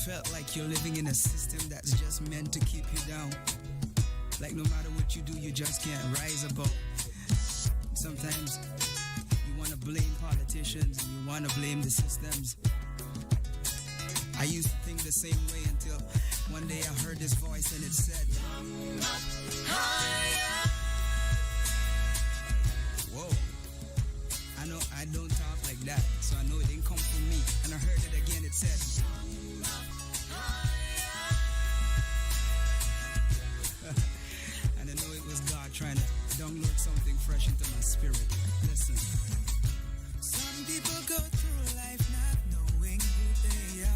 felt like you're living in a system that's just meant to keep you down? Like no matter what you do, you just can't rise above. Sometimes you want to blame politicians and you want to blame the systems. I used to think the same way until one day I heard this voice and it said, higher. Whoa. I know I don't talk like that, so I know it didn't come from me. And I heard it again, it said, and I know it was God trying to download something fresh into my spirit. Listen. Some people go through life not knowing who they are.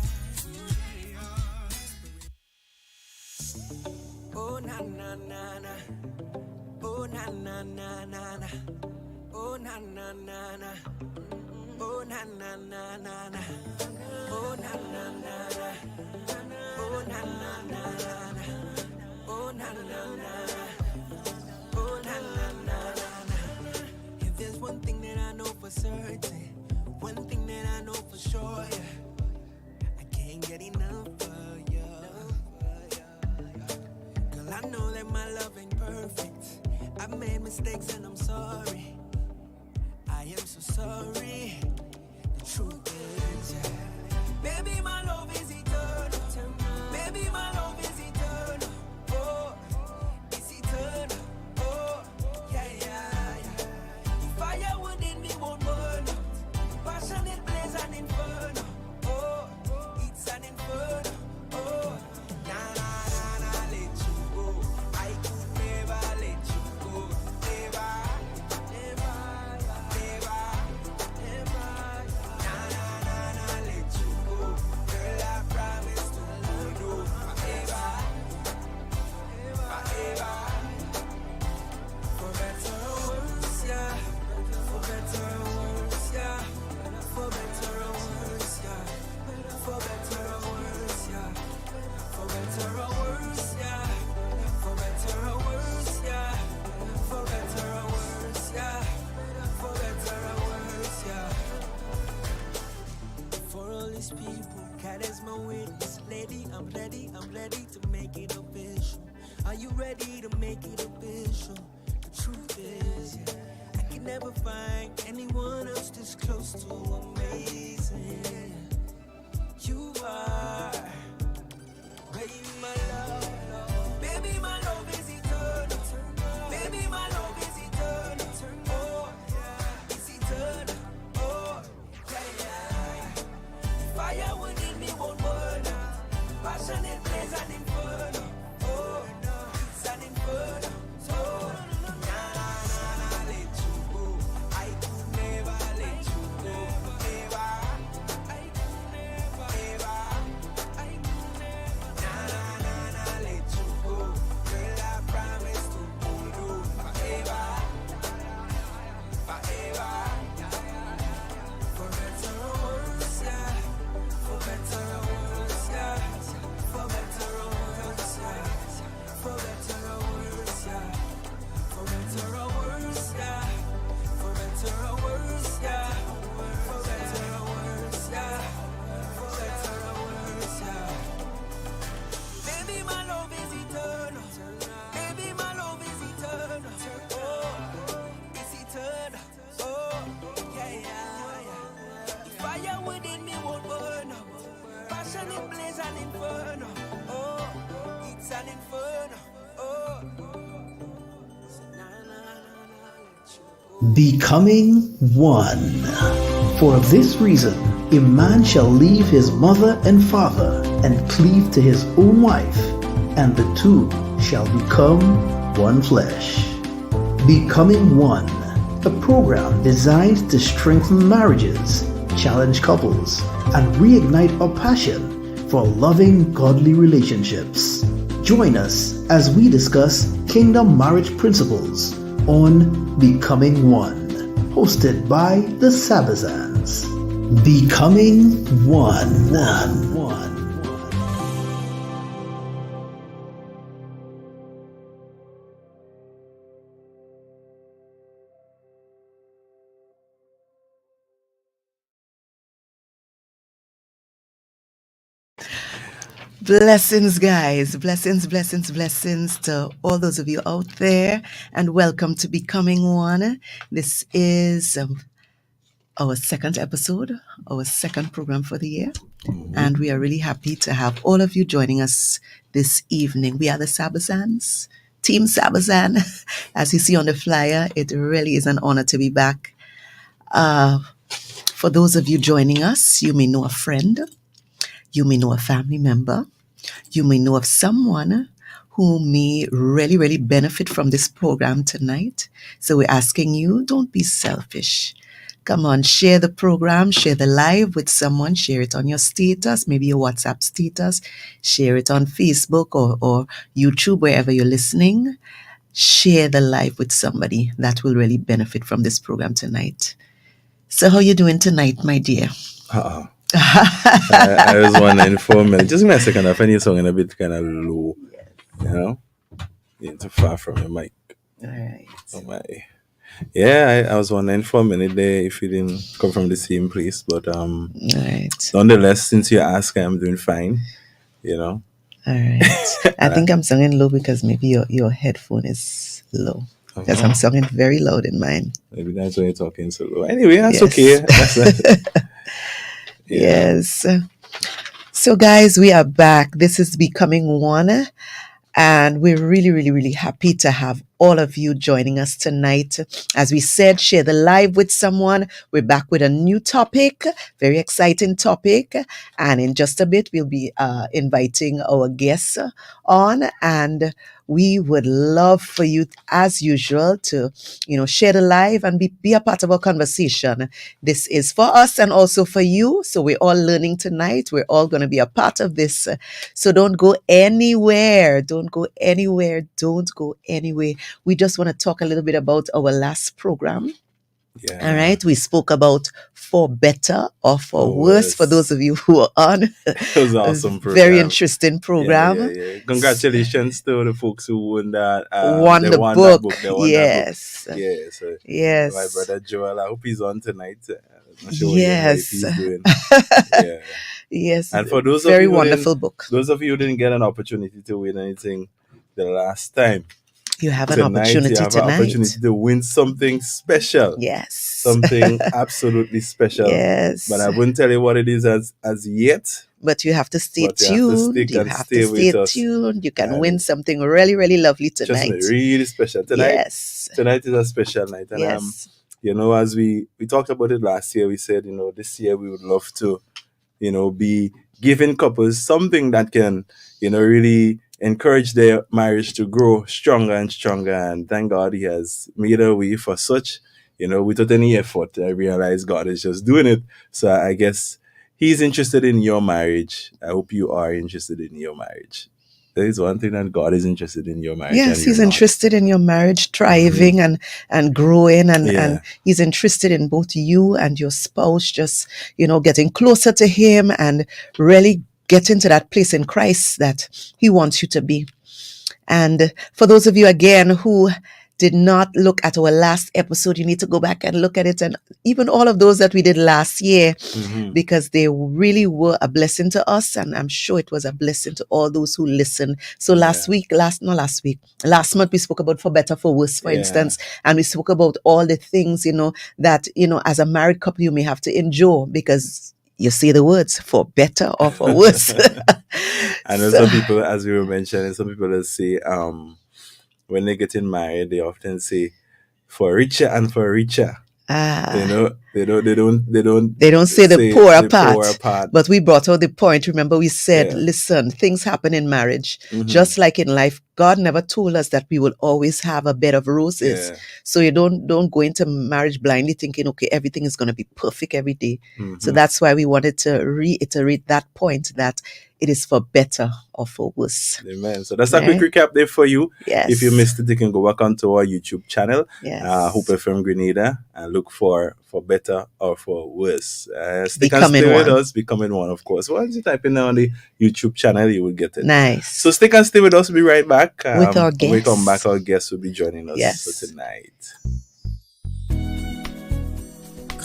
Oh na na na na. Oh na na na na na. Oh na na na na. Oh na na na na na. Oh na na na na. Oh na na na na. Oh na na na na. Oh na na na na. If there's one thing that I know for certain, one thing that I know for sure, yeah, I can't get enough of you. Girl, I know that my love ain't perfect. I've made mistakes and I'm sorry. I am so sorry. The truth is, yeah. Baby, my love is eternal. Baby, my love is eternal. Oh, it's eternal. Oh, yeah, yeah, yeah. The fire within me won't burn out. Passion it blaze an inferno. Oh, it's an inferno. Oh, nah, nah, nah, nah, let you go. I could never let you go. Never, never, never, never. Nah, nah, nah, nah, let you go. Girl, I promise to hold you forever, forever. For better or worse, yeah. For better or worse, yeah. For better or worse, yeah. For better or worse, yeah. For better or worse, yeah. For better or worse, yeah. For better or worse, yeah. For better or worse, yeah. For all these people, God is my witness. Lady, I'm ready to make it official. Are you ready to make it official? The truth is, yeah, I can never find anyone else this close to amazing. You are, baby, my love. Baby, my love is eternal. Baby, my love is eternal. Oh, it's eternal. Oh, yeah, yeah. Fire within me won't burn out. Passion it blaze an inferno. Oh, it's an inferno. Oh, nah, nah, nah, nah, let you go. I could never let you go. Never. I could never. Never. I could never. Nah, nah, nah, nah, let you go. Girl, I promise to hold you forever, forever. For better or worse, yeah. For better or worse, yeah. For better or worse, yeah. For better or worse, yeah. For better or worse, yeah. For better or worse, yeah. For better or worse, yeah. For better or worse, yeah. Baby, my love is eternal. Baby, my love is eternal. Oh, it's eternal. Oh, yeah, yeah, yeah. The fire within me won't burn out. Passion it blaze an inferno. Oh, it's an inferno. Oh, nah, nah, nah, nah, let you go. Becoming one. For of this reason, a man shall leave his mother and father and cleave to his own wife, and the two shall become one flesh. Becoming One, a program designed to strengthen marriages, challenge couples, and reignite our passion for loving godly relationships. Join us as we discuss kingdom marriage principles on Becoming One, hosted by the Sabazans. Becoming One. Blessings, guys. Blessings, blessings, blessings to all those of you out there, and welcome to Becoming One. This is our second episode, our second program for the year, and we are really happy to have all of you joining us this evening. We are the Sabazans, Team Sabazan. As you see on the flyer, it really is an honor to be back. For those of you joining us, you may know a friend, you may know a family member, you may know of someone who may really, really benefit from this program tonight. So we're asking you, don't be selfish. Come on, share the program, share the live with someone, share it on your status, maybe your WhatsApp status, share it on Facebook or YouTube, wherever you're listening. Share the live with somebody that will really benefit from this program tonight. So how you doing tonight, my dear? I was wondering for a minute. Just give me a second. I find your song in a bit kind of low. You know? You're too far from your mic. All right. Oh my. Yeah, I was wondering for a minute there if you didn't come from the same place. But All right. nonetheless, since you asked, I'm doing fine. You know? All right. I think I'm sounding low because maybe your headphone is low. Because I'm sounding very loud in mine. Maybe that's why you're talking so low. Anyway, that's Yes. okay. Yeah. Yes. So, guys, we are back. This is Becoming One. And we're really, really, really happy to have all of you joining us tonight. As we said, share the live with someone. We're back with a new topic, very exciting topic. And in just a bit, we'll be inviting our guests on. And we would love for you, as usual, to, share the live and be a part of our conversation. This is for us and also for you. So we're all learning tonight. We're all going to be a part of this. So don't go anywhere. Don't go anywhere. Don't go anywhere. We just want to talk a little bit about our last program. Yeah. All right. We spoke about for better or for worse for those of you who are on. It was an awesome program. Very interesting program. Yeah. Congratulations to the folks who won that. Won the book. Yes. Yeah. So yes. My brother Joel, I hope he's on tonight. I'm not sure yes. what he's doing. Yeah. Yes. And for those very of you wonderful book. Those of you who didn't get an opportunity to win anything the last time, you have an opportunity tonight. An opportunity to win something special. Yes. Something absolutely special. Yes. But I wouldn't tell you what it is as yet. But you have to stay tuned. You have to stay tuned. You can win something really, really lovely tonight. Just really special. Tonight, yes. Tonight is a special night. And yes. As we talked about it last year, we said, this year we would love to, be giving couples something that can, really encourage their marriage to grow stronger and stronger. And thank God he has made a way for such, without any effort. I realize God is just doing it. So I guess he's interested in your marriage. I hope you are interested in your marriage. There is one thing that God is interested in your marriage. Yes, he's interested in your marriage thriving and growing and he's interested in both you and your spouse just, getting closer to him and really getting to that place in Christ that he wants you to be. And for those of you again who did not look at our last episode, you need to go back and look at it, and even all of those that we did last year, because they really were a blessing to us, and I'm sure it was a blessing to all those who listened. So last month we spoke about for better, for worse, for instance, and we spoke about all the things, that, as a married couple you may have to endure because you say the words for better or for worse. I know some people, as we were mentioning, some people that say, when they're getting married, they often say, for richer and for richer. They don't say the poorer part. But we brought out the point. Remember, we said, listen, things happen in marriage. Just like in life, God never told us that we will always have a bed of roses. So you don't go into marriage blindly thinking, okay, everything is going to be perfect every day. So that's why we wanted to reiterate that point, that it is for better or for worse. Amen. So that's a quick recap there for you. Yes. If you missed it, you can go back onto our YouTube channel, Hope FM Grenada, and look for better or for worse. Stick and stay with us, Becoming One, of course. Once you type in on the YouTube channel, you will get it. Nice. So stick and stay with us. We'll be right back. With our guests. When we come back, our guests will be joining us for tonight.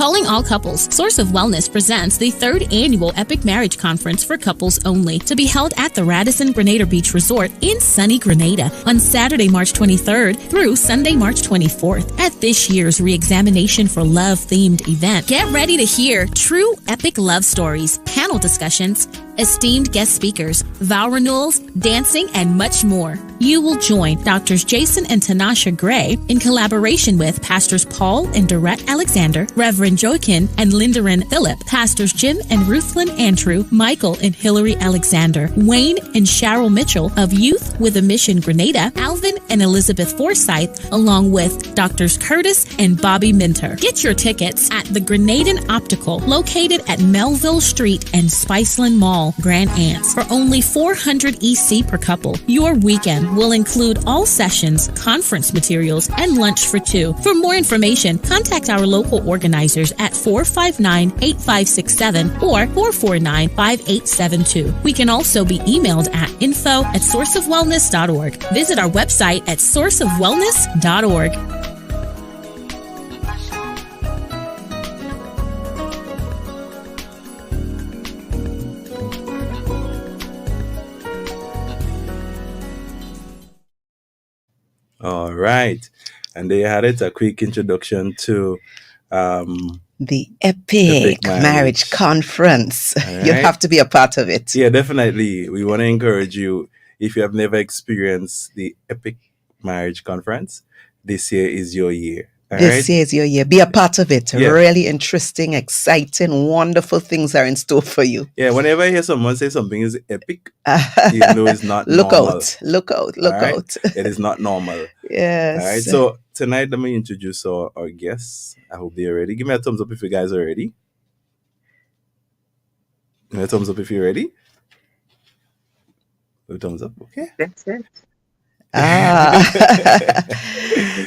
Calling all couples, Source of Wellness presents the 3rd annual Epic Marriage Conference for couples only, to be held at the Radisson Grenada Beach Resort in sunny Grenada on Saturday, March 23rd through Sunday, March 24th. At this year's Reexamination for Love themed event, get ready to hear true epic love stories, panel discussions, esteemed guest speakers, vow renewals, dancing, and much more. You will join Drs. Jason and Tanasha Gray in collaboration with Pastors Paul and Dorette Alexander, Reverend Joaquin and Lindarin Phillip, Pastors Jim and Ruthlyn Andrew, Michael and Hillary Alexander, Wayne and Cheryl Mitchell of Youth with a Mission Grenada, Alvin and Elizabeth Forsyth, along with Drs. Curtis and Bobby Minter. Get your tickets at the Grenadan Optical, located at Melville Street and Spiceland Mall, Grand Anse, for only $400 EC per couple. Your weekend will include all sessions, conference materials, and lunch for two. For more information, contact our local organizers at 459-8567 or 449-5872. We can also be emailed at info@sourceofwellness.org. Visit our website at sourceofwellness.org. All right. And there you had it, a quick introduction to the Epic Marriage Conference. Right. You have to be a part of it. Yeah, definitely. We want to encourage you, if you have never experienced the Epic Marriage Conference, this year is your year. This year is your year. Be a part of it. Yeah. Really interesting, exciting, wonderful things are in store for you. Yeah, whenever I hear someone say something is epic, you know it's not look normal. Look out. It is not normal. Yes. All right. So tonight, let me introduce our guests. I hope they're ready. Give me a thumbs up if you guys are ready. Give me a thumbs up if you're ready. A thumbs up. Okay. That's it.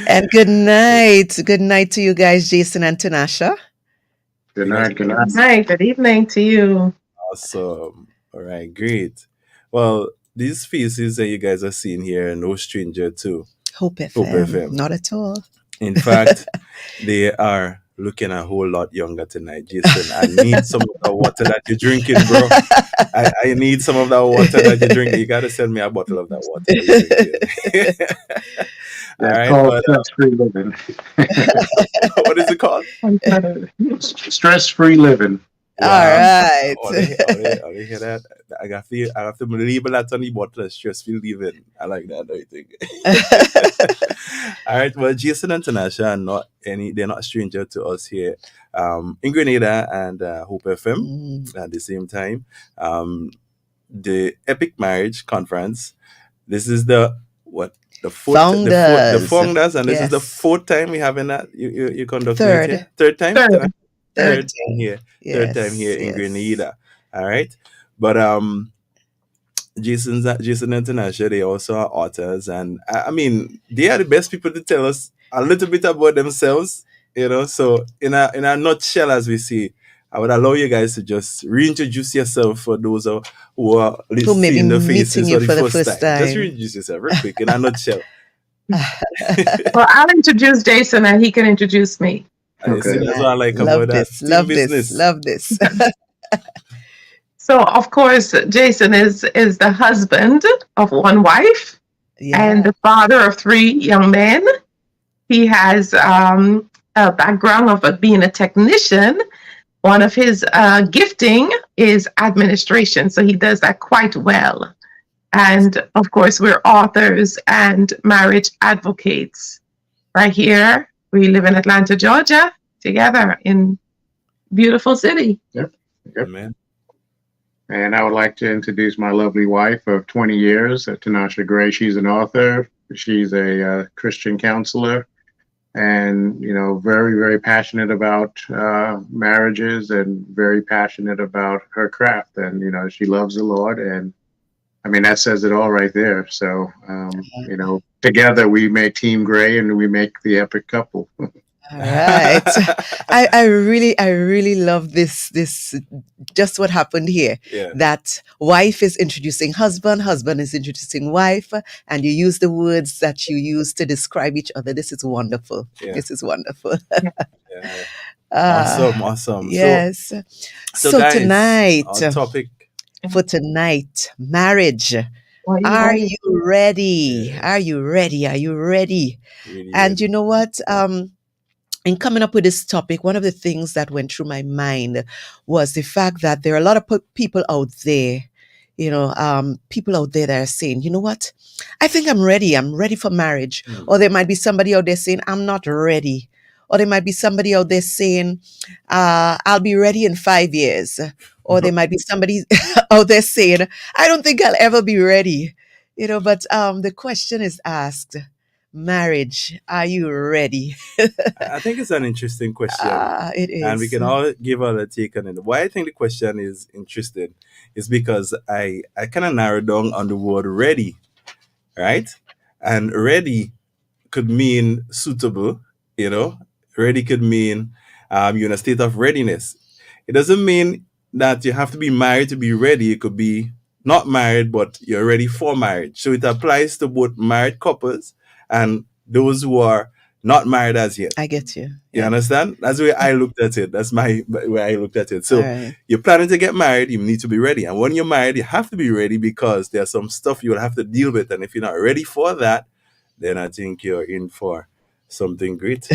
And good night. Good night to you guys, Jason and Tanasha. Good night. Good night. Good evening to you. Awesome. All right, great. Well, these faces that you guys are seeing here are no stranger to Hope FM. Not at all. In fact, they are looking a whole lot younger tonight, Jason. I need some of the water that you're drinking, bro. I need some of that water that you're drinking. You gotta send me a bottle of that water. That's called stress-free living. What is it called? Stress-free living. Wow. All right. I hear that. I have to label that on the bottle, stress-free living. I like that, don't you think? All right. Well, Jason and Tanasha are they're not a stranger to us here in Grenada and Hope FM at the same time. The Epic Marriage Conference. This is the founders, and this is the 4th time we having that. You conducting it here? Third time here. Yes, Third time here in Grenada. All right. But Jason and Tanasha, they also are authors, and I mean they are the best people to tell us a little bit about themselves, you know. So in a nutshell, as we see, I would allow you guys to just reintroduce yourself for those who are seeing the faces for the first time. Just reintroduce yourself real quick in a nutshell. Well, I'll introduce Jason and he can introduce me. Okay. That's what I like about that. Love this. So, of course, Jason is the husband of one wife and the father of 3 young men. He has a background of being a technician. One of his gifting is administration, so he does that quite well. And, of course, we're authors and marriage advocates. Right here, we live in Atlanta, Georgia, together in beautiful city. Yep. Man. And I would like to introduce my lovely wife of 20 years, Tanasha Gray. She's an author. She's a Christian counselor, and very, very passionate about marriages and very passionate about her craft. And she loves the Lord, and I mean that says it all right there. So together we make Team Gray, and we make the epic couple. All right. I really love this just what happened here. Yeah. That wife is introducing husband is introducing wife, and you use the words that you use to describe each other. This is wonderful. Yeah. This is wonderful. Yeah. Awesome. Yes. So guys, tonight, our topic for tonight, marriage. Are you Are ready? you ready? Yes. Are you ready? Are you ready? Really And you ready. know what? In coming up with this topic, one of the things that went through my mind was the fact that there are a lot of people out there, people out there that are saying, you know what? I think I'm ready. I'm ready for marriage. Or there might be somebody out there saying, I'm not ready. Or there might be somebody out there saying, I'll be ready in 5 years. Or there might be somebody out there saying, I don't think I'll ever be ready. But the question is asked, marriage, are you ready? I think it's an interesting question, It and we is. can all give our take on it. Why I think the question is interesting is because I kind of narrowed down on the word ready, right? And ready could mean suitable, you know. Ready could mean you're in a state of readiness. It doesn't mean that you have to be married to be ready. You could be not married, but you're ready for marriage. So it applies to both married couples and those who are not married as yet. I get you. You Yeah. understand? That's the way I looked at it. That's my way I looked at it. All So right. you're planning to get married, you need to be ready. And when you're married, you have to be ready because there's some stuff you will have to deal with. And if you're not ready for that, then I think you're in for something great.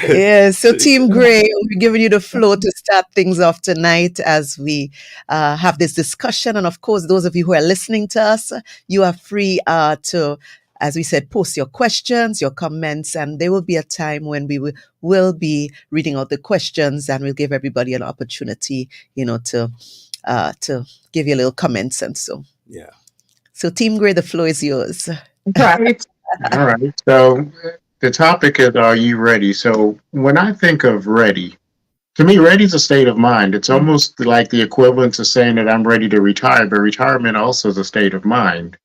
Yeah, so Team Gray, we're giving you the floor to start things off tonight as we have this discussion. And of course, those of you who are listening to us, you are free to, as we said, post your questions, your comments, and there will be a time when we will be reading out the questions and we'll give everybody an opportunity, to give you a little comments and so. Yeah. So Team Gray, the floor is yours. Right. All right. So the topic is, are you ready? So when I think of ready, to me, ready is a state of mind. It's almost like the equivalent to saying that I'm ready to retire, but retirement also is a state of mind.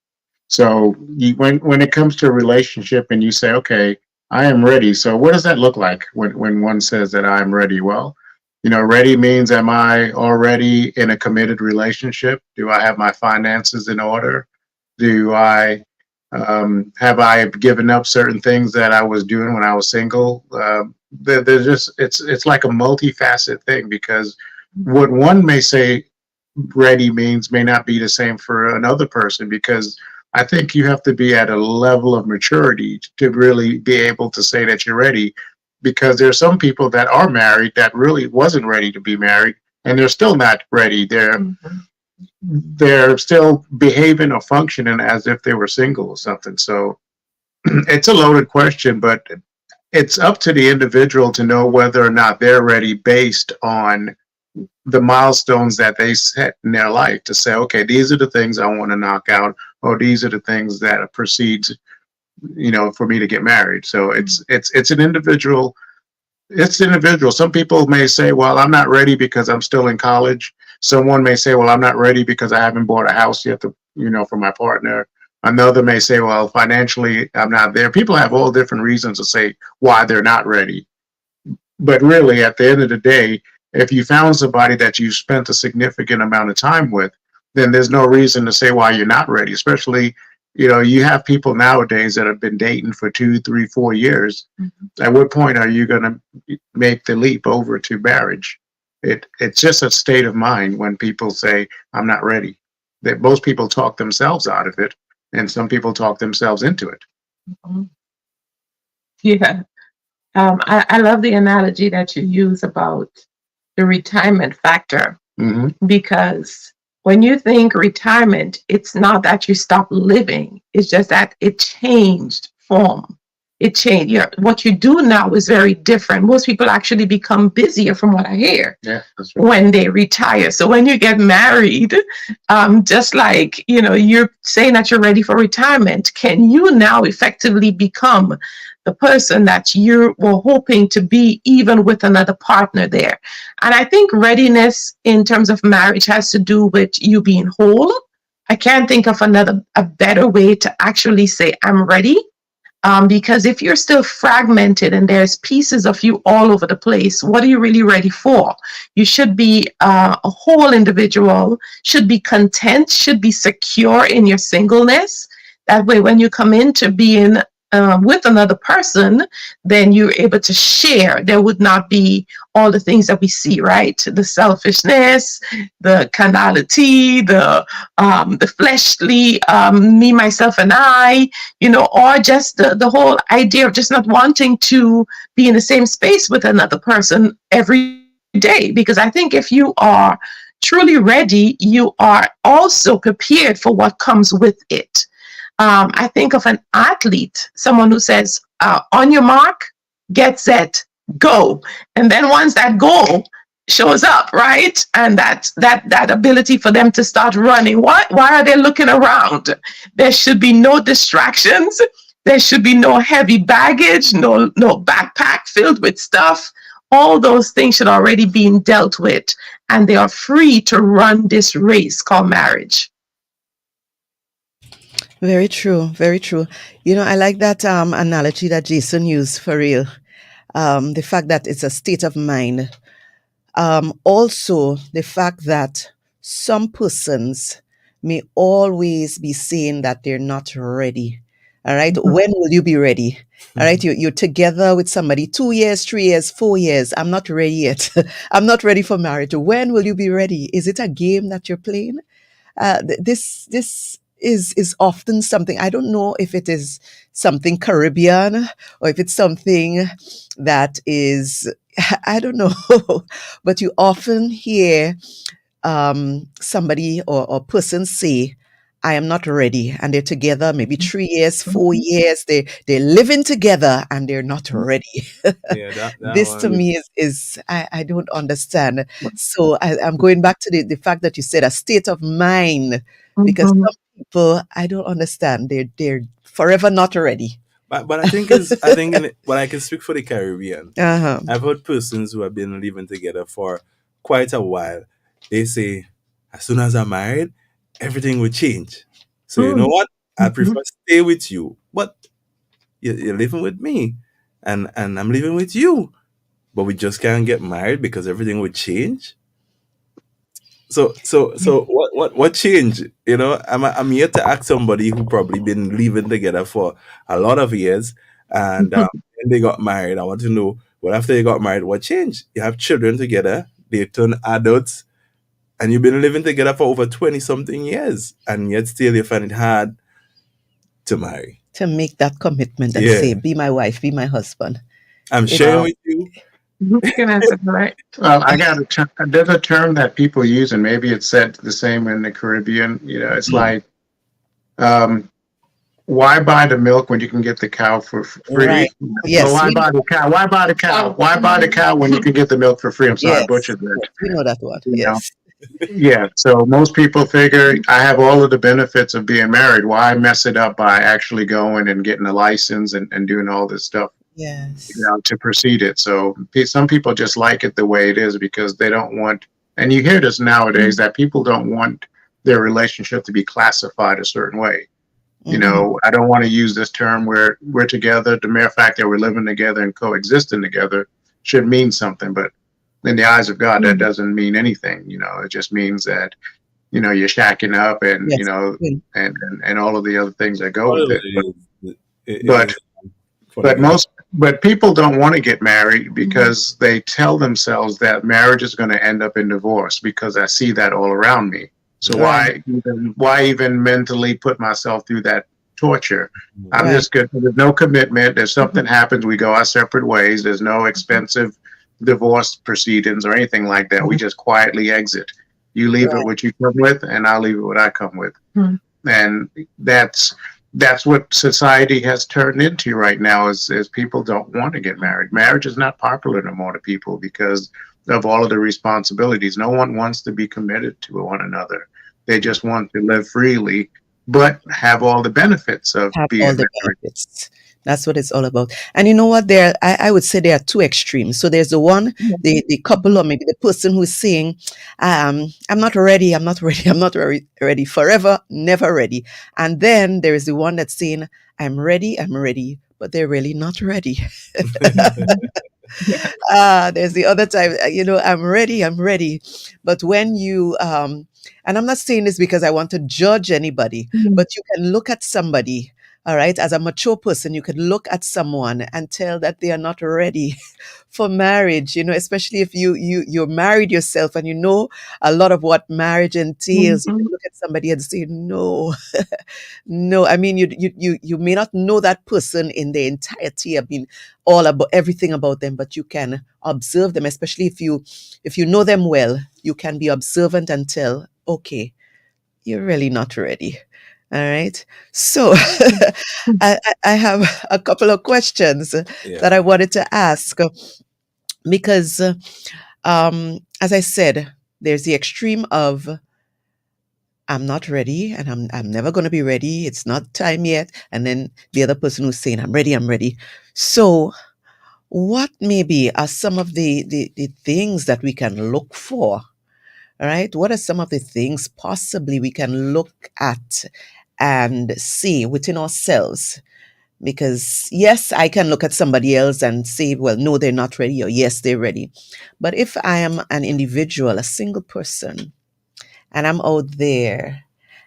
So when it comes to a relationship and you say, okay, I am ready. So what does that look like when one says that I'm ready? Well, ready means, am I already in a committed relationship? Do I have my finances in order? Do I have I given up certain things that I was doing when I was single? There's just it's like a multifaceted thing, because what one may say ready means may not be the same for another person, because I think you have to be at a level of maturity to really be able to say that you're ready, because there are some people that are married that really wasn't ready to be married and they're still not ready. They're still behaving or functioning as if they were single or something. So it's a loaded question, but it's up to the individual to know whether or not they're ready based on the milestones that they set in their life, to say, okay, these are the things I want to knock out, or these are the things that precedes, for me to get married. So it's an individual. It's individual. Some people may say, well, I'm not ready because I'm still in college. Someone may say, well, I'm not ready because I haven't bought a house yet for my partner. Another may say, well, financially, I'm not there. People have all different reasons to say why they're not ready. But really, at the end of the day, if you found somebody that you spent a significant amount of time with, then there's no reason to say why you're not ready. Especially, you have people nowadays that have been dating for 2, 3, 4 years. Mm-hmm. At what point are you going to make the leap over to marriage? It's just a state of mind when people say, I'm not ready. That most people talk themselves out of it, and some people talk themselves into it. Mm-hmm. Yeah. I love the analogy that you use about the retirement factor, mm-hmm. because when you think retirement, it's not that you stop living. It's just that it changed form. It changed. What you do now is very different. Most people actually become busier, from what I hear, that's right, when they retire. So when you get married, just like, you're saying that you're ready for retirement, can you now effectively become the person that you were hoping to be, even with another partner there? And I think readiness in terms of marriage has to do with you being whole. I can't think of a better way to actually say I'm ready. Because if you're still fragmented and there's pieces of you all over the place, what are you really ready for? You should be a whole individual, should be content, should be secure in your singleness. That way, when you come into being with another person, then you're able to share. There would not be all the things that we see, right? The selfishness, the carnality, the fleshly, me, myself, and I, or just the whole idea of just not wanting to be in the same space with another person every day. Because I think if you are truly ready, you are also prepared for what comes with it. I think of an athlete, someone who says, on your mark, get set, go. And then once that goal shows up, right? And that ability for them to start running. Why are they looking around? There should be no distractions. There should be no heavy baggage, no backpack filled with stuff. All those things should already be dealt with, and they are free to run this race called marriage. Very true. Very true. I like that analogy that Jason used, for real. The fact that it's a state of mind. Also, the fact that some persons may always be saying that they're not ready. All right. When will you be ready? All right. You're together with somebody 2 years, 3 years, 4 years. I'm not ready yet. I'm not ready for marriage. When will you be ready? Is it a game that you're playing? This is often something, I don't know if it is something Caribbean or if it's something that is, I don't know, but you often hear somebody or person say, I am not ready. And they're together maybe 3 years, 4 years. They're living together and they're not ready. Yeah, that This to one. me is I don't understand. So I'm going back to the fact that you said a state of mind, because Mhm. some people, I don't understand. They're forever not ready. But I think when I can speak for the Caribbean, Uh-huh. I've heard persons who have been living together for quite a while. They say, as soon as I'm married, everything will change. So you know what? I prefer stay with you, but you're living with me, and I'm living with you, but we just can't get married because everything would change. So what changed? I'm here to ask somebody who probably been living together for a lot of years, and when they got married, I want to know, well, after they got married, what changed? You have children together, they turn adults, and you've been living together for over 20 something years, and yet still you find it hard to marry. To make that commitment and Yeah. say, be my wife, be my husband. I'm sharing with you. You can answer that, right? Well, there's a term that people use, and maybe it's said the same in the Caribbean. It's like, why buy the milk when you can get the cow for free? Right. Yes. So why buy the cow? Why buy the cow? Why buy the cow when you can get the milk for free? I'm sorry, I Yes. butchered that. We know that one. You know. Yes. Yeah. So most people figure I have all of the benefits of being married. Why mess it up by actually going and getting a license and doing all this stuff? Yes. To proceed it. So some people just like it the way it is because they don't want, and you hear this nowadays, that people don't want their relationship to be classified a certain way. I don't want to use this term where we're together. The mere fact that we're living together and coexisting together should mean something, but in the eyes of God, that doesn't mean anything. It just means that, you're shacking up and, Yes. and all of the other things that go with it. But But people don't want to get married because they tell themselves that marriage is going to end up in divorce because I see that all around me. So Right. why even mentally put myself through that torture? I'm Right. just good. There's no commitment. If something happens, we go our separate ways. There's no expensive divorce proceedings or anything like that. We just quietly exit. You leave it what you come with, and I'll leave it what I come with. And that's what society has turned into right now is people don't want to get married. Marriage is not popular no more to people because of all of the responsibilities. No one wants to be committed to one another. They just want to live freely, but have all the benefits of Have being all the married. benefits. That's what it's all about. And you know what? I would say there are two extremes. So there's the one, the couple, or maybe the person who's saying, I'm not ready, I'm not ready, I'm not ready, forever, never ready. And then there is the one that's saying, I'm ready, but they're really not ready. There's the other time, I'm ready. But when you, and I'm not saying this because I want to judge anybody, but you can look at somebody All right. As a mature person, you could look at someone and tell that they are not ready for marriage, especially if you're married yourself and you know a lot of what marriage entails. You Mhm. can look at somebody and say, no, no. I mean, you may not know that person in their entirety. I mean, all about everything about them, but you can observe them, especially if you know them well, you can be observant and tell, okay, you're really not ready. All right. So I have a couple of questions Yeah. that I wanted to ask because, as I said, there's the extreme of I'm not ready and I'm never going to be ready. It's not time yet. And then the other person who's saying, I'm ready, I'm ready. So what maybe are some of the things that we can look for? All right. What are some of the things possibly we can look at and see within ourselves? Because yes, I can look at somebody else and say, well, no, they're not ready, or yes, they're ready. But if I am an individual, a single person, and I'm out there,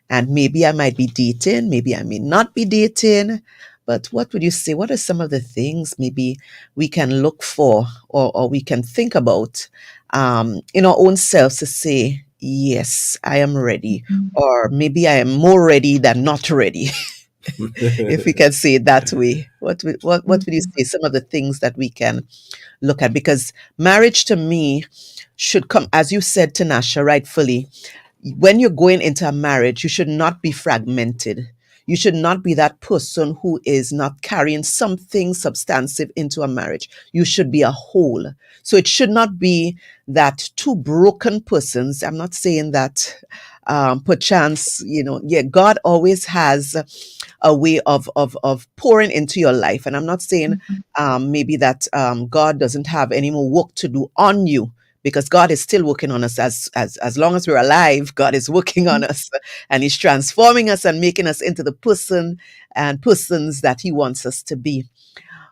and maybe I might be dating, maybe I may not be dating, but what would you say? What are some of the things maybe we can look for or we can think about in our own selves to say, yes, I am ready, or maybe I am more ready than not ready, if we can say it that way? What would you say? Some of the things that we can look at, because marriage to me should come, as you said, Tanasha, rightfully. When you're going into a marriage, you should not be fragmented. You should not be that person who is not carrying something substantive into a marriage. You should be a whole. So it should not be that two broken persons. I'm not saying that perchance, God always has a way of pouring into your life. And I'm not saying maybe that God doesn't have any more work to do on you, because God is still working on us. As long as we're alive, God is working on us, and He's transforming us and making us into the person and persons that He wants us to be.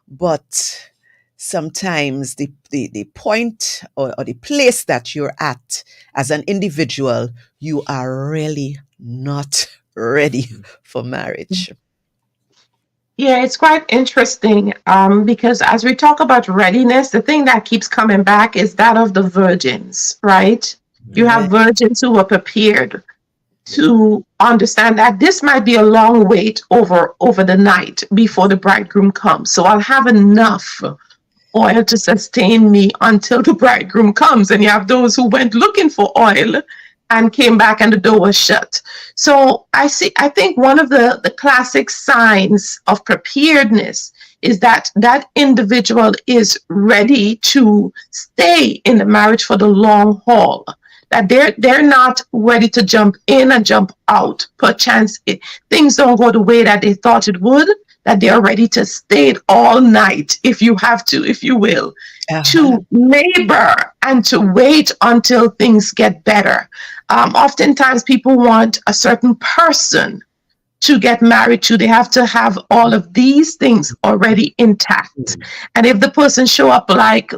But sometimes the point or the place that you're at as an individual, you are really not ready for marriage. Yeah, it's quite interesting because as we talk about readiness, the thing that keeps coming back is that of the virgins, right? You have virgins who are prepared to understand that this might be a long wait over the night before the bridegroom comes. So I'll have enough oil to sustain me until the bridegroom comes. And you have those who went looking for oil and came back and the door was shut. So I think one of the classic signs of preparedness is that that individual is ready to stay in the marriage for the long haul, that they're not ready to jump in and jump out. Perchance things don't go the way that they thought it would, that they are ready to stay all night, if you have to, if you will, to labor and to wait until things get better. Oftentimes people want a certain person to get married to. They have to have all of these things already intact. And if the person show up like,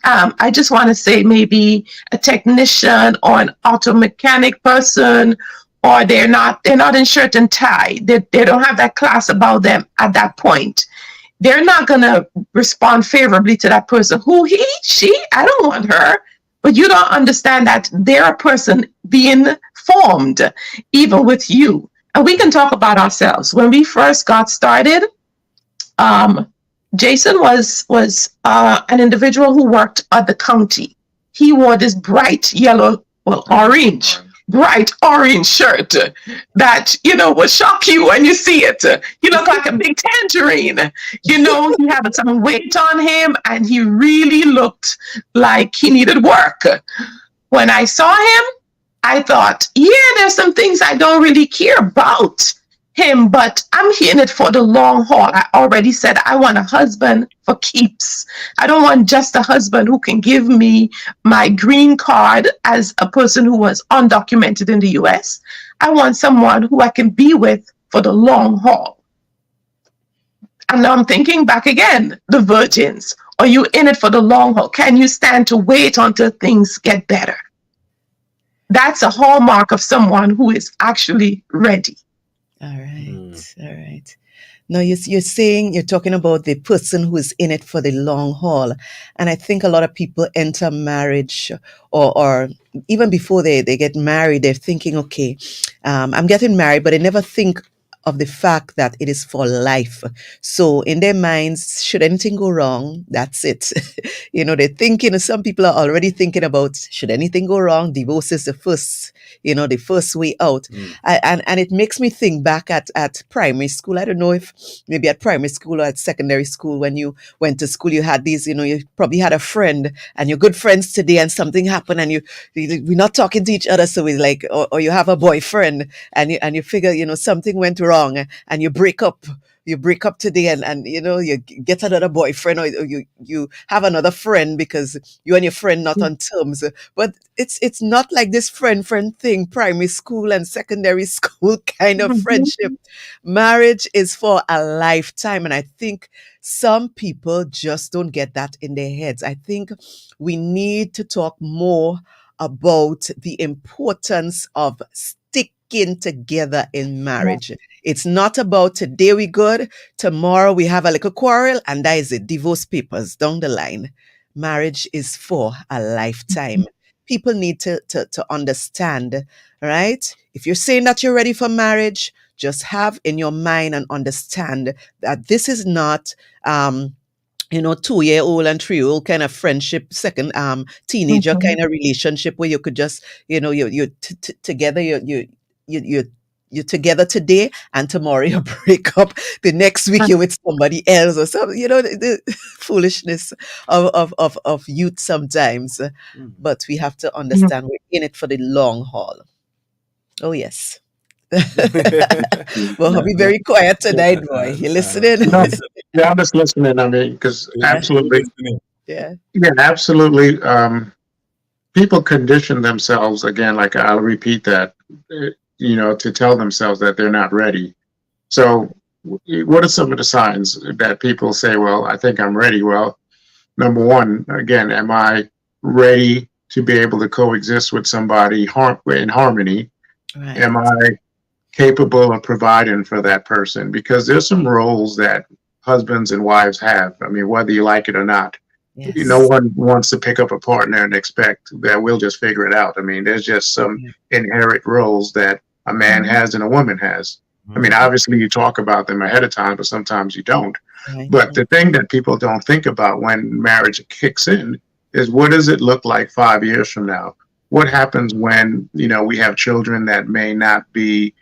I just want to say maybe a technician or an auto mechanic person, or they're not in shirt and tie, they don't have that class about them at that point, they're not going to respond favorably to that person. Who, he, she, I don't want her. But you don't understand that they're a person being formed, even with you. And we can talk about ourselves. When we first got started, Jason was an individual who worked at the county. He wore this bright yellow, bright orange shirt that, will shock you when you see it. He looked like a big tangerine. He had some weight on him and he really looked like he needed work. When I saw him, I thought, there's some things I don't really care about him, but I'm in it for the long haul. I already said I want a husband for keeps. I don't want just a husband who can give me my green card as a person who was undocumented in the US. I want someone who I can be with for the long haul. And now I'm thinking back again, the virgins. Are you in it for the long haul? Can you stand to wait until things get better? That's a hallmark of someone who is actually ready. All right. All right. Now you're talking about the person who is in it for the long haul, and I think a lot of people enter marriage, or even before they get married, they're thinking, okay, I'm getting married, but they never think of the fact that it is for life. So in their minds, should anything go wrong, that's it. They're thinking, some people are already thinking about, should anything go wrong, divorce is the first way out. And it makes me think back at primary school. I don't know if maybe at primary school or at secondary school, when you went to school, you had these, you probably had a friend and you're good friends today, and something happened and we're not talking to each other. So it's like, or you have a boyfriend and you figure, something went wrong, and you break up today, and you get another boyfriend, or you have another friend because you and your friend not on terms. But it's not like this friend thing, primary school and secondary school kind of friendship. Marriage is for a lifetime, and I think some people just don't get that in their heads. I think we need to talk more about the importance of sticking together in marriage. It's not about today we good, tomorrow we have a little quarrel, and that is it. Divorce papers down the line. Marriage is for a lifetime. People need to understand, right? If you're saying that you're ready for marriage, just have in your mind and understand that this is not 2-year-old and 3-year-old kind of friendship, second teenager kind of relationship where you could just, you're together, you're together today, and tomorrow you break up. The next week you're with somebody else or something. The foolishness of youth sometimes. But we have to understand we're in it for the long haul. Oh yes. Well, I'll be very quiet tonight, boy. You listening? No, yeah, I'm just listening. I mean, because absolutely, absolutely. People condition themselves again. Like I'll repeat that. To tell themselves that they're not ready. So what are some of the signs that people say, well, I think I'm ready? Well, number one, again, am I ready to be able to coexist with somebody in harmony? Right. Am I capable of providing for that person? Because there's some roles that husbands and wives have. I mean, whether you like it or not. Yes. No one wants to pick up a partner and expect that we'll just figure it out. I mean, there's just some inherent roles that a man has and a woman has. I mean, obviously you talk about them ahead of time, but sometimes you don't. But the thing that people don't think about when marriage kicks in is, what does it look like 5 years from now? What happens when, we have children that may not be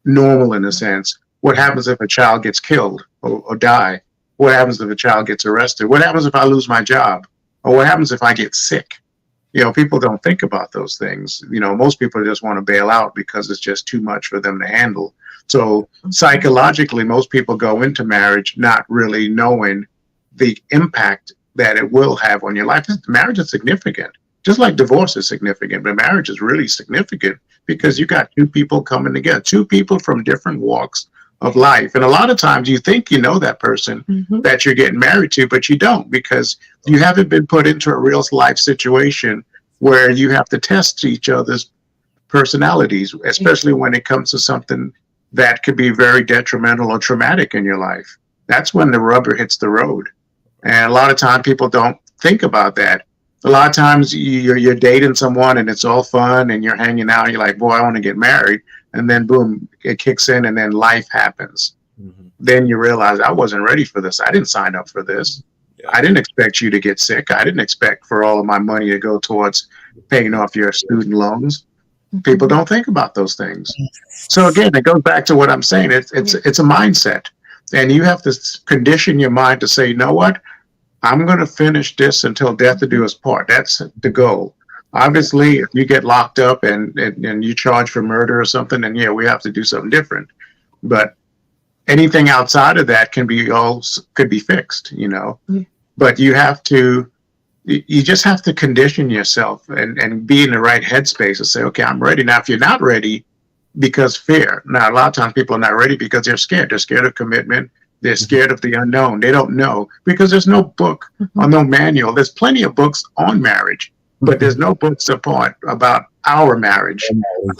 normal in a sense? What happens if a child gets killed or die? What happens if a child gets arrested? What happens if I lose my job? Or what happens if I get sick? People don't think about those things. Most people just want to bail out because it's just too much for them to handle. So psychologically, most people go into marriage not really knowing the impact that it will have on your life. Marriage is significant, just like divorce is significant, but marriage is really significant because you got two people coming together, two people from different walks of life. And a lot of times you think you know that person that you're getting married to, but you don't, because you haven't been put into a real life situation where you have to test each other's personalities, especially when it comes to something that could be very detrimental or traumatic in your life. That's when the rubber hits the road. And a lot of times people don't think about that. A lot of times you're dating someone and it's all fun and you're hanging out. And you're like, boy, I want to get married. And then boom, it kicks in and then life happens. Then you realize, I wasn't ready for this. I didn't sign up for this. I didn't expect you to get sick. I didn't expect for all of my money to go towards paying off your student loans. People don't think about those things. So again, it goes back to what I'm saying. It's a mindset. And you have to condition your mind to say, you know what? I'm going to finish this until death do us part. That's the goal. Obviously, if you get locked up and you charge for murder or something, then yeah, we have to do something different. But anything outside of that could be fixed, But you just have to condition yourself and be in the right headspace and say, okay, I'm ready. Now, if you're not ready because fear, now a lot of times people are not ready because they're scared. They're scared of commitment. They're scared of the unknown. They don't know because there's no book or no manual. There's plenty of books on marriage, but there's no books apart about our marriage.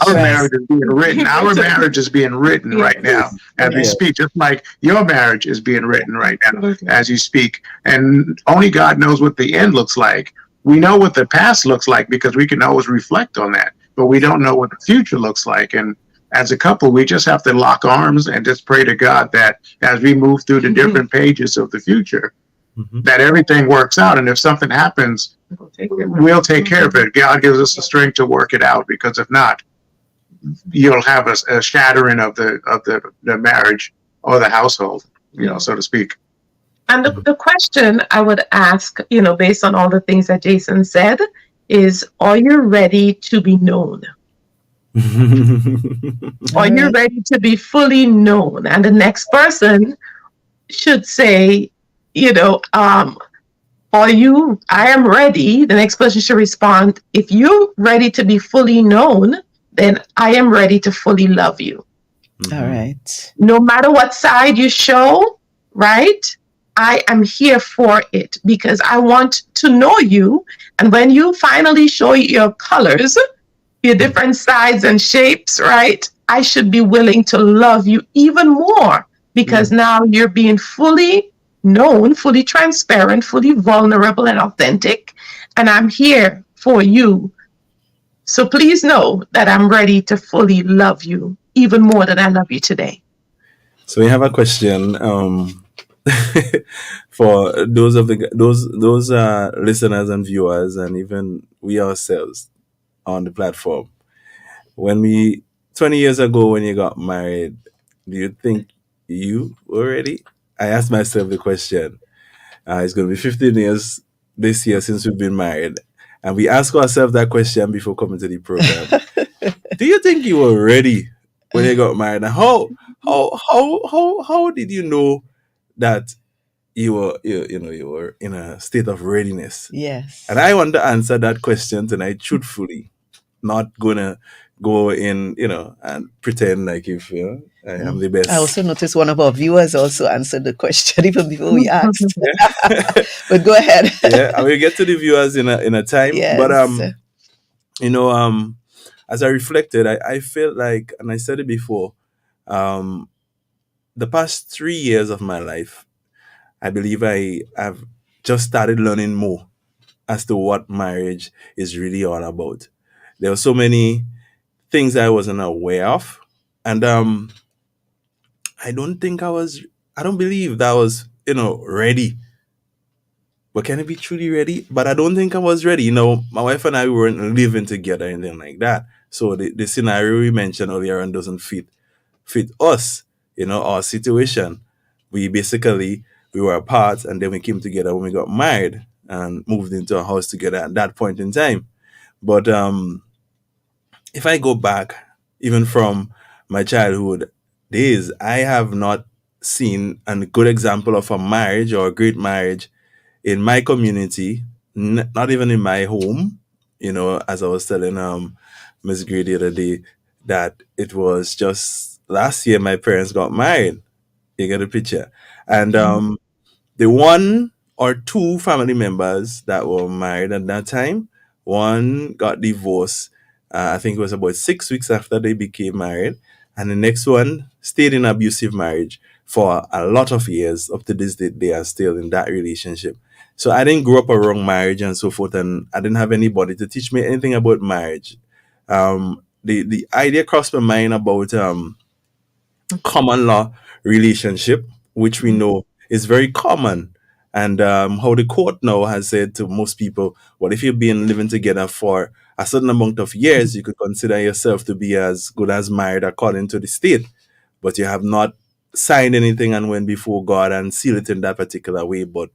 Our marriage is being written. Our marriage is being written right now as we speak, just like your marriage is being written right now as you speak. And only God knows what the end looks like. We know what the past looks like because we can always reflect on that, but we don't know what the future looks like. And as a couple, we just have to lock arms and just pray to God that as we move through the different pages of the future, that everything works out. And if something happens, we'll take care of it. God gives us the strength to work it out, because if not, you'll have a shattering of the marriage or the household, so to speak. And the question I would ask, based on all the things that Jason said, is, are you ready to be known? Are you ready to be fully known? And the next person should say, are you, I am ready. The next person should respond, if you're ready to be fully known, then I am ready to fully love you. All right. No matter what side you show, right? I am here for it because I want to know you. And when you finally show your colors, your different sides and shapes, right? I should be willing to love you even more, because now you're being fully known, fully transparent, fully vulnerable and authentic. And I'm here for you. So please know that I'm ready to fully love you even more than I love you today. So we have a question for those listeners and viewers, and even we ourselves on the platform. 20 years ago when you got married, do you think you were ready? I asked myself the question. It's going to be 15 years this year since we've been married, and we ask ourselves that question before coming to the program. Do you think you were ready when you got married? And how did you know that you were in a state of readiness? Yes. And I want to answer that question tonight truthfully, not gonna go in, and pretend like if I am the best. I also noticed one of our viewers also answered the question even before we asked. But go ahead. Yeah, I will get to the viewers in a time. Yes. But as I reflected, I felt like, and I said it before, the past 3 years of my life, I believe I have just started learning more as to what marriage is really all about. There were so many things I wasn't aware of, and I don't believe that I was ready. But can it be truly ready? But I don't think I was ready. My wife and I weren't living together, anything like that. So the scenario we mentioned earlier on doesn't fit us, our situation. We were apart, and then we came together when we got married and moved into a house together at that point in time. But if I go back, even from my childhood days, I have not seen a good example of a marriage or a great marriage in my community, not even in my home. As I was telling Ms. Gray the other day, that it was just last year my parents got married. You get a picture. And the one or two family members that were married at that time, one got divorced. I think it was about 6 weeks after they became married. And the next one stayed in abusive marriage for a lot of years. Up to this day, they are still in that relationship. So I didn't grow up around marriage and so forth, and I didn't have anybody to teach me anything about marriage. The idea crossed my mind about common law relationship, which we know is very common, and how the court now has said to most people, well, if you've been living together for a certain amount of years, you could consider yourself to be as good as married according to the state, but you have not signed anything and went before God and sealed it in that particular way. But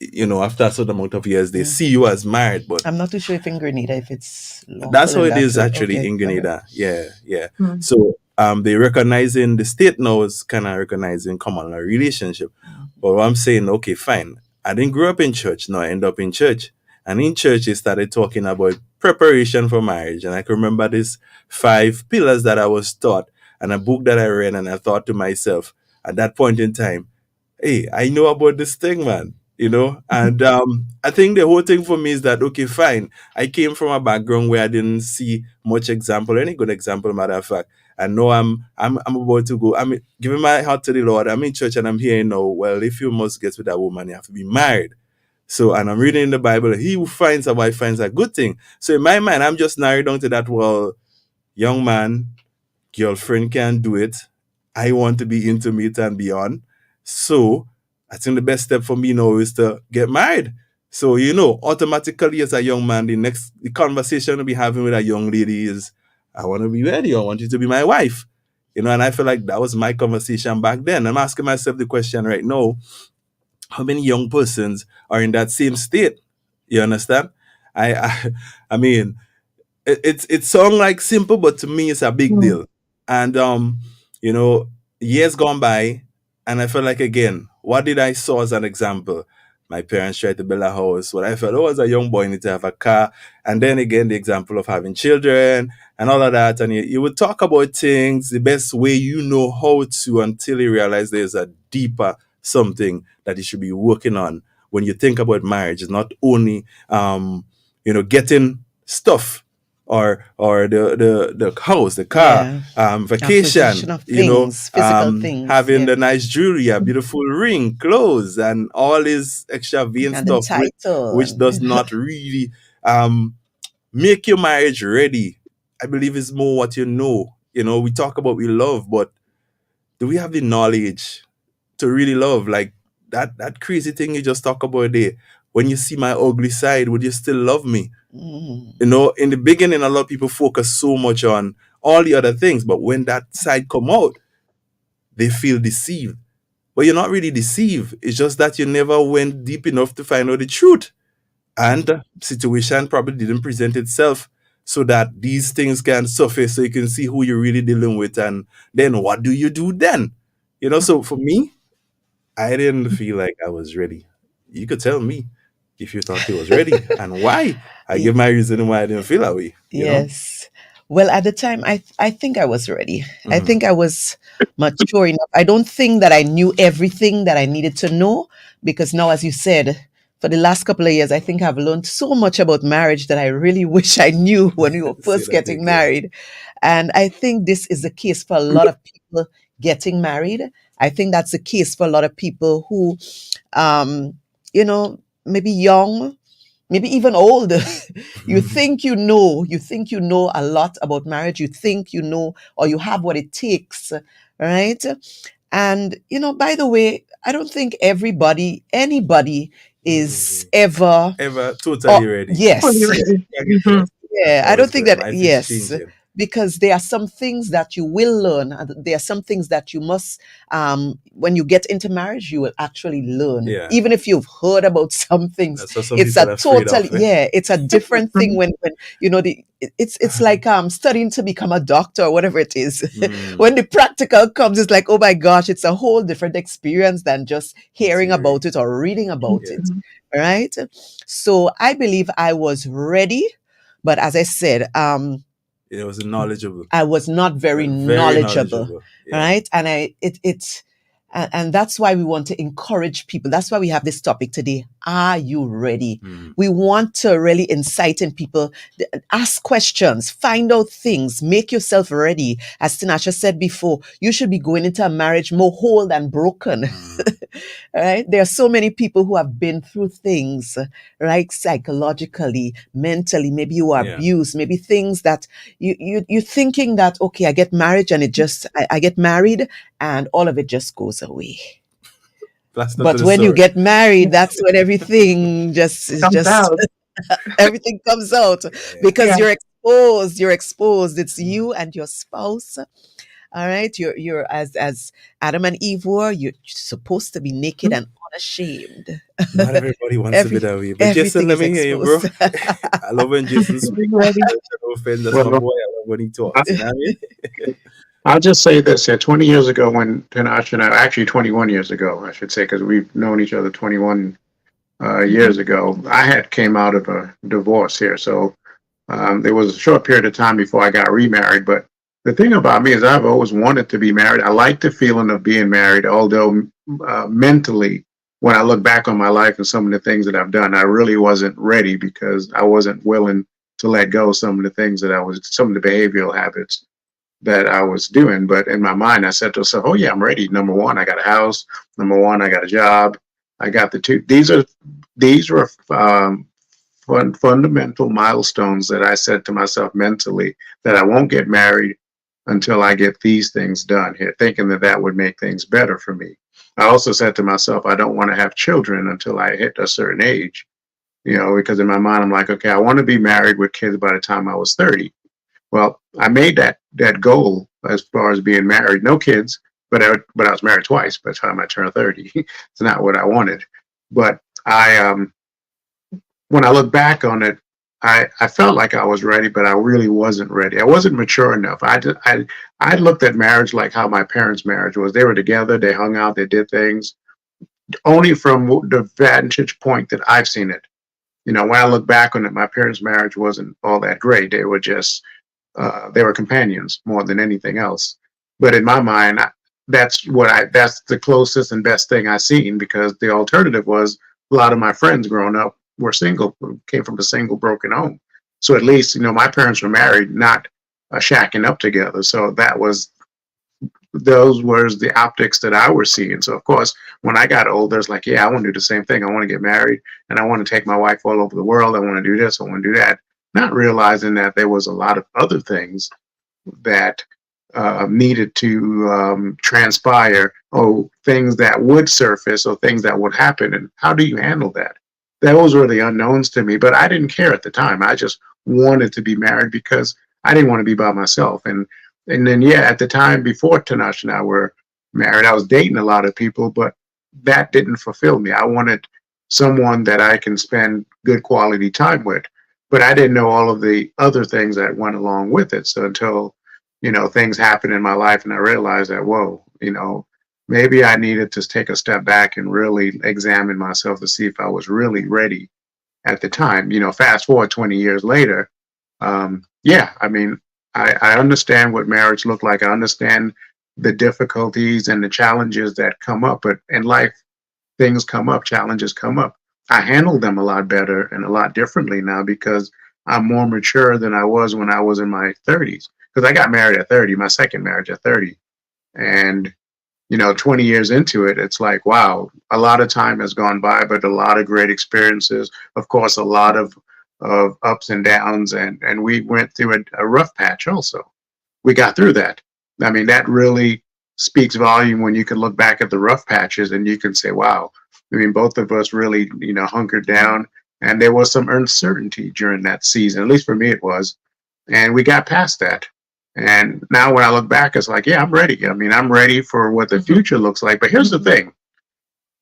after a certain amount of years, they see you as married. But I'm not too sure if in Grenada, if it's that's how it is actually in Grenada. Okay. Yeah. So they recognizing, the state now is kind of recognizing common law relationship. But I'm saying, okay, fine. I didn't grow up in church. No, I end up in church. And in church, they started talking about preparation for marriage. And I can remember these 5 pillars that I was taught, and a book that I read, and I thought to myself at that point in time, hey, I know about this thing, man. you know. And I think the whole thing for me is that, okay, fine, I came from a background where I didn't see much example, any good example, matter of fact. And now I'm about to go. I'm giving my heart to the Lord. I'm in church and I'm hearing now, well, if you must get with a woman, you have to be married. So, and I'm reading in the Bible, he who finds a wife finds a good thing. So in my mind, I'm just narrowed down to that, well, young man, girlfriend can do it. I want to be intimate and beyond. So I think the best step for me now is to get married. So, you know, automatically as a young man, the conversation I'll be having with a young lady is, I want to be ready. I want you to be my wife. You know, and I feel like that was my conversation back then. I'm asking myself the question right now, how many young persons are in that same state? You understand? I mean, it sounds like simple, but to me it's a big deal. And you know, years gone by, and I felt like, again, what did I saw as an example? My parents tried to build a house. What I felt, oh, as a young boy, I need to have a car. And then again, the example of having children and all of that. And you would talk about things the best way you know how to, until you realize there's a deeper something that you should be working on when you think about marriage. It's not only you know, getting stuff or the house, the car, vacation, Acquisition of you know, things, physical things, having yeah. the nice jewelry, a beautiful ring, clothes, and all this extravagant And the stuff, title. which does not really make your marriage ready. I believe it's more what you know. You know, we talk about we love, but do we have the knowledge to really love? Like that crazy thing you just talk about there. When you see my ugly side, would you still love me? Mm. You know, in the beginning, a lot of people focus so much on all the other things, but when that side come out, they feel deceived. But you're not really deceived. It's just that you never went deep enough to find out the truth. And the situation probably didn't present itself so that these things can surface so you can see who you're really dealing with. And then what do you do then? You know, so for me, I didn't feel like I was ready. You could tell me if you thought you was ready and why. I give my reason why I didn't feel that way. You know? Yes. Well, at the time, I think I was ready. I Mhm. think I was mature enough. I don't think that I knew everything that I needed to know, because now, as you said, for the last couple of years, I think I've learned so much about marriage that I really wish I knew when we were Say first that getting again. married. And I think this is the case for a lot of people getting married. I think that's the case for a lot of people who, um, you know, maybe young, maybe even older. You think you know a lot about marriage. You think you know, or you have what it takes, right? And, you know, by the way, I don't think anybody is ever, Ever totally or ready. yes. Fully ready. I get Mhm. that. Yeah, I That don't was think good. that, Life is yes, changing. because there are some things that you will learn. And there are some things that you must, when you get into marriage, you will actually learn. Yeah. Even if you've heard about some things, That's what some it's people a are afraid totally, of. yeah, it's a different thing when you know, it's like studying to become a doctor or whatever it is. Mm. When the practical comes, it's like, oh my gosh, it's a whole different experience than just hearing Theory. about it or reading about Yeah. it. Right? So I believe I was ready, but as I said, It was knowledgeable. I was not very Very knowledgeable, knowledgeable. Yeah. right? And and that's why we want to encourage people. That's why we have this topic today. Are you ready? Mm. We want to really incite in people, ask questions, find out things, make yourself ready. As Tinashe said before, you should be going into a marriage more whole than broken. Right? There are so many people who have been through things, right? Psychologically, mentally, maybe you were Yeah. abused, maybe things that you're thinking that, okay, I get married and I get married and all of it just goes away. That's not But the when you story. get married, that's when everything Comes out. everything comes out, because Yeah. you're exposed. It's you and your spouse. All right. You're as Adam and Eve were, you're supposed to be naked and unashamed. Not everybody wants to be that way. But Jason, Everything let is me hear you, bro. exposed. I love when Jason speaks. Being ready. No offense, that's my Well, boy. I love when he talks. You know what I mean? I'll just say this: 20 years ago, when Tinashe and I, actually 21 years ago, I should say, because we've known each other 21 years ago, I had came out of a divorce here. So there was a short period of time before I got remarried. But the thing about me is I've always wanted to be married. I like the feeling of being married, although mentally when I look back on my life and some of the things that I've done, I really wasn't ready because I wasn't willing to let go of some of the things that some of the behavioral habits that I was doing. But in my mind, I said to myself, oh yeah, I'm ready. Number one, I got a house. Number one, I got a job. I got the two. These were fundamental milestones that I said to myself mentally, that I won't get married until I get these things done here, thinking that would make things better for me. I also said to myself, I don't want to have children until I hit a certain age, because in my mind, I'm like, okay, I want to be married with kids by the time I was 30. Well, I made that goal as far as being married, no kids, but I was married twice by the time I turned 30. It's not what I wanted. But when I look back on it, I felt like I was ready, but I really wasn't ready. I wasn't mature enough. I looked at marriage like how my parents' marriage was. They were together, they hung out, they did things, only from the vantage point that I've seen it. When I look back on it, my parents' marriage wasn't all that great. They were just, they were companions more than anything else. But in my mind, that's the closest and best thing I've seen, because the alternative was a lot of my friends growing up were single, came from a single broken home. So at least, my parents were married, not shacking up together. So those were the optics that I was seeing. So of course, when I got older, it's like, yeah, I want to do the same thing. I want to get married and I want to take my wife all over the world. I want to do this. I want to do that. Not realizing that there was a lot of other things that needed to transpire, things that would surface or things that would happen. And how do you handle that? Those were the unknowns to me, but I didn't care at the time. I just wanted to be married because I didn't want to be by myself. And then, yeah, at the time before Tinashe and I were married, I was dating a lot of people, but that didn't fulfill me. I wanted someone that I can spend good quality time with, but I didn't know all of the other things that went along with it. So until, things happened in my life and I realized that, whoa, maybe I needed to take a step back and really examine myself to see if I was really ready at the time. Fast forward 20 years later, I understand what marriage looked like. I understand the difficulties and the challenges that come up. But in life, things come up, challenges come up. I handle them a lot better and a lot differently now because I'm more mature than I was when I was in my 30s. Because I got married at 30, my second marriage at 30. And 20 years into it, it's like, wow, a lot of time has gone by, but a lot of great experiences. Of course, a lot of ups and downs, and we went through a rough patch also. We got through that. I mean, that really speaks volume when you can look back at the rough patches and you can say, wow, I mean, both of us really, hunkered down, and there was some uncertainty during that season. At least for me, it was. And we got past that. And now when I look back, it's like, yeah, I'm ready. I mean, I'm ready for what the future looks like. But here's the thing.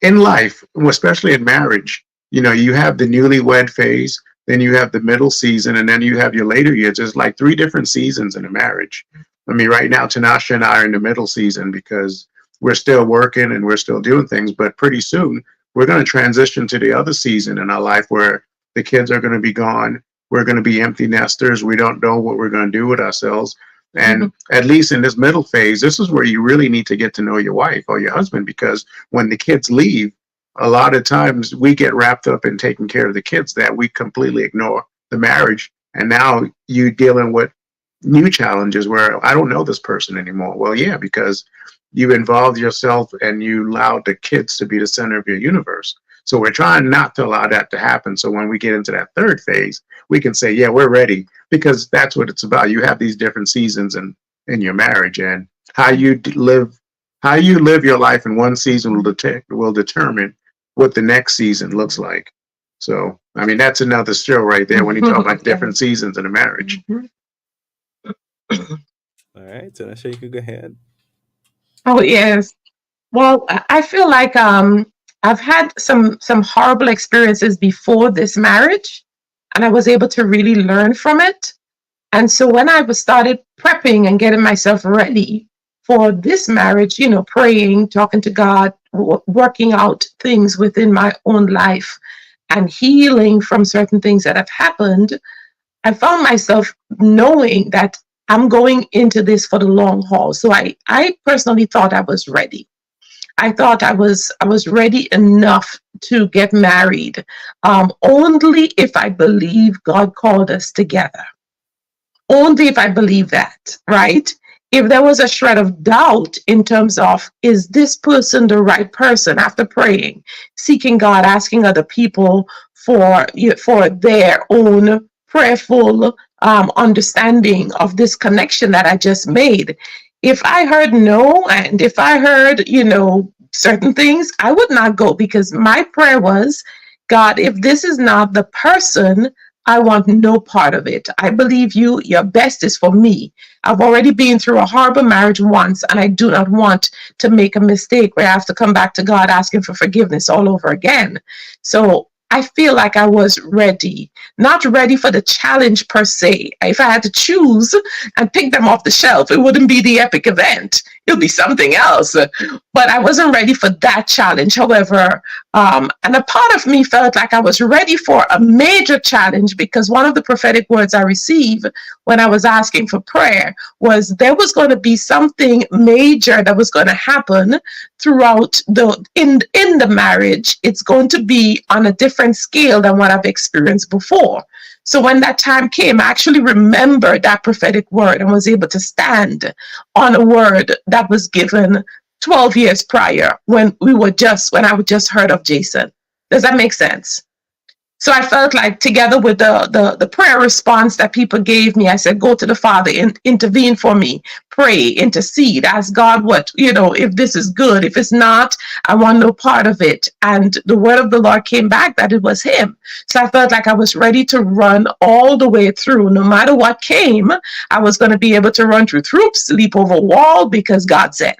In life, especially in marriage, you have the newlywed phase, then you have the middle season, and then you have your later years. There's like 3 different seasons in a marriage. I mean, right now, Tinashe and I are in the middle season because we're still working and we're still doing things. But pretty soon, we're going to transition to the other season in our life where the kids are going to be gone. We're going to be empty nesters. We don't know what we're going to do with ourselves. And at least in this middle phase, this is where you really need to get to know your wife or your husband, because when the kids leave, a lot of times we get wrapped up in taking care of the kids that we completely ignore the marriage. And now you're dealing with new challenges where I don't know this person anymore. Well, yeah, because you involved yourself and you allowed the kids to be the center of your universe. So we're trying not to allow that to happen. So when we get into that third phase, we can say, yeah, we're ready, because that's what it's about. You have these different seasons in your marriage, and how you live your life in one season will determine what the next season looks like. So, I mean, that's another show right there when you talk about different seasons in a marriage. All right, so Tinashe, you could go ahead. Oh, yes. Well, I feel like I've had some horrible experiences before this marriage, and I was able to really learn from it. And so when I started prepping and getting myself ready for this marriage, praying, talking to God, working out things within my own life and healing from certain things that have happened, I found myself knowing that I'm going into this for the long haul. So I personally thought I was ready. I thought I was ready enough to get married, only if I believe God called us together. Only if I believe that, right? If there was a shred of doubt in terms of, is this person the right person, after praying, seeking God, asking other people for their own prayerful understanding of this connection that I just made. If I heard no, and if I heard, certain things, I would not go, because my prayer was, God, if this is not the person, I want no part of it. I believe you. Your best is for me. I've already been through a horrible marriage once, and I do not want to make a mistake where I have to come back to God asking for forgiveness all over again. So I feel like I was ready, not ready for the challenge per se. If I had to choose and pick them off the shelf, it wouldn't be the epic event. It'll be something else. But I wasn't ready for that challenge. However, and a part of me felt like I was ready for a major challenge, because one of the prophetic words I received when I was asking for prayer was there was going to be something major that was going to happen throughout in the marriage. It's going to be on a different scale than what I've experienced before. So when that time came, I actually remembered that prophetic word and was able to stand on a word that was given 12 years prior, when I would just heard of Jason. Does that make sense? So I felt like, together with the prayer response that people gave me, I said, go to the Father, intervene for me, pray, intercede, ask God if this is good. If it's not, I want no part of it. And the word of the Lord came back that it was him. So I felt like I was ready to run all the way through. No matter what came, I was going to be able to run through troops, leap over wall, because God said.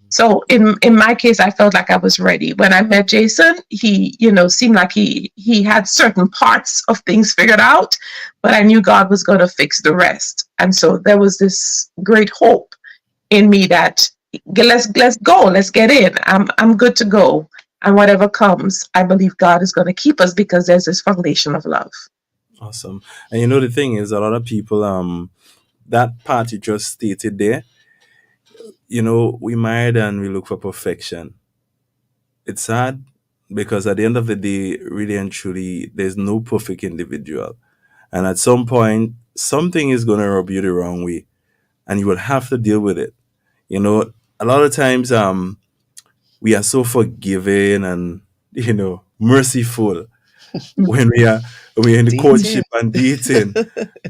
So in my case, I felt like I was ready. When I met Jason, he, seemed like he had certain parts of things figured out, but I knew God was going to fix the rest. And so there was this great hope in me that let's go, let's get in. I'm good to go. And whatever comes, I believe God is going to keep us, because there's this foundation of love. Awesome. And the thing is, a lot of people, that part you just stated there, we married and we look for perfection. It's sad, because at the end of the day, really and truly, there's no perfect individual. And at some point, something is going to rub you the wrong way, and you will have to deal with it. A lot of times, we are so forgiving and, merciful when we're in the courtship and dating.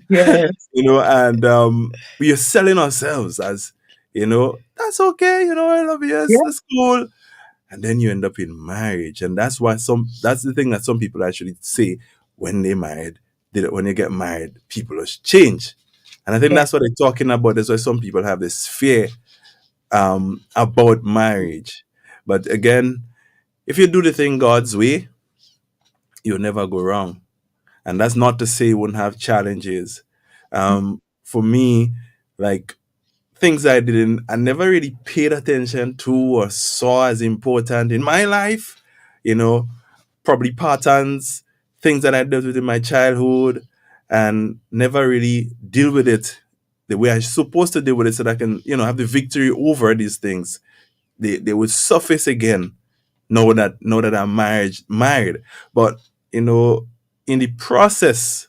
Yes. And we are selling ourselves as, that's okay, I love you, Yeah. that's cool. And then you end up in marriage. And that's the thing that some people actually say when they married, when they get married, people change. And I think that's what they're talking about. That's why some people have this fear about marriage. But again, if you do the thing God's way, you'll never go wrong. And that's not to say you wouldn't have challenges. For me, like, things I never really paid attention to or saw as important in my life, probably patterns, things that I dealt with in my childhood, and never really deal with it the way I'm supposed to deal with it, so that I can, have the victory over these things. They would surface again now that I'm married. But, in the process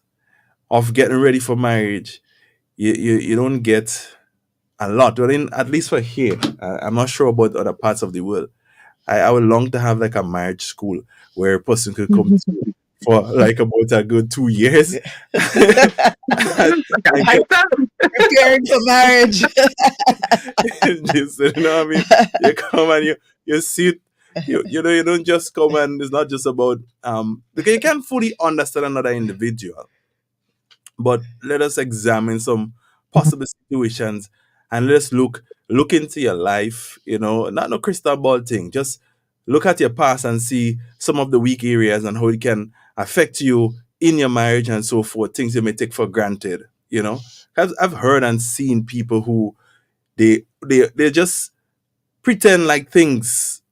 of getting ready for marriage, you don't get a lot. Well, at least for here, I'm not sure about other parts of the world. I would long to have like a marriage school where a person could come to for like about a good 2 years. Preparing for marriage. Just, you know what I mean? You come and you sit. You don't just come, and it's not just about because you can't fully understand another individual. But let us examine some possible situations, and let's look into your life, not no crystal ball thing. Just look at your past and see some of the weak areas and how it can affect you in your marriage and so forth, things you may take for granted, I've heard and seen people who they just pretend like things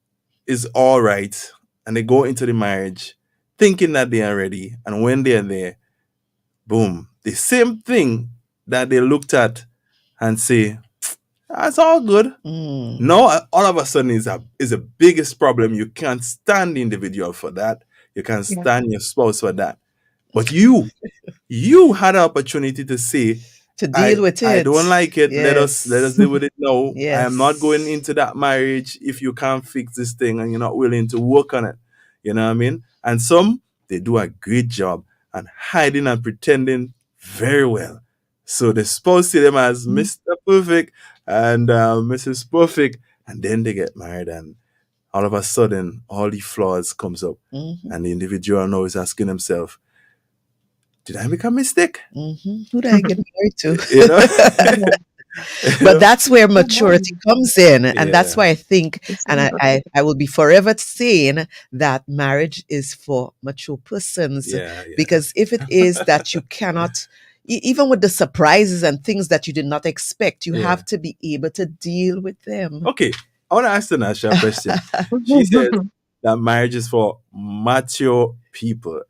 is all right, and they go into the marriage thinking that they are ready, and when they're there, boom, the same thing that they looked at and say, That's all good. Mm. No, all of a sudden is a biggest problem. You can't stand the individual for that. You can't stand your spouse for that. But you had an opportunity to say, to deal with it. I don't like it. Yes. Let us deal with it now. Yes. I am not going into that marriage if you can't fix this thing and you're not willing to work on it. You know what I mean? And some, they do a great job and hiding and pretending very well. So the spouse see them as Mr. Perfect and Mrs. Perfect, and then they get married, and all of a sudden all the flaws comes up, and the individual now is asking himself, did I make a mistake? Who did I get married to? You know? But that's where maturity comes in, and that's why I think, and I will be forever saying that marriage is for mature persons, because if it is that you cannot, even with the surprises and things that you did not expect, you have to be able to deal with them. Okay, I want to ask Tanasha a question. She said that marriage is for mature people.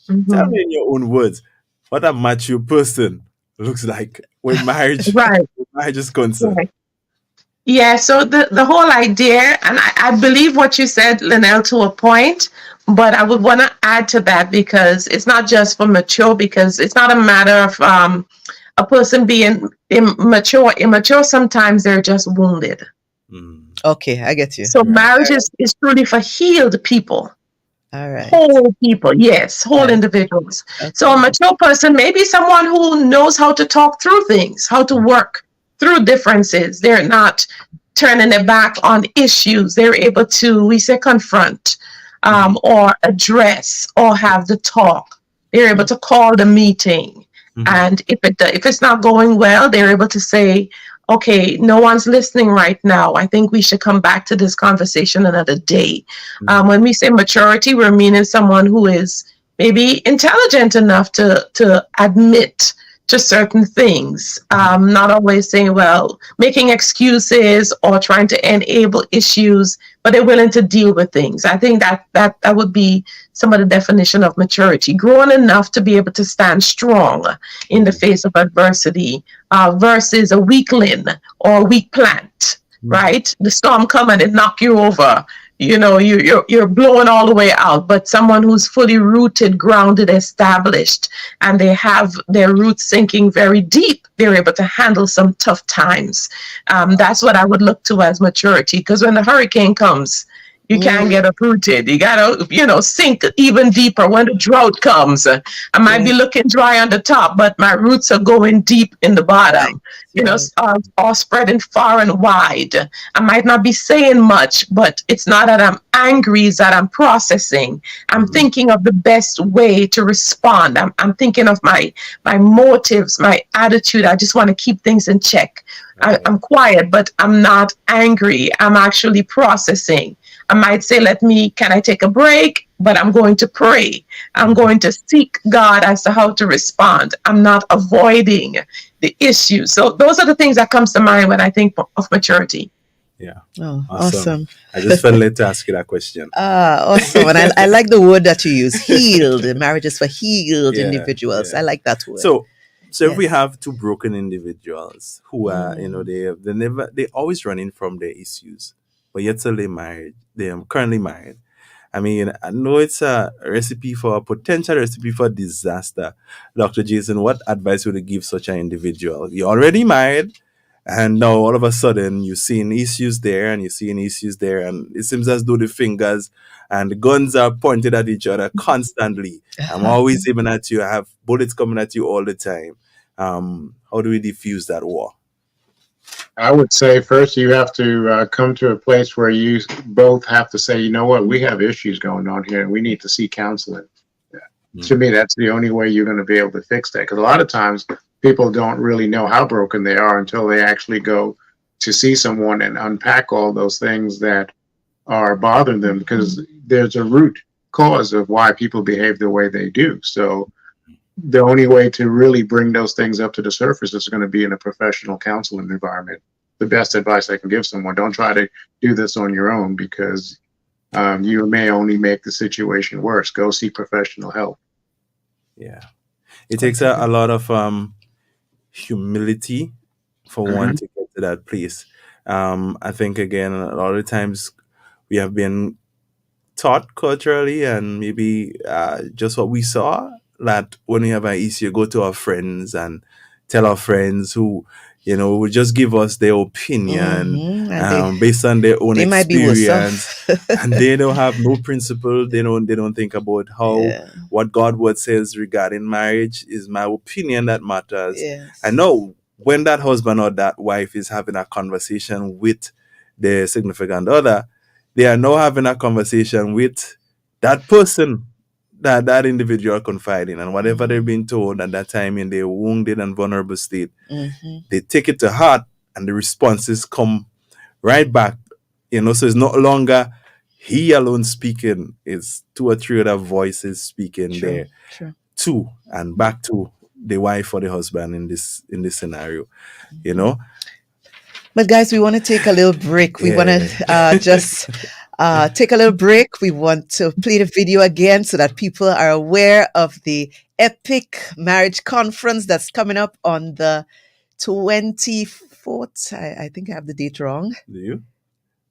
Tell me in your own words, what a mature person looks like when marriage, marriage is concerned. Right. Yeah, so the whole idea, and I believe what you said, Linnell, to a point, but I would want to add to that, because it's not just for mature, because it's not a matter of a person being immature. Immature, sometimes they're just wounded. Okay, I get you. So marriage is truly for healed people. All right. Whole people, yes, whole individuals. Okay. So a mature person may be someone who knows how to talk through things, how to work through differences. They're not turning their back on issues. They're able to, we say, confront or address or have the talk. They're able to call the meeting. And if it's not going well, they're able to say, okay, no one's listening right now. I think we should come back to this conversation another day. When we say maturity, we're meaning someone who is maybe intelligent enough to admit to certain things, not always saying, well, making excuses or trying to enable issues, but they're willing to deal with things. I think that would be some of the definition of maturity, growing enough to be able to stand strong in the face of adversity, versus a weakling or a weak plant, right? The storm come and it knock you over. You know, you're blowing all the way out, but someone who's fully rooted, grounded, established, and they have their roots sinking very deep, they're able to handle some tough times. That's what I would look to as maturity, because when the hurricane comes, you can't get uprooted. You gotta, sink even deeper. When the drought comes, I might be looking dry on the top, but my roots are going deep in the bottom. All spreading far and wide. I might not be saying much, but it's not that I'm angry, it's that I'm processing. I'm thinking of the best way to respond. I'm thinking of my motives, my attitude. I just want to keep things in check. I'm quiet, but I'm not angry. I'm actually processing. I might say, can I take a break? But I'm going to pray. I'm going to seek God as to how to respond. I'm not avoiding the issue. So those are the things that comes to mind when I think of maturity. Yeah. Oh, awesome. I just felt led to ask you that question. Awesome. And I like the word that you use, healed. Marriage is for healed individuals. Yeah. I like that word. So if we have two broken individuals who are, they always running from their issues, but yet still they are currently married. I mean, I know it's a potential recipe for disaster. Dr. Jason, what advice would you give such an individual? You're already married, and now all of a sudden you're seeing issues there and you're seeing issues there, and it seems as though the fingers and the guns are pointed at each other constantly. I'm always aiming at you. I have bullets coming at you all the time. How do we defuse that war? I would say first you have to come to a place where you both have to say, you know what, we have issues going on here and we need to see counseling. To me, that's the only way you're going to be able to fix that. Because a lot of times people don't really know how broken they are until they actually go to see someone and unpack all those things that are bothering them, because there's a root cause of why people behave the way they do. So the only way to really bring those things up to the surface is going to be in a professional counseling environment. The best advice I can give someone: don't try to do this on your own, because you may only make the situation worse. Go seek professional help. Yeah. It takes a lot of humility for one to get to that place. I think again, a lot of times we have been taught culturally, and maybe just what we saw, that when we have an issue, go to our friends and tell our friends who, will just give us their opinion based on their own experience, and they don't have no principle. They don't think about how what God word says regarding marriage is my opinion that matters. Yes. I know when that husband or that wife is having a conversation with their significant other, they are now having a conversation with that person that individual confiding, and whatever they've been told at that time in their wounded and vulnerable state, they take it to heart, and the responses come right back. So it's no longer he alone speaking; it's two or three other voices speaking there too, and back to the wife or the husband in this scenario. But guys, we want to take a little break. We want to just take a little break. We want to play the video again so that people are aware of the Epic Marriage Conference that's coming up on the 24th. I think I have the date wrong. Do you?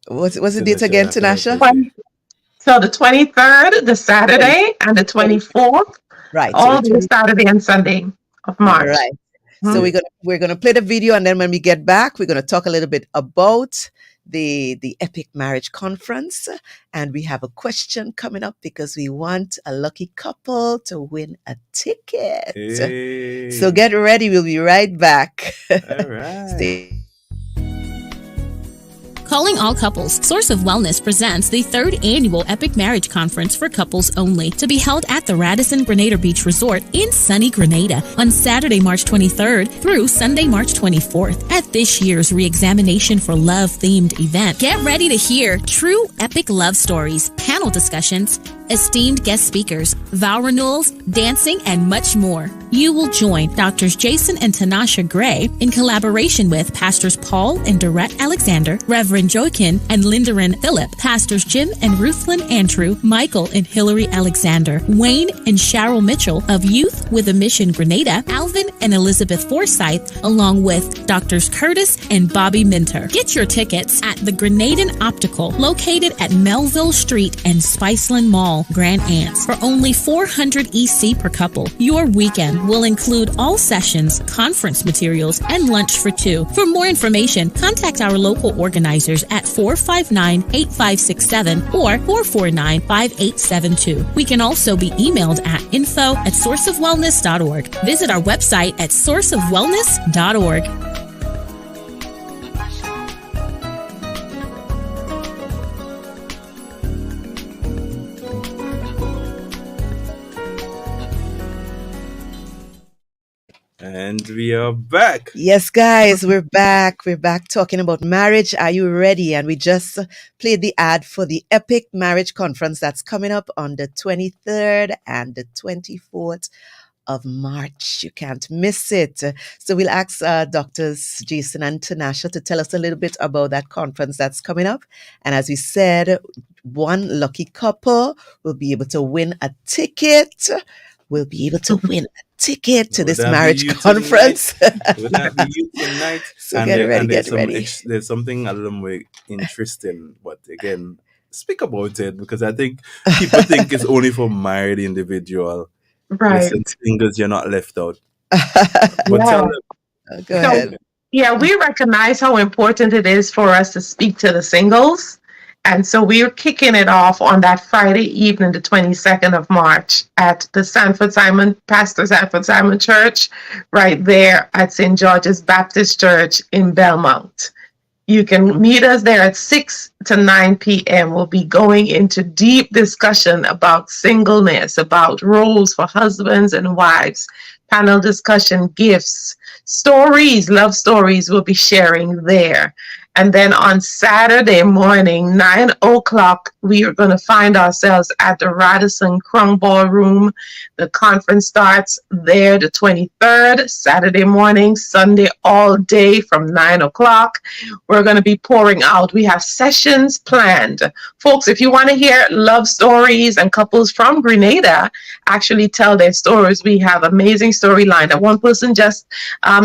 What's the date again, Tanasha? So the 23rd, the Saturday, and the 24th. Right. All the Saturday and Sunday of March. Right. So we're gonna play the video, and then when we get back, we're gonna talk a little bit about the Epic Marriage Conference, and we have a question coming up because we want a lucky couple to win a ticket. Hey. So get ready. We'll be right back. All right. Stay. Calling all couples, Source of Wellness presents the 3rd annual Epic Marriage Conference for couples only, to be held at the Radisson Grenada Beach Resort in sunny Grenada on Saturday, March 23rd through Sunday, March 24th. At this year's Reexamination for Love themed event, get ready to hear true epic love stories, panel discussions, esteemed guest speakers, vow renewals, dancing, and much more. You will join Drs. Jason and Tanasha Gray in collaboration with Pastors Paul and Dorette Alexander, Reverend Joaquin and Lindarin Phillip, Pastors Jim and Ruthlyn Andrew, Michael and Hillary Alexander, Wayne and Cheryl Mitchell of Youth with a Mission Grenada, Alvin and Elizabeth Forsyth, along with Drs. Curtis and Bobby Minter. Get your tickets at the Grenadan Optical, located at Melville Street and Spiceland Mall, Grand Anse, for only $400 EC per couple. Your weekend will include all sessions, conference materials, and lunch for two. For more information, contact our local organizers at 459-8567 or 449-5872. We can also be emailed at info@sourceofwellness.org. Visit our website at sourceofwellness.org. And we are back. Yes, guys, we're back. We're back talking about marriage. Are you ready? And we just played the ad for the Epic Marriage Conference that's coming up on the 23rd and the 24th of March. You can't miss it. So we'll ask Drs. Jason and Tanasha to tell us a little bit about that conference that's coming up. And as we said, one lucky couple will be able to win a ticket. Will be able to win a ticket to this marriage conference. Would that be you tonight? So and get ready, get ready. There's something a little more interesting, but again, speak about it, because I think people think it's only for married individual. Right. Listen, singles, you're not left out. But tell them. Go ahead. Yeah, we recognize how important it is for us to speak to the singles. And so we're kicking it off on that Friday evening, the 22nd of March, at the Pastor Sanford Simon Church, right there at St. George's Baptist Church in Belmont. You can meet us there at 6 to 9 p.m. We'll be going into deep discussion about singleness, about roles for husbands and wives, panel discussion, gifts, stories, love stories we'll be sharing there. And then on Saturday morning, 9 o'clock, we are going to find ourselves at the Radisson Krung Ballroom. The conference starts there the 23rd, Saturday morning, Sunday all day from 9 o'clock. We're going to be pouring out. We have sessions planned. Folks, if you want to hear love stories and couples from Grenada actually tell their stories, we have amazing storyline. That one person just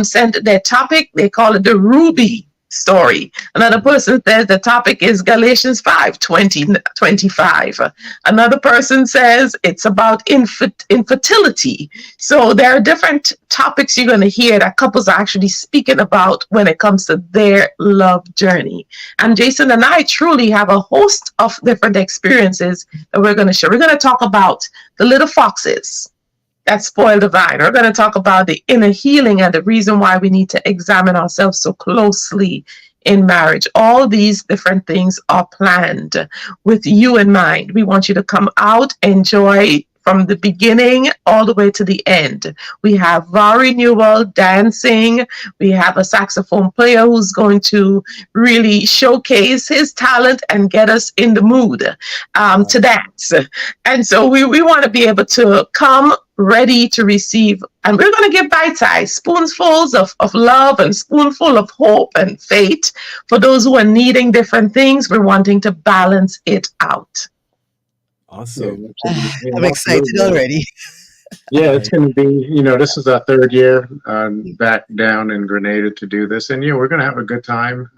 sent their topic. They call it the Ruby story. Another person says the topic is Galatians 5:20-25. Another person says it's about infertility. So there are different topics you're going to hear that couples are actually speaking about when it comes to their love journey. And Jason and I truly have a host of different experiences that we're going to share. We're going to talk about the little foxes that spoil the vine. We're going to talk about the inner healing and the reason why we need to examine ourselves so closely in marriage. All these different things are planned with you in mind. We want you to come out, enjoy from the beginning all the way to the end. We have vow renewal, dancing. We have a saxophone player who's going to really showcase his talent and get us in the mood to dance. And so we want to be able to come ready to receive, and we're going to give bite-sized spoonfuls of love and spoonful of hope and faith for those who are needing different things. We're wanting to balance it out. Awesome. I'm excited already. Yeah, it's going to be, this is our third year back down in Grenada to do this. And, we're going to have a good time,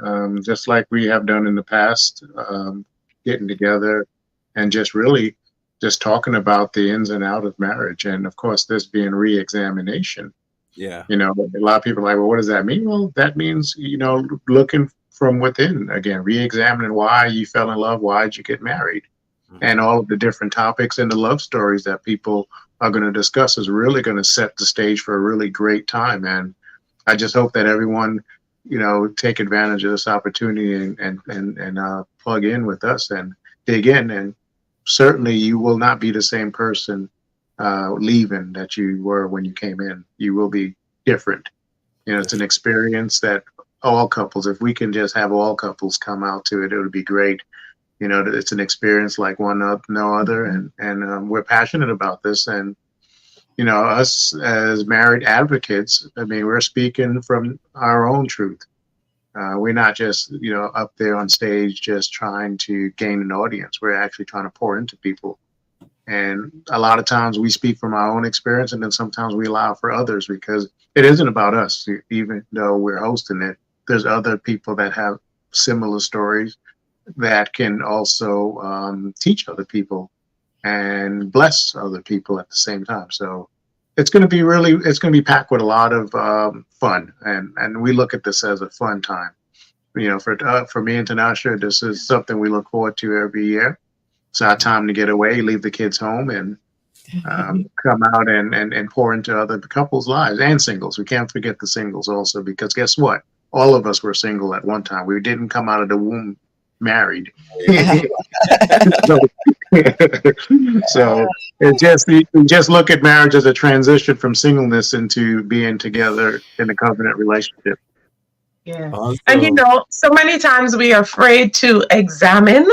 just like we have done in the past, getting together and just really just talking about the ins and outs of marriage. And, of course, this being re-examination. Yeah. A lot of people are like, well, what does that mean? Well, that means, looking from within, again, re-examining why you fell in love, why did you get married? And all of the different topics and the love stories that people are going to discuss is really going to set the stage for a really great time. And I just hope that everyone, take advantage of this opportunity and plug in with us and dig in. And certainly you will not be the same person leaving that you were when you came in. You will be different. It's an experience that all couples, if we can just have all couples come out to it, it would be great. It's an experience like no other, and we're passionate about this. And us as married advocates, we're speaking from our own truth. We're not just up there on stage just trying to gain an audience. We're actually trying to pour into people. And a lot of times we speak from our own experience, and then sometimes we allow for others, because it isn't about us. Even though we're hosting it, there's other people that have similar stories that can also teach other people and bless other people at the same time. So it's going to be packed with a lot of fun. And we look at this as a fun time. For me and Tanasha, this is something we look forward to every year. It's our time to get away, leave the kids home, and come out and pour into other couples' lives and singles. We can't forget the singles also, because guess what? All of us were single at one time. We didn't come out of the womb married. So we just look at marriage as a transition from singleness into being together in a covenant relationship. Yeah. Awesome. And so many times we are afraid to examine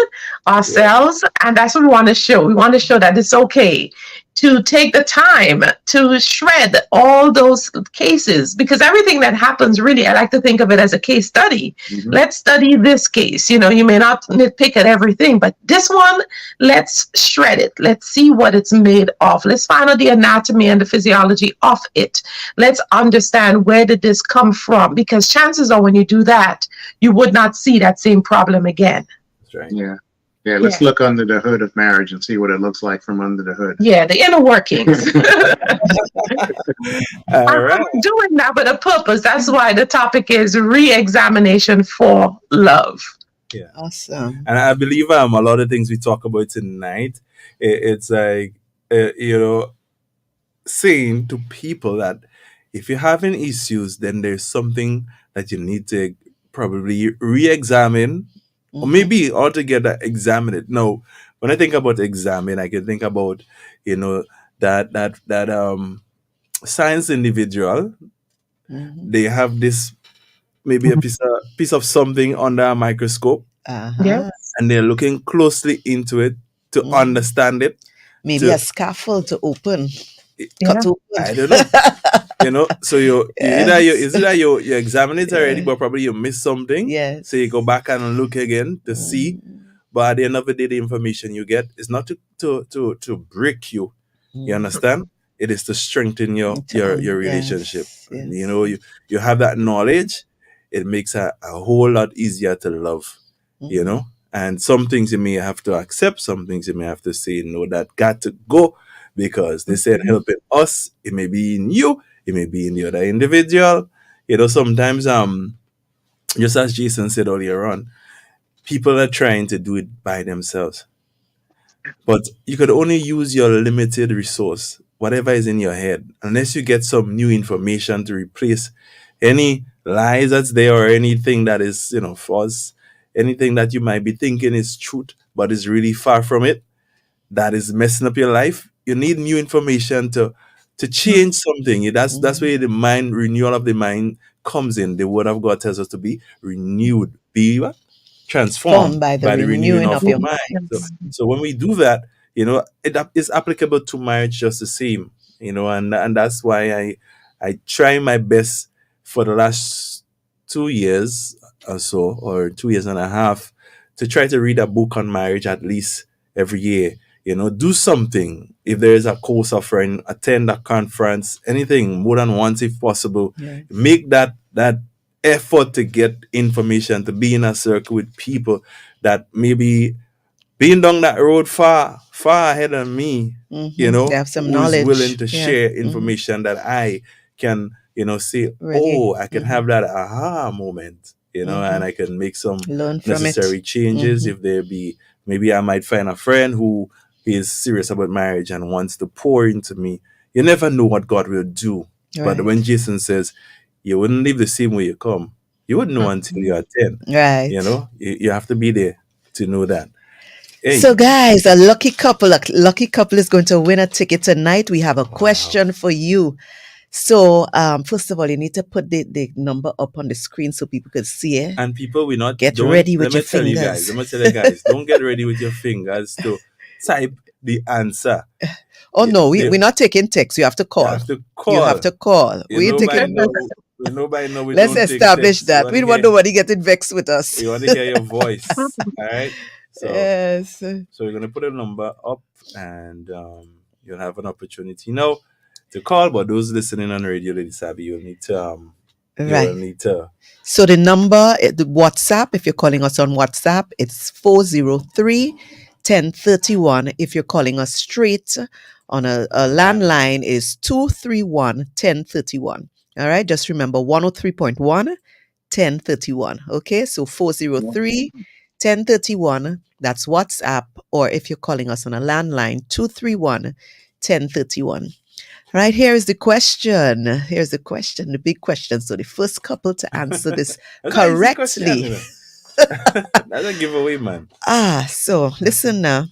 ourselves, and that's what we want to show. We want to show that it's okay to take the time to shred all those cases, because everything that happens, really, I like to think of it as a case study. Mm-hmm. Let's study this case. You may not nitpick at everything, but this one, let's shred it. Let's see what it's made of. Let's find out the anatomy and the physiology of it. Let's understand, where did this come from? Because chances are, when you do that, you would not see that same problem again. That's right. Yeah. Yeah, let's look under the hood of marriage and see what it looks like from under the hood. Yeah, the inner workings. All right. I'm doing that with a purpose. That's why the topic is re-examination for love. Yeah. Awesome. And I believe a lot of things we talk about tonight, it's like, saying to people that if you're having issues, then there's something that you need to probably re-examine. Or maybe altogether examine it. Now, when I think about examine, I can think about, that science individual. Mm-hmm. They have this, maybe a piece of something under a microscope. Yes. And they're looking closely into it to understand it. Maybe a scaffold to open. Cut open. I don't know. So you examine it already, but probably you miss something. Yes. So you go back and look again to see. But at the end of the day, the information you get is not to break you. You understand? It is to strengthen your relationship. Yes. You have that knowledge. it makes a whole lot easier to love, you know. And some things you may have to accept, some things you may have to say, no, that got to go, because they said helping us, it may be in you, it may be in the other individual. You know, sometimes, just as Jason said earlier on, people are trying to do it by themselves. But you could only use your limited resource, whatever is in your head, unless you get some new information to replace any lies that's there, or anything that is, you know, false, anything that you might be thinking is truth, but is really far from it, that is messing up your life. You need new information to change something. That's where the mind, renewal of the mind comes in. The word of God tells us to be renewed, be what? Transformed by the renewing renewing of of your your mind. So when we do that, you know, it is applicable to marriage just the same, you know, and that's why I try my best for the last 2 years or so, or 2 years and a half, to try to read a book on marriage at least every year. You know, do something. If there is a course offering, attend a conference, anything, more than once if possible. Make that effort to get information, to be in a circle with people that maybe been down that road far ahead of me, you know, They have some who knowledge. is willing to share information that I can, you know, say, Really? I can have that aha moment, you know, and I can make some Learn from necessary it. changes. If there be, maybe I might find a friend who is serious about marriage and wants to pour into me. You never know what God will do. But when Jason says, you wouldn't leave the same way you come, you wouldn't know until you are 10. Right. You know, you have to be there to know that. Hey. So guys, a lucky couple is going to win a ticket tonight. We have a question for you. So first of all, you need to put the number up on the screen so people can see it. And people will not get ready with your fingers. Let me tell you guys, don't get ready with your fingers to type the answer. Oh no, we're not taking text. You have to call. You have to call. You have to call. We're taking. Nobody know we Let's don't establish take that. We don't want nobody getting vexed with us. We want to hear your voice. All right. So, yes. So we're gonna put a number up, and you'll have an opportunity now to call. But those listening on Radio Lady Savvy, you'll need to So the number, the WhatsApp, if you're calling us on WhatsApp, it's 403-1031. If you're calling us straight on a landline, is 231-1031. All right, just remember 103.1, 1031. Okay, so 403-1031. That's WhatsApp, or if you're calling us on a landline, 231-1031. Right, here is the question. Here's the question, the big question. So the first couple to answer this correctly. That's a giveaway, man. So listen now.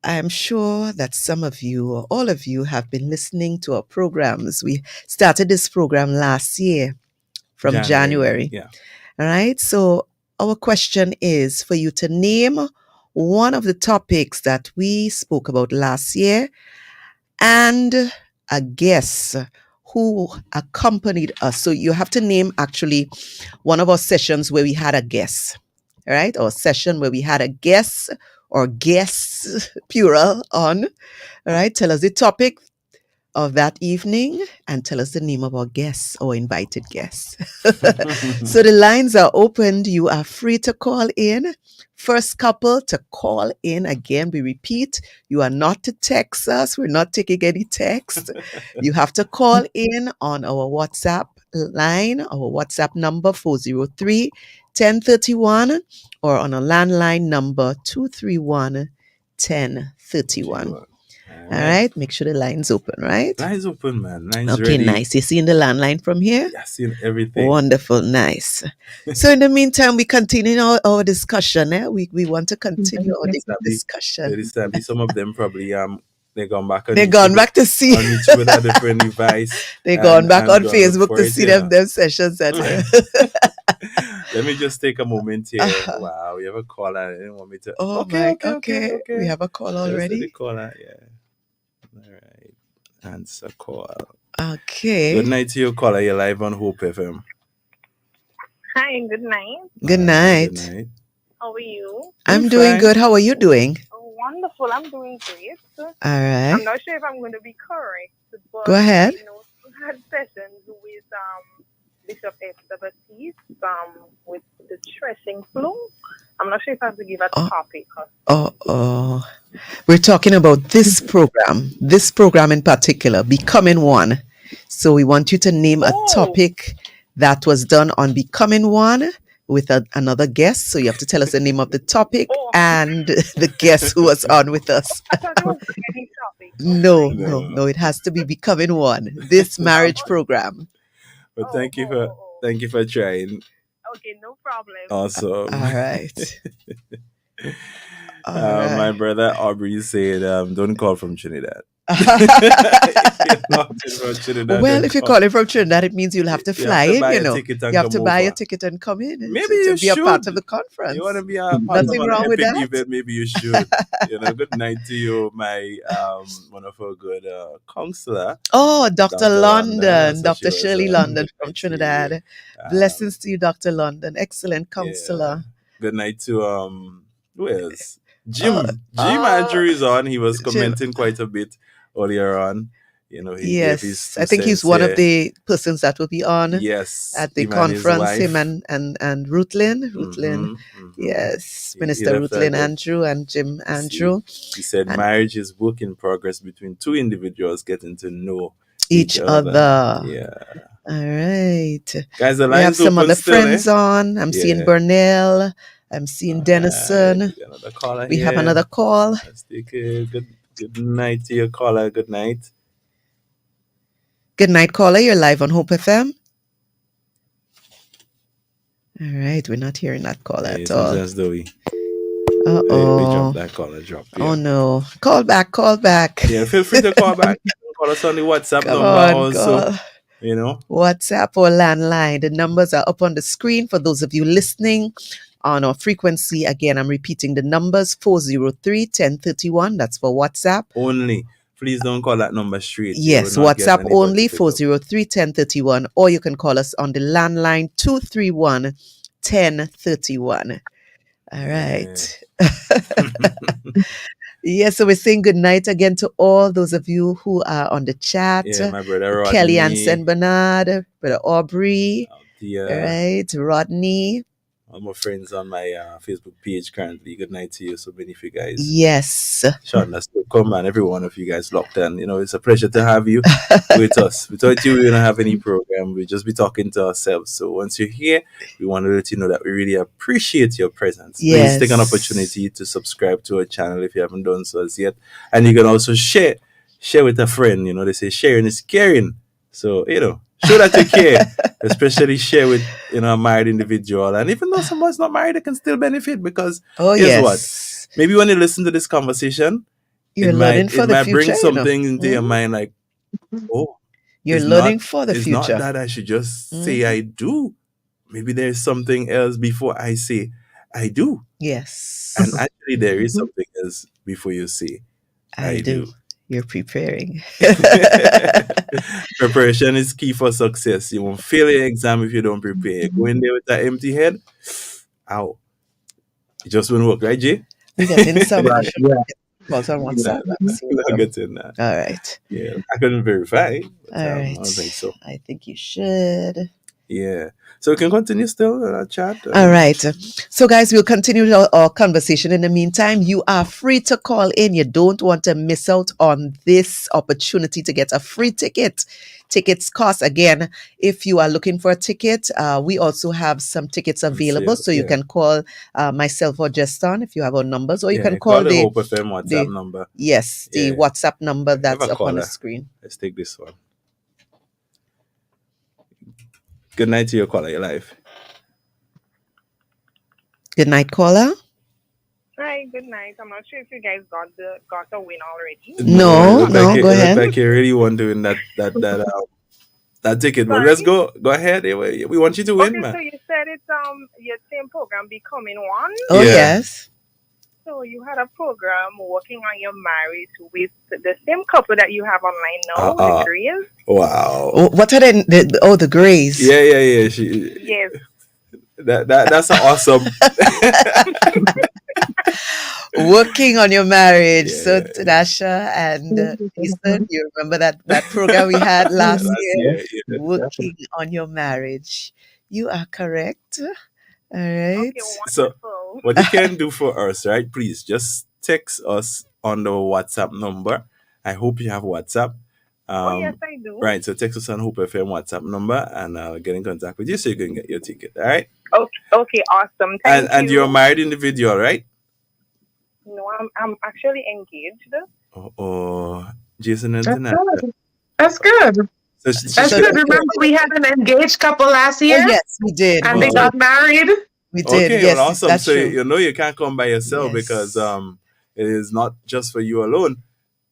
I'm sure that some of you or all of you have been listening to our programs. We started this program last year from January. Yeah. All right. So our question is for you to name one of the topics that we spoke about last year and a guest who accompanied us. So you have to name actually one of our sessions where we had a guest, all right? Or session where we had a guest or guests, plural, on, all right? Tell us the topic of that evening and tell us the name of our guests or invited guests. So the lines are opened. You are free to call in. First couple to call in. Again, we repeat, you are not to text us. We're not taking any text. You have to call in on our WhatsApp line, our WhatsApp number 403-1031 or on a landline number 231-1031. All right, make sure the line's open, right? Line's open, man. Line's okay, ready. Nice. You seeing the landline from here? Yeah, seeing everything. Wonderful, nice. So in the meantime, we continue our discussion. We want to continue our discussion. Some of them probably they're gone back. They're gone back to see. On each with a different device. They're gone back on Facebook to see them sessions. And let me just take a moment here. Wow, we have a caller. I didn't want me to. Oh, okay. We have a call already. The caller, yeah. All right. Answer call. Okay. Good night to you, caller. You're live on Hope FM. Hi, good night. Good night. Good night. How are you? I'm doing good. How are you doing? Oh, wonderful. I'm doing great. All right. I'm not sure if I'm going to be correct, but go ahead. You had sessions with Bishop Esther Baptiste with the stressing flu. I'm not sure if I have to give a Oh, topic. we're talking about this program in particular, Becoming One. So we want you to name a Oh, topic that was done on Becoming One with another guest. So you have to tell us the name of the topic oh, and the guest who was on with us. I thought it was any topic. Oh No, my no, God. no. It has to be Becoming One. This marriage program. But Oh, thank you oh, oh, oh. for trying. Okay, no problem. Awesome. All right. All My right. brother Aubrey said, don't call from Trinidad. If you're not from Trinidad, Well, don't if you're call. calling from Trinidad, it means you'll have to You have fly to in, buy you a know. ticket You and have come to buy a over. ticket and come in Maybe to you be a part of should. the You want conference. to be a part of Nothing an wrong with epic that. event, maybe you should. Good night to you, my one of our good counselor, Oh, Dr. Dr. London. London, So she Dr. was Shirley good London from night to you. Trinidad. Blessings to you, Dr. London. Excellent Yeah. counselor. Good night to who else? Uh, Jim uh, Andrew is on. He was Jim. commenting quite a bit earlier on. He gave his Yes, 2 I think he's cents one of here. the persons that will be on Yes, at the him and his conference. Him wife. and Ruthlin. Yes, He Minister left a Ruthlin good. Andrew and Jim You see, Andrew, he said and marriage is work in progress between two individuals getting to know each each other. other. Yeah, All right. guys, the We have line's some open other still, eh? friends on. I'm seeing Yeah. Burnell. I'm seeing All right, Dennison. we got another caller We have here. another call. Let's take a good night to your caller. Good night. Good night, caller. You're live on Hope FM. All right. We're not hearing that caller Yeah, at it seems all. as though we Uh-oh. dropped that caller. Oh, no. Call back. Call back. Yeah, feel free to call back. Call us on the WhatsApp Come number on, also. call. WhatsApp or landline. The numbers are up on the screen for those of you listening on our frequency. Again, I'm repeating the numbers: 403-1031. That's for WhatsApp. Only. Please don't call that number straight. Yes, You will not get WhatsApp anybody only, to pick up. 403-1031. Or you can call us on the landline 231-1031. All right. Yes, so we're saying good night again to all those of you who are on the chat. Yeah, my brother Rodney. Kelly Ann St. Bernard, Brother Aubrey, The, right? Rodney. all my friends on my Facebook page currently. Good night to you. So many of you guys. Yes. Sean, that's to come, man. Every one of you guys locked in. It's a pleasure to have you with us. Without you, we don't have any program. We'll just be talking to ourselves. So once you're here, we want to let you know that we really appreciate your presence. Yes. Please take an opportunity to subscribe to our channel if you haven't done so as yet. And you can also share with a friend. They say sharing is caring. So, show that you care. Especially share with a married individual. And even though someone's not married, they can still benefit because yes. What? Maybe when you listen to this conversation, you're learning for the future. It might bring something into your mind like, oh, you're learning for the it's future. not that I should just say I do. Maybe there's something else before I say I do. Yes. And actually there is something else before you say I do. You're preparing. Preparation is key for success. You won't fail your exam if you don't prepare. Go in there with that empty head. Ow. It just won't work, right, Jay? We got in some Right, yeah. calls on WhatsApp. Not getting that. All right. Yeah, I couldn't verify. But, All right. I don't think so. I think you should. Yeah. So we can continue still chat. All right. So, guys, we'll continue our conversation. In the meantime, you are free to call in. You don't want to miss out on this opportunity to get a free ticket. Tickets cost, again, if you are looking for a ticket, we also have some tickets available. So you can call myself or Justin if you have our numbers, or you can call the Hope FM WhatsApp number. Yes, the WhatsApp number that's up on the screen. Let's take this one. Good night to your caller. You're live. Good night, caller. Hi, good night. I'm not sure if you guys got a win already. No, go ahead. Like you really want to win that ticket. But let's go. Go ahead. We want you to win, man. So you said it's your same program, Becoming One. Oh yes. So you had a program working on your marriage with the same couple that you have online now, the Grays. Wow. Oh, what are they? The Grays. Yeah. Yes. That's awesome. Working on your marriage. So Tanasha and Easton, you remember that program we had last year? Yeah. Working on your marriage. You are correct. All right. Okay, So wonderful. what you can do for us, right? Please just text us on the WhatsApp number. I hope you have WhatsApp. Oh, yes, I do. Right. So text us on Hope FM WhatsApp number, and I'll get in contact with you so you can get your ticket. All right. Okay, awesome. Thank And you. you're a married individual, right? No, I'm actually engaged. Oh, Jason That's International. good. That's good. So That's good. Remember, we had an engaged couple last year, Oh, yes, we did. and We they did. got married. We did. Okay, Yes, well, awesome. that's So true. you know you can't come by yourself Yes. because it is not just for you alone.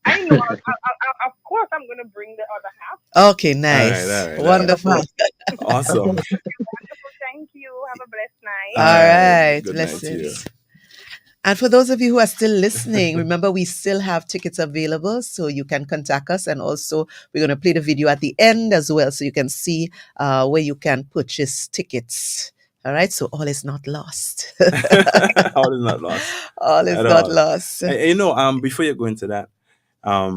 I know. Of course, I'm going to bring the other half. Okay, nice. all right. Wonderful. Awesome. Wonderful. Thank you. Have a blessed night. All right. Good night to you. Blessings. And for those of you who are still listening, remember we still have tickets available, so you can contact us. And also, we're going to play the video at the end as well, so you can see where you can purchase tickets. All right, so all is not lost. All is not lost. All is At not all. lost. You know, before you go into that, I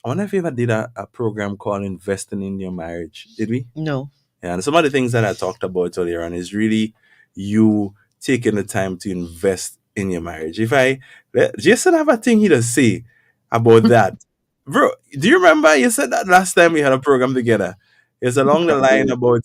wonder if you ever did a program called Investing in Your Marriage. Did we? No. Yeah, and some of the things that I talked about earlier on is really you taking the time to invest in your marriage. Jason have a thing he to say about that. Bro, do you remember you said that last time we had a program together? It's along the line about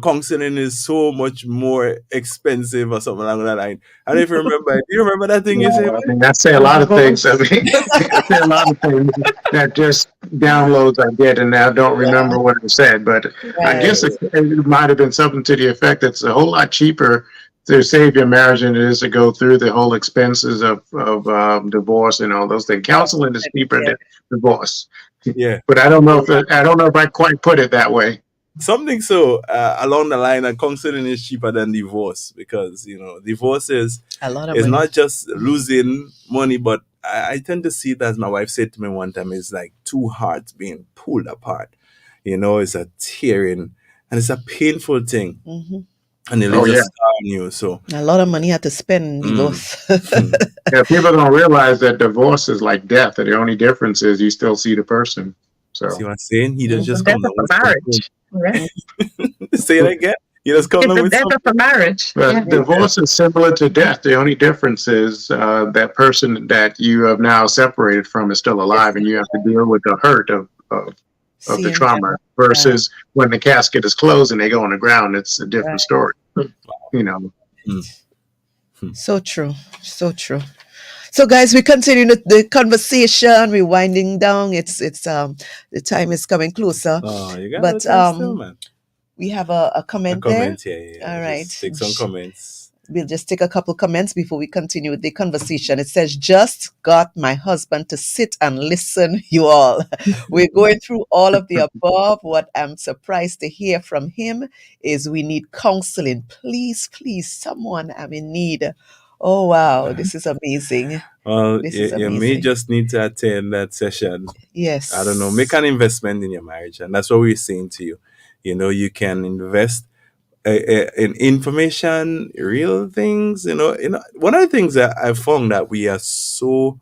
counseling is so much more expensive or something along that line. I don't know if you remember. Do you remember that thing you said? I mean, I say a lot of things. I mean, I say a lot of things that just downloads I get, and now don't remember what I said. But I guess it might have been something to the effect that it's a whole lot cheaper to save your marriage than it is to go through the whole expenses of divorce and all those things. Counseling is cheaper than divorce. Yeah. But I don't know if I quite put it that way. Something so along the line that counseling is cheaper than divorce because divorce is A lot of it's money. not just losing money, but I tend to see it as my wife said to me one time, it's like two hearts being pulled apart. It's a tearing and it's a painful thing. Mm-hmm. And it leaves a scar on you. So A lot of money had to spend in both. Yeah, people don't realize that divorce is like death. And the only difference is you still see the person. So see what I'm saying? He does just Death come of down a with marriage. something. Say it again. He just come It's down the with death something. of a marriage. but Yeah. divorce is similar to death. The only difference is that person that you have now separated from is still alive, and you have to deal with the hurt of the Seeing trauma. them. Versus when the casket is closed and they go on the ground, it's a different story. So true. So true. So guys, we continue the conversation. We're winding down. It's the time is coming closer. Oh, you got But, still, man. We have a A comment there. comment here. Yeah. All right. Just take some comments. We'll just take a couple comments before we continue with the conversation. It says, just got my husband to sit and listen, you all. We're going through all of the above. What I'm surprised to hear from him is we need counseling. Please, someone, I'm in need. Oh, wow. This is amazing. Well, This is you may amazing. just need to attend that session. Yes. I don't know. Make an investment in your marriage, and that's what we're saying to you. You can invest in information, real things. One of the things that I found that we are so.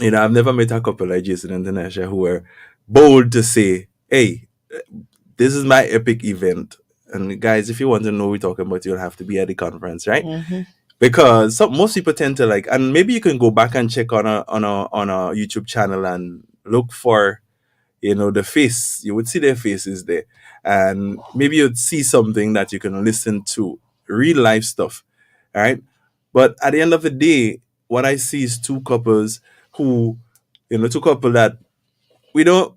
I've never met a couple like Jason and Tanisha who were bold to say, "Hey, this is my epic event." And guys, if you want to know what we're talking about, you'll have to be at the conference, right? Mm-hmm. Because most people tend to and maybe you can go back and check on a YouTube channel and look for the face. You would see their faces there, and maybe you'd see something that you can listen to, real life stuff. All right, but at the end of the day, what I see is two couples who, that we don't.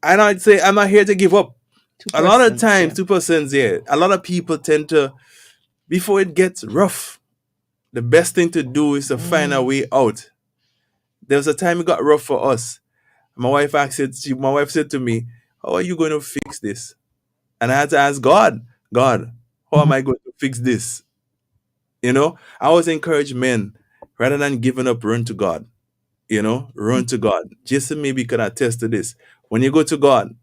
And I'd say I'm not here to give up. A lot of times, 2%, yeah. A lot of people tend to, before it gets rough, the best thing to do is to find a way out. There was a time it got rough for us. My wife said to me, "How are you going to fix this?" And I had to ask God, how am I going to fix this? I always encourage men, rather than giving up, run to God. Run to God. Jason maybe could attest to this. When you go to God,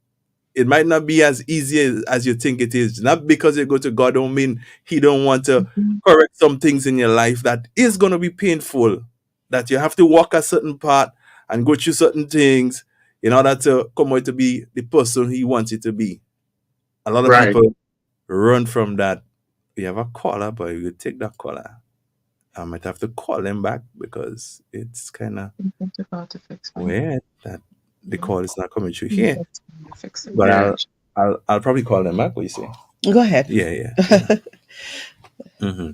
it might not be as easy as you think it is. Not because you go to God don't mean he don't want to correct some things in your life that is going to be painful, that you have to walk a certain path and go through certain things in order to come out to be the person he wants you to be. A lot of Right. people run from that. We have a caller, but you take that caller. I might have to call him back because it's kind of Difficult to fix. weird that the call is not coming through here. Fix it. But Yeah. I'll probably call them back. What you say? Go ahead. Yeah. hmm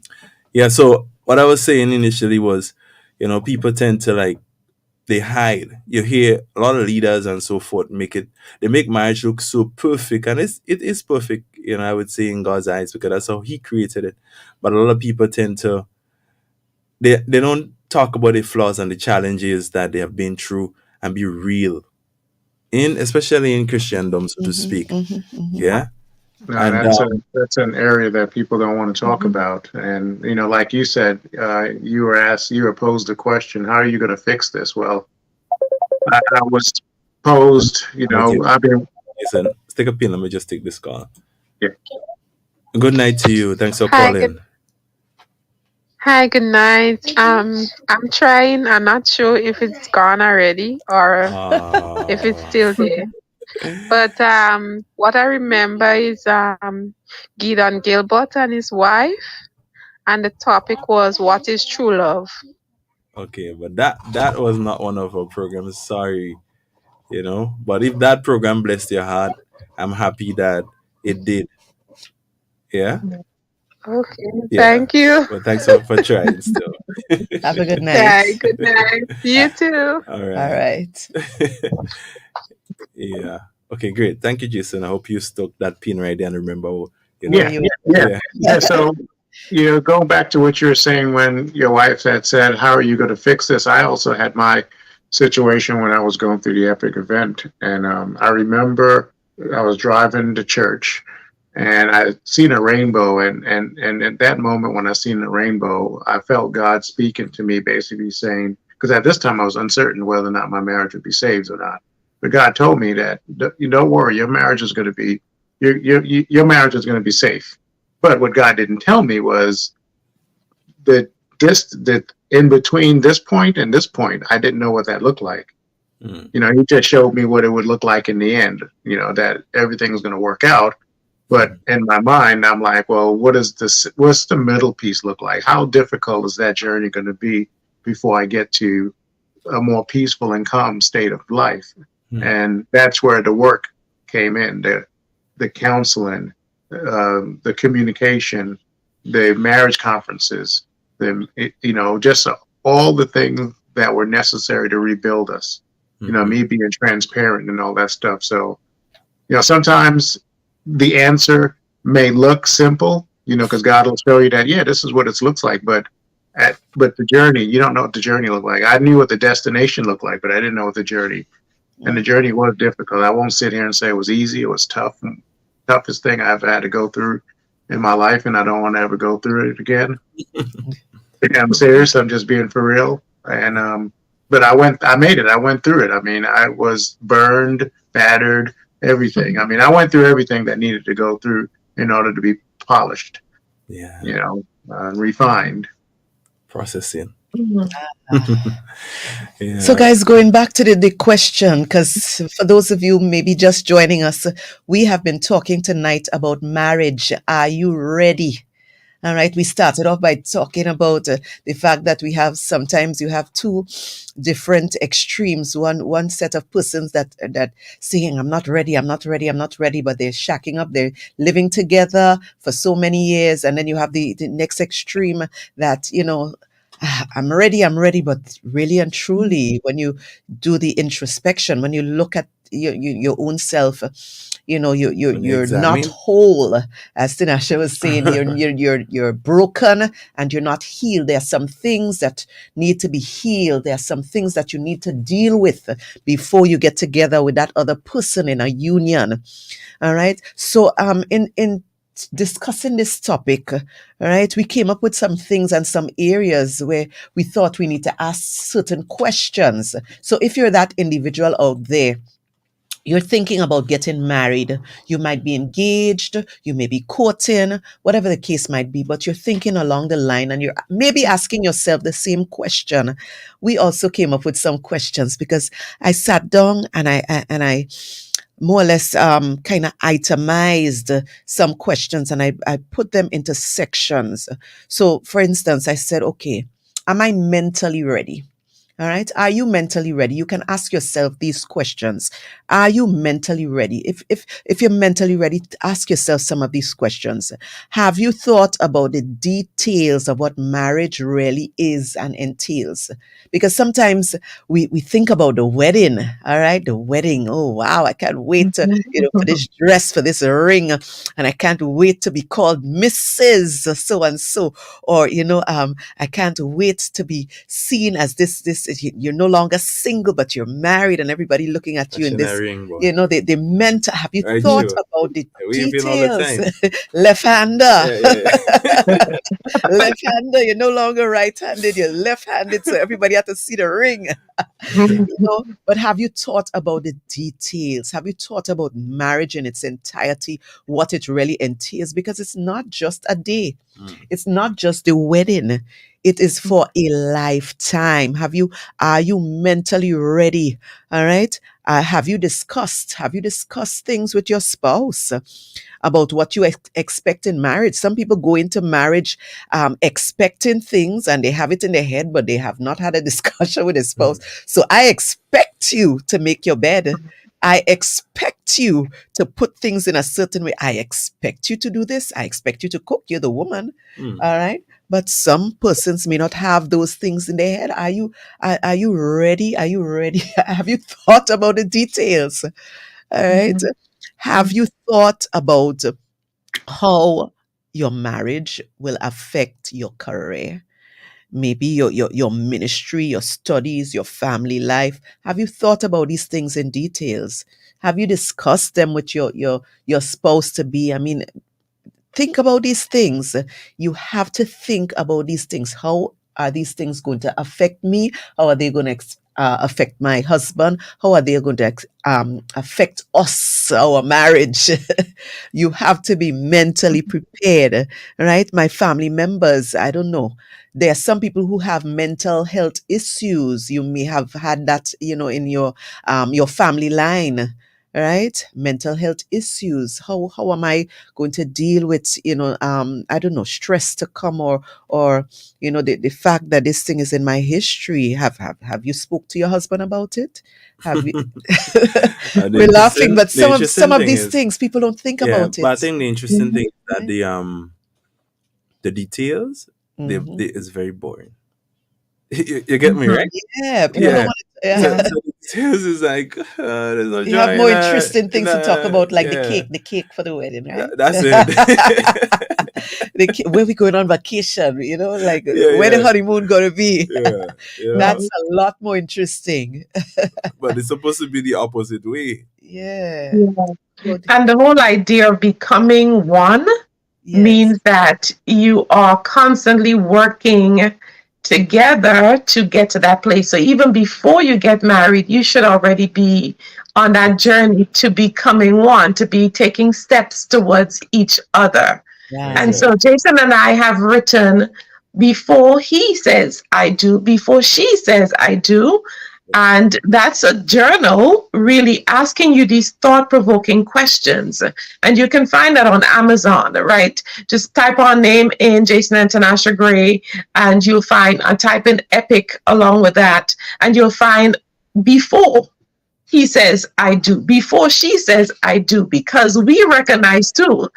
Yeah. So what I was saying initially was, people tend to like they hide. You hear a lot of leaders and so forth they make marriage look so perfect, and it is perfect. I would say in God's eyes because that's how He created it. But a lot of people tend to they don't talk about the flaws and the challenges that they have been through and be real especially in Christendom, so to speak. Yeah. No, And that's an area that people don't want to talk about. And like you said, you were posed a question: how are you going to fix this? Well, I was posed. I've been. listen, stick a pin. Let me just take this call. Yeah. Good night to you. Thanks for Hi, calling. Hi, good night. I'm trying. I'm not sure if it's gone already or if it's still there. But what I remember is Gideon Gilbert and his wife, and the topic was what is true love. Okay, but that was not one of our programs. Sorry, But if that program blessed your heart, I'm happy that it did. Yeah. Okay, Yeah. thank you. Well, thanks for trying still. Have a good Bye. night. Good night. You too. All All right. right. Yeah. Okay, great. Thank you, Jason. I hope you stuck that pin right there and remember, Yeah. So, going back to what you were saying when your wife had said, "How are you going to fix this?" I also had my situation when I was going through the Epic event, and I remember I was driving to church, and I seen a rainbow, and at that moment when I seen the rainbow, I felt God speaking to me, basically saying, because at this time I was uncertain whether or not my marriage would be saved or not. But God told me that you don't worry, your marriage is going to be your marriage is going to be safe. But what God didn't tell me was that in between this point and this point, I didn't know what that looked like. He just showed me what it would look like in the end. That everything's going to work out. But in my mind, I'm like, well, what's the middle piece look like? How difficult is that journey going to be before I get to a more peaceful and calm state of life? And that's where the work came in, the counseling, the communication, the marriage conferences, just all the things that were necessary to rebuild us. Me being transparent and all that stuff. So, sometimes the answer may look simple, because God will show you that, this is what it looks like. But the journey, you don't know what the journey looked like. I knew what the destination looked like, but I didn't know what the journey. And the journey was difficult. I won't sit here and say it was easy. It was tough. Toughest thing I've had to go through in my life, and I don't want to ever go through it again. I'm serious. I'm just being for real. And but I made it. I went through it. I mean, I was burned, battered, everything. I mean, I went through everything that needed to go through in order to be polished. Yeah. Refined. Processing. Yeah. So guys, going back to the question, because for those of you maybe just joining us, we have been talking tonight about marriage. Are you ready? All right, we started off by talking about the fact that sometimes you have two different extremes. One set of persons that saying, I'm not ready, but they're shacking up, they're living together for so many years. And then you have the next extreme that, I'm ready, but really and truly, when you do the introspection, when you look at your own self, you're not whole, as Tinashe was saying. You're broken and you're not healed. There are some things that need to be healed. There are some things that you need to deal with before you get together with that other person in a union. All right. So in discussing this topic, all right, we came up with some things and some areas where we thought we need to ask certain questions. So if you're that individual out there, you're thinking about getting married, you might be engaged, you may be courting, whatever the case might be, but you're thinking along the line and you're maybe asking yourself the same question. We also came up with some questions because I sat down and I more or less kind of itemized some questions, and I put them into sections. So, for instance, I said, okay, am I mentally ready? All right. Are you mentally ready? You can ask yourself these questions. Are you mentally ready? If you're mentally ready, ask yourself some of these questions. Have you thought about the details of what marriage really is and entails? Because sometimes we think about the wedding. All right. The wedding. Oh, wow. I can't wait to, for this dress, for this ring. And I can't wait to be called Mrs. So and so. Or, I can't wait to be seen as this. You're no longer single, but you're married, and everybody looking at you in this. They meant to. Have you thought about the details? Left-hander. Left-hander. You're no longer right-handed. You're left-handed, so everybody had to see the ring. But have you thought about the details? Have you thought about marriage in its entirety, what it really entails? Because it's not just a day. It's not just the wedding. It is for a lifetime. Are you mentally ready? All right. Have you discussed things with your spouse about what you expect in marriage? Some people go into marriage expecting things, and they have it in their head, but they have not had a discussion with their spouse. So I expect you to make your bed. I expect you to put things in a certain way. I expect you to do this. I expect you to cook. You're the woman. All right. But some persons may not have those things in their head. Are you ready? Are you ready? Have you thought about the details? All right. Have you thought about how your marriage will affect your career? Maybe your ministry, your studies, your family life. Have you thought about these things in details? Have you discussed them with your spouse to be? I mean, think about these things. You have to think about these things. How are these things going to affect me? How are they going to affect my husband? How are they going to affect us, our marriage? You have to be mentally prepared, right? My family members, I don't know. There are some people who have mental health issues. You may have had that, in your family line. Right? Mental health issues. How am I going to deal with, I don't know, stress to come or the fact that this thing is in my history. Have you spoke to your husband about it? Have you? We're laughing, but some of these things people don't think about it. But I think the interesting thing is that the details is very boring. You get me, right? Yeah. People don't want to, So details is like there's no you joy have in more that. interesting things to talk about, like Yeah. the cake for the wedding, right? That's it. Where we going on vacation, like Yeah, where the yeah. honeymoon gonna be. Yeah. That's a lot more interesting. But it's supposed to be the opposite way. Yeah. Good. And the whole idea of becoming one Yes. means that you are constantly working together to get to that place. So even before you get married, you should already be on that journey to becoming one, to be taking steps towards each other. Right. And so Jason and I have written before he says I do, before she says I do. And that's a journal really asking you these thought-provoking questions. And you can find that on Amazon, right? Just type our name in, Jason and Tanasha Gray, and you'll find, type in Epic along with that, and you'll find before he says I do, before she says I do, because we recognize too,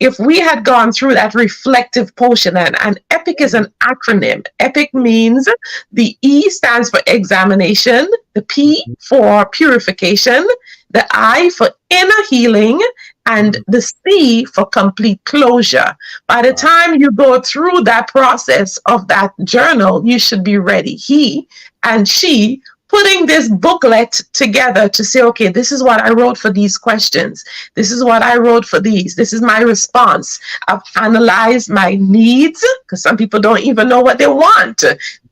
if we had gone through that reflective portion, and EPIC is an acronym. EPIC means the E stands for examination, the P for purification, the I for inner healing, and the C for complete closure. By the time you go through that process of that journal, you should be ready. He and she putting this booklet together to say, okay, this is what I wrote for these questions. This is what I wrote for these. This is my response. I've analyzed my needs, because some people don't even know what they want,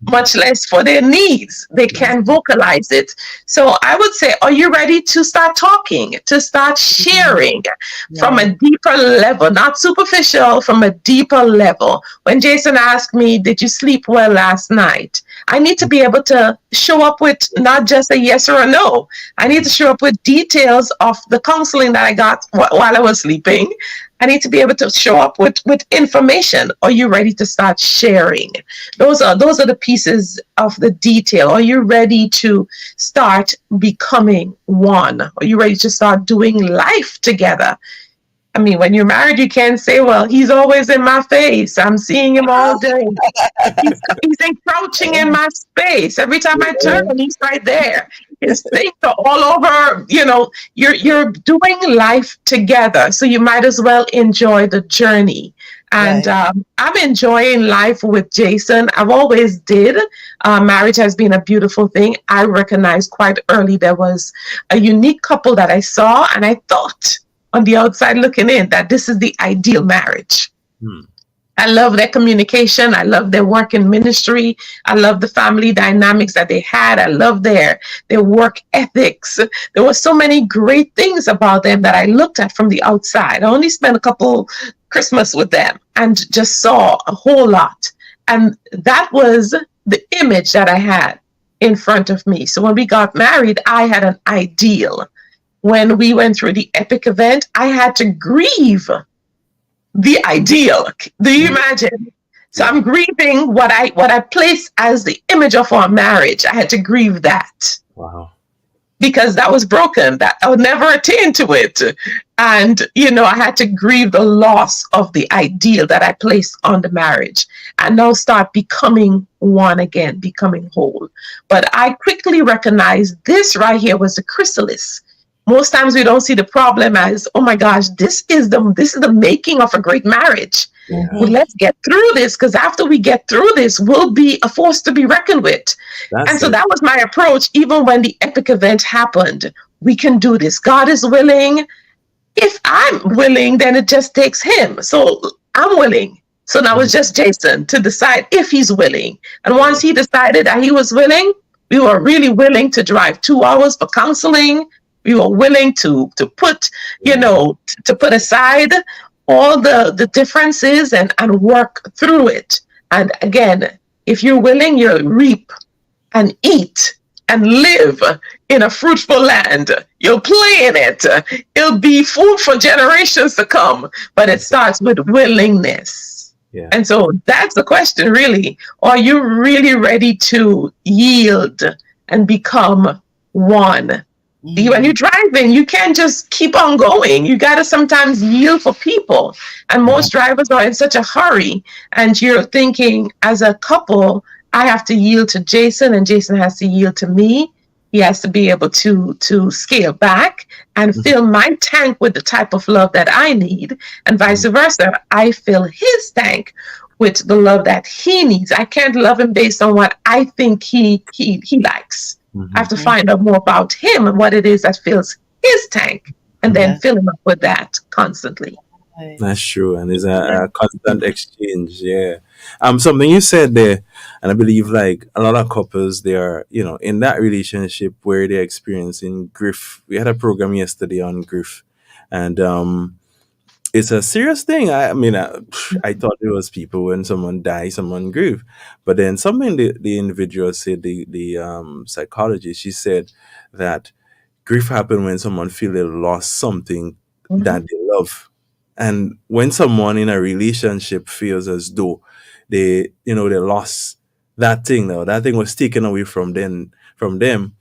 much less for their needs. They can't vocalize it. So I would say, are you ready to start talking, to start sharing from a deeper level, not superficial, from a deeper level? When Jason asked me, did you sleep well last night? I need to be able to show up with not just a yes or a no. I need to show up with details of the counseling that I got while I was sleeping. I need to be able to show up with information. Are you ready to start sharing? Those are the pieces of the detail. Are you ready to start becoming one? Are you ready to start doing life together? I mean, when you're married, you can't say, well, he's always in my face. I'm seeing him all day. He's encroaching in my space. Every time I turn, he's right there. His things are all over. You know, you're doing life together. So you might as well enjoy the journey. And I'm enjoying life with Jason. I've always did. Marriage has been a beautiful thing. I recognized quite early there was a unique couple that I saw, and I thought, on the outside looking in, that this is the ideal marriage. I love their communication. I love their work in ministry. I love the family dynamics that they had. I love their work ethics. There were so many great things about them that I looked at from the outside. I only spent a couple Christmas with them and just saw a whole lot. And that was the image that I had in front of me. So when we got married, I had an ideal. When we went through the epic event, I had to grieve the ideal. Do you imagine? So I'm grieving what I placed as the image of our marriage. I had to grieve that. Wow. Because that was broken. That I would never attain to it. And, you know, I had to grieve the loss of the ideal that I placed on the marriage and now start becoming one again, becoming whole. But I quickly recognized this right here was the chrysalis. Most times we don't see the problem as, oh my gosh, this is the making of a great marriage. Well, let's get through this, because after we get through this, we'll be a force to be reckoned with. So that was my approach. Even when the epic event happened, we can do this. God is willing. If I'm willing, then it just takes him. So I'm willing. So now it's just Jason to decide if he's willing. And once he decided that he was willing, we were really willing to drive 2 hours for counseling. We were willing to put, to put aside all the differences and work through it. And again, if you're willing, you'll reap and eat and live in a fruitful land. You'll play in it. It'll be food for generations to come. But it starts with willingness. Yeah. And so that's the question, really. Are you really ready to yield and become one? When you're driving, you can't just keep on going. You got to sometimes yield for people. And most drivers are in such a hurry. And you're thinking, as a couple, I have to yield to Jason and Jason has to yield to me. He has to be able to scale back and fill my tank with the type of love that I need. And vice versa. I fill his tank with the love that he needs. I can't love him based on what I think he likes. I have to find out more about him and what it is that fills his tank, and then fill him up with that constantly. That's true, and it's a constant exchange. Yeah, something you said there, and I believe like a lot of couples, they are, in that relationship where they're experiencing grief. We had a program yesterday on grief, and it's a serious thing. I mean, I thought it was people when someone dies, someone grieve, but then something the individual said, the psychologist, she said that grief happens when someone feel they lost something that they love, and when someone in a relationship feels as though they lost that thing, now that thing was taken away from them.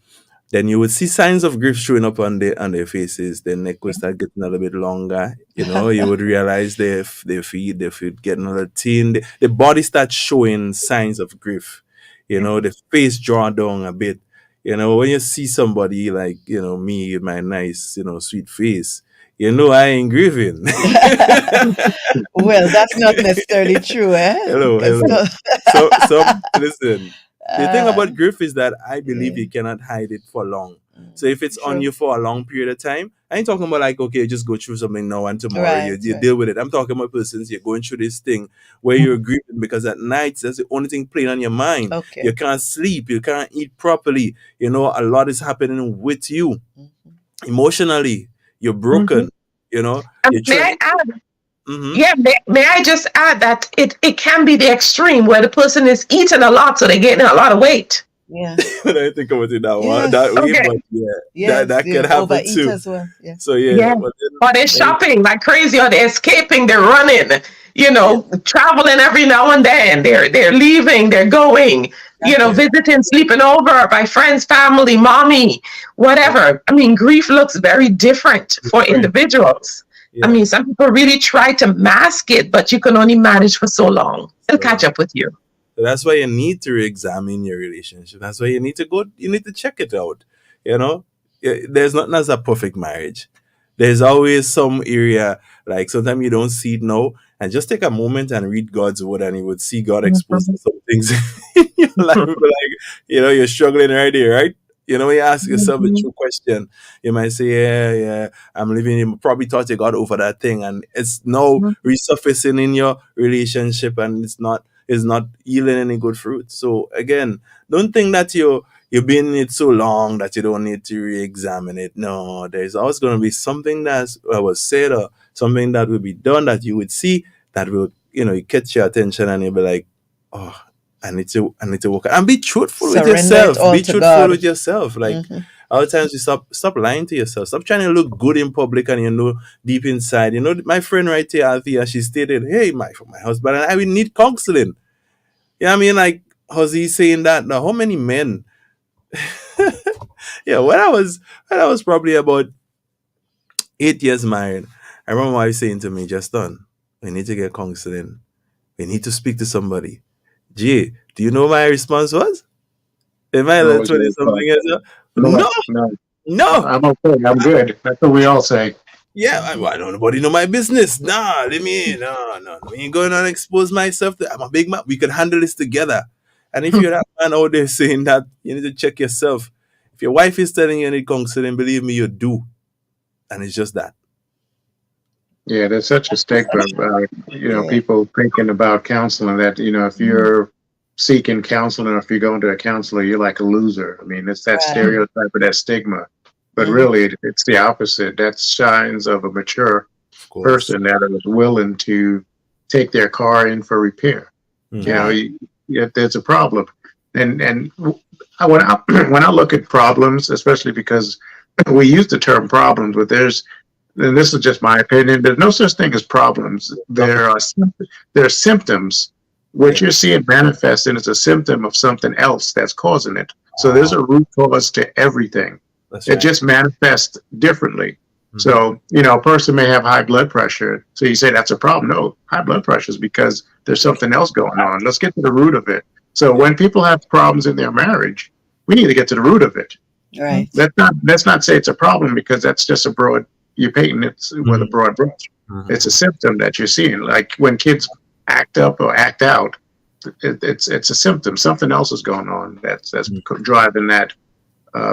Then you would see signs of grief showing up on their faces. Their neck would start getting a little bit longer. You would realize their feet getting a little thin. The body starts showing signs of grief. The face draw down a bit. When you see somebody like, me with my nice, sweet face, I ain't grieving. Well, that's not necessarily true, eh? Hello. So listen. The thing about grief is that I believe you cannot hide it for long. So if it's on you for a long period of time, I ain't talking about like, okay, just go through something now and tomorrow you deal with it. I'm talking about persons, you're going through this thing where you're grieving because at night that's the only thing playing on your mind. Okay. You can't sleep, you can't eat properly. A lot is happening with you. Emotionally, you're broken. May I add? Yeah, may I just add that it can be the extreme where the person is eating a lot, so they're getting a lot of weight. Yeah. When I think about it that Yes. that way, Okay. but that Yes, could happen overeat too. as well. Yeah. So Yeah. but Or they're shopping like crazy, or they're escaping, they're running, traveling every now and then. They're leaving, they're going, visiting, sleeping over by friends, family, mommy, whatever. I mean, grief looks very different for individuals. Yeah. I mean, some people really try to mask it, but you can only manage for so long. It'll catch up with you. So that's why you need to re-examine your relationship. That's why you need to check it out. There's nothing as a perfect marriage. There's always some area, like sometimes you don't see it now, and just take a moment and read God's word, and you would see God exposing some things in your life. Like, you're struggling right here, right? When you ask yourself a true question, you might say, yeah, I'm living. You probably thought you got over that thing, and it's now resurfacing in your relationship, and it's not yielding any good fruit. So again, don't think that you've been in it so long that you don't need to re-examine it. No, there's always going to be something that was said or something that will be done that you would see that will, catch your attention, and you'll be like, oh, I need to work and be truthful with yourself. Be truthful with yourself. Like other times you stop lying to yourself. Stop trying to look good in public, and deep inside. My friend right here, Althea, she stated, hey, for my husband and I, we need counseling. I mean, like, how's he saying that? Now, how many men? When I was probably about 8 years married, I remember my wife saying to me, Justin, we need to get counseling. We need to speak to somebody. Gee, do you know what my response was? Am I 20 something years old? No. I'm okay. I'm good. That's what we all say. Yeah, I don't nobody know my business. Nah, let me in. No. We ain't going to expose myself. I'm a big man. We can handle this together. And if you're that man out there saying that, you need to check yourself. If your wife is telling you need counseling, believe me, you do. And it's just that. Yeah, there's such a stigma about, people thinking about counseling that, if you're seeking counseling or if you're going to a counselor, you're like a loser. I mean, it's that stereotype of that stigma. But really, it's the opposite. That's signs of a mature person that is willing to take their car in for repair. There's a problem. And when I look at problems, especially because we use the term problems, but and this is just my opinion, there's no such thing as problems. There are symptoms. What you're seeing manifesting is a symptom of something else that's causing it. So there's a root cause to everything. It just manifests differently. So, a person may have high blood pressure. So you say that's a problem. No, high blood pressure is because there's something else going on. Let's get to the root of it. So when people have problems in their marriage, we need to get to the root of it. Right. Let's not say it's a problem, because that's just you're painting it with a broad brush. It's a symptom that you're seeing. Like when kids act up or act out, it's a symptom. Something else is going on that's driving that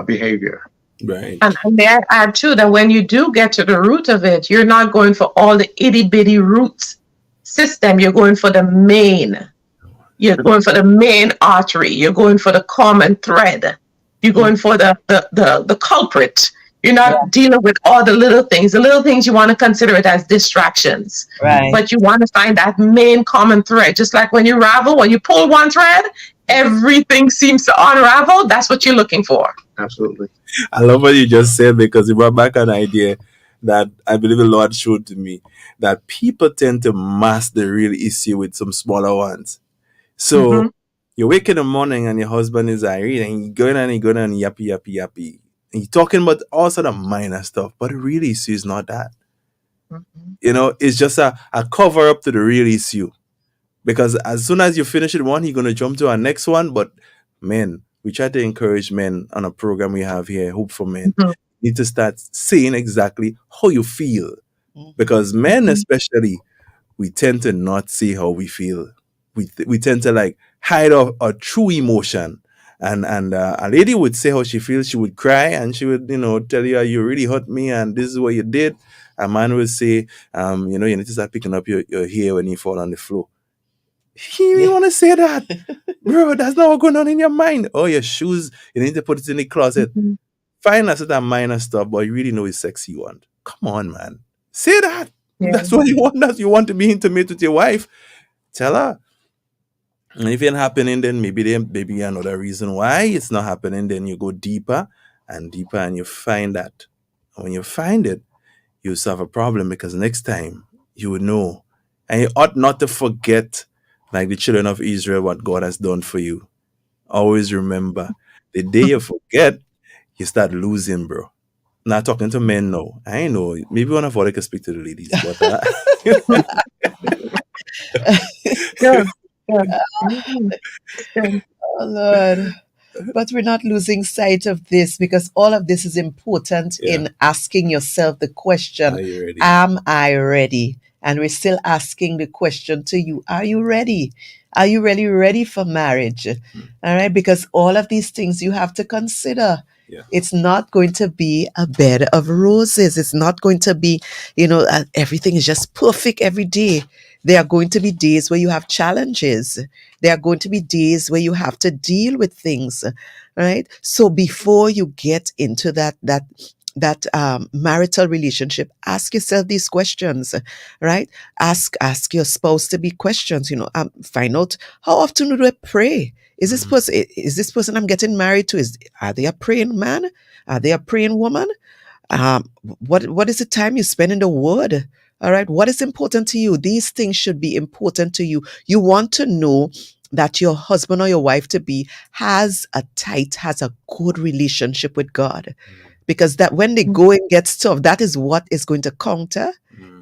behavior. Right. And may I add too that when you do get to the root of it, you're not going for all the itty bitty roots system. You're going for the main. You're going for the main artery. You're going for the common thread. You're going for the culprit. You're not dealing with all the little things. The little things, you want to consider it as distractions. Right. But you want to find that main common thread. Just like when you pull one thread, everything seems to unravel. That's what you're looking for. Absolutely. I love what you just said, because it brought back an idea that I believe the Lord showed to me, that people tend to mask the real issue with some smaller ones. So you wake in the morning and your husband is irate, and you're going on yappy. And you're talking about all sort of minor stuff, but the real issue is not that. It's just a cover up to the real issue. Because as soon as you finish it one, you're going to jump to our next one. But men, we try to encourage men on a program we have here, Hope for Men. You need to start saying exactly how you feel. Because men especially, we tend to not say how we feel. We tend to hide our true emotion. And a lady would say how she feels. She would cry, and she would, tell you, you really hurt me, and this is what you did. A man would say, you need to start picking up your hair when you fall on the floor. You want to say that? Bro, that's not what's going on in your mind. Oh, your shoes, you need to put it in the closet. Fine, that's that minor stuff, but you really know it's sexy one. Come on, man. Say that. Yeah. That's what you want. That you want to be intimate with your wife. Tell her. And if it ain't happening, then maybe another reason why it's not happening. Then you go deeper and deeper, and you find that. And when you find it, you solve a problem, because next time you would know. And you ought not to forget, like the children of Israel, what God has done for you. Always remember, the day you forget, you start losing, bro. Not talking to men now. I know. Maybe one of us can speak to the ladies, but Good. Good. Good. Oh, Lord. But we're not losing sight of this, because all of this is important Yeah. in asking yourself the are question, you ready? am I ready? And we're still asking the question to you, are you ready? Are you really ready for marriage? All right, because all of these things you have to consider. Yeah. It's not going to be a bed of roses. It's not going to be, everything is just perfect every day. There are going to be days where you have challenges. There are going to be days where you have to deal with things, right? So before you get into that marital relationship, ask yourself these questions, right? Ask your spouse to be questions. Find out, how often do I pray? Is this person I'm getting married to, are they a praying man? Are they a praying woman? What is the time you spend in the Word? All right. What is important to you? These things should be important to you. You want to know that your husband or your wife to be has a good relationship with God. Because that when they go and get tough, that is what is going to counter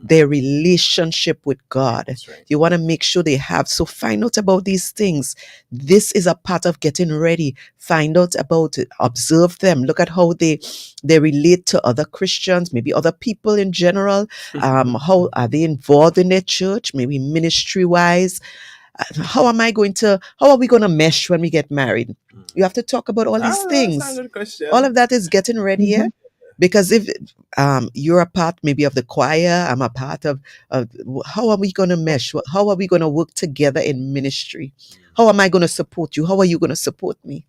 their relationship with God. That's right. You want to make sure they have. So find out about these things. This is a part of getting ready. Find out about it. Observe them. Look at how they relate to other Christians, maybe other people in general. How are they involved in their church? Maybe ministry wise. How are we going to mesh when we get married? You have to talk about all these things. That's a good question. All of that is getting ready, yeah? Because if you're a part maybe of the choir, I'm a part of how are we going to mesh? How are we going to work together in ministry? How am I going to support you? How are you going to support me?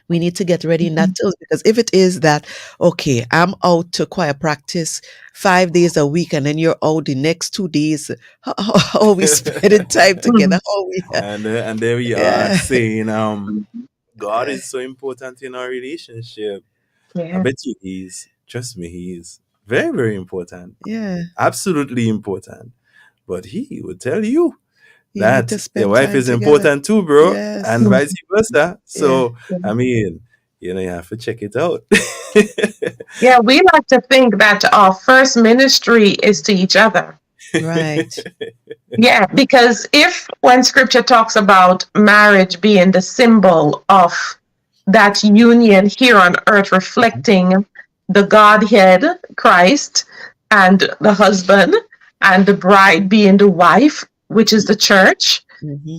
We need to get ready in that too, because if it is that, okay, I'm out to choir practice 5 days a week, and then you're out the next 2 days, how are we spending time together? How are we, And there we Yeah. are saying, God is so important in our relationship. I Yeah. bet you he is. Trust me, he is very, very important. yeah, Absolutely important. But he would tell you you need that to spend your wife time is together. important too, bro, Yes. and vice versa. So, Yeah. I mean, you have to check it out. Yeah, we like to think that our first ministry is to each other. Right. Yeah, because when scripture talks about marriage being the symbol of that union here on earth, reflecting the Godhead, Christ, and the husband, and the bride being the wife, which is the church,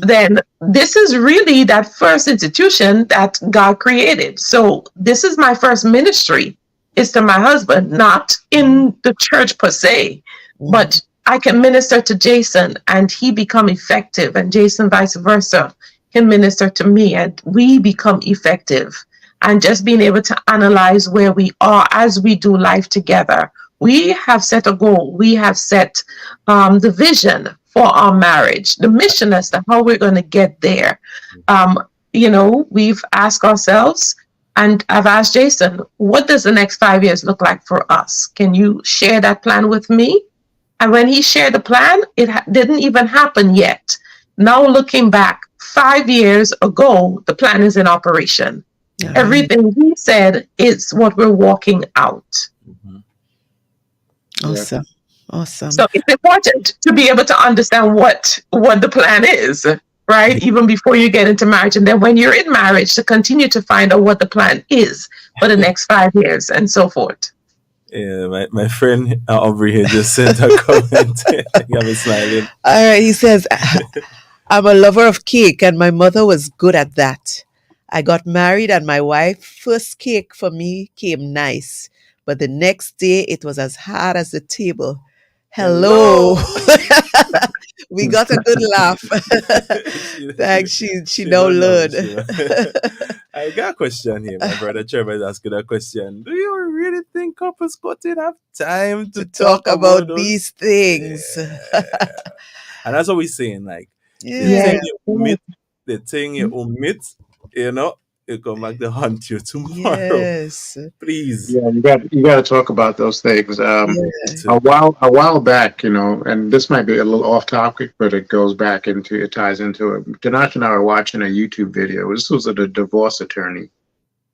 then this is really that first institution that God created. So this is my first ministry, is to my husband, not in the church per se, but I can minister to Jason and he become effective, and Jason vice versa can minister to me and we become effective. And just being able to analyze where we are as we do life together. We have set a goal. We have set the vision for our marriage, the mission as to how we're going to get there. We've asked ourselves, and I've asked Jason, what does the next 5 years look like for us? Can you share that plan with me? And when he shared the plan, it didn't even happen yet. Now looking back, 5 years ago, the plan is in operation. Yeah. Everything he said is what we're walking out. Awesome. Awesome. So it's important to be able to understand what the plan is, right? Even before you get into marriage. And then when you're in marriage, to continue to find out what the plan is for the next 5 years and so forth. Yeah, my friend over here just sent a comment. Got me smiling. All right. He says, I'm a lover of cake, and my mother was good at that. I got married, and my wife's first cake for me came nice, but the next day it was as hard as the table. Hello. We got a good laugh. Thanks. She now learned. I got a question here. My brother Trevor is asking a question. Do you really think couples couldn't have time to talk about those? these things? Yeah. And that's what we're saying. Like, the Yeah. thing you omit, it come back to haunt you tomorrow. Yes. Please. Yeah, you got to talk about those things. A while back, and this might be a little off topic, but it ties into it. Tanash and I were watching a YouTube video. This was a divorce attorney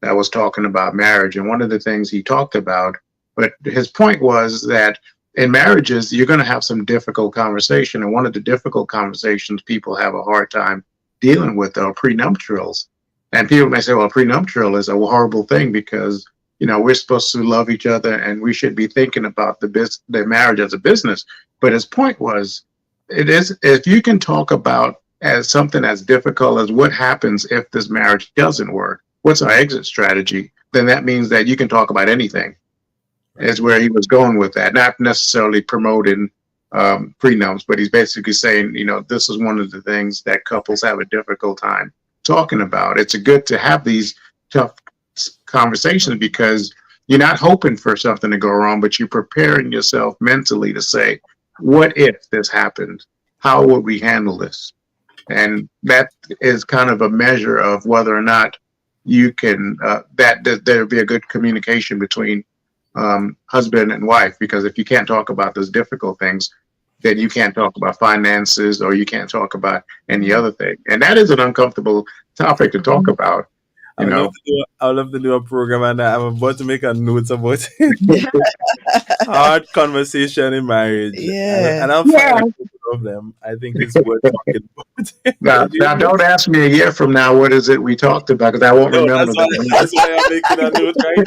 that was talking about marriage, and one of the things he talked about, but his point was that in marriages, you're going to have some difficult conversation, and one of the difficult conversations people have a hard time dealing with are prenuptials. And people may say, well, prenuptial is a horrible thing because, we're supposed to love each other and we should be thinking about the marriage as a business. But his point was, if you can talk about as something as difficult as what happens if this marriage doesn't work, what's our exit strategy, then that means that you can talk about anything. Is where he was going with that, not necessarily promoting prenups, but he's basically saying, this is one of the things that couples have a difficult time talking about. It's good to have these tough conversations because you're not hoping for something to go wrong, but you're preparing yourself mentally to say, what if this happened? How would we handle this? And that is kind of a measure of whether or not you can, that there'll be a good communication between husband and wife, because if you can't talk about those difficult things, then you can't talk about finances or you can't talk about any other thing. And that is an uncomfortable topic to talk about. I would love to do a program, and I'm about to make a note about it. Hard conversation in marriage. Yeah. And I'll find of them. I think it's worth talking about. Now, don't ask me a year from now, what is it we talked about, because I won't remember. That's why I'm making a note right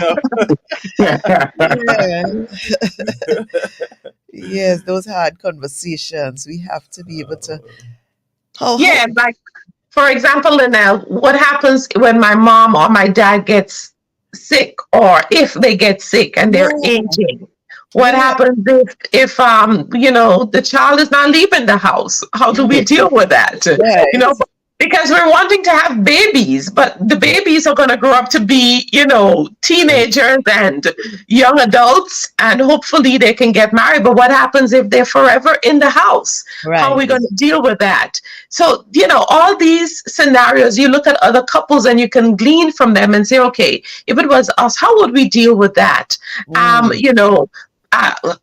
now. Yes, those hard conversations. We have to be able to. Like, for example, Linnell, what happens when my mom or my dad gets sick, or if they get sick and they're aging? What happens if the child is not leaving the house? How do we deal with that? Because we're wanting to have babies, but the babies are going to grow up to be, teenagers and young adults, and hopefully they can get married. But what happens if they're forever in the house? Right. How are we going to deal with that? So, all these scenarios, you look at other couples and you can glean from them and say, okay, if it was us, how would we deal with that?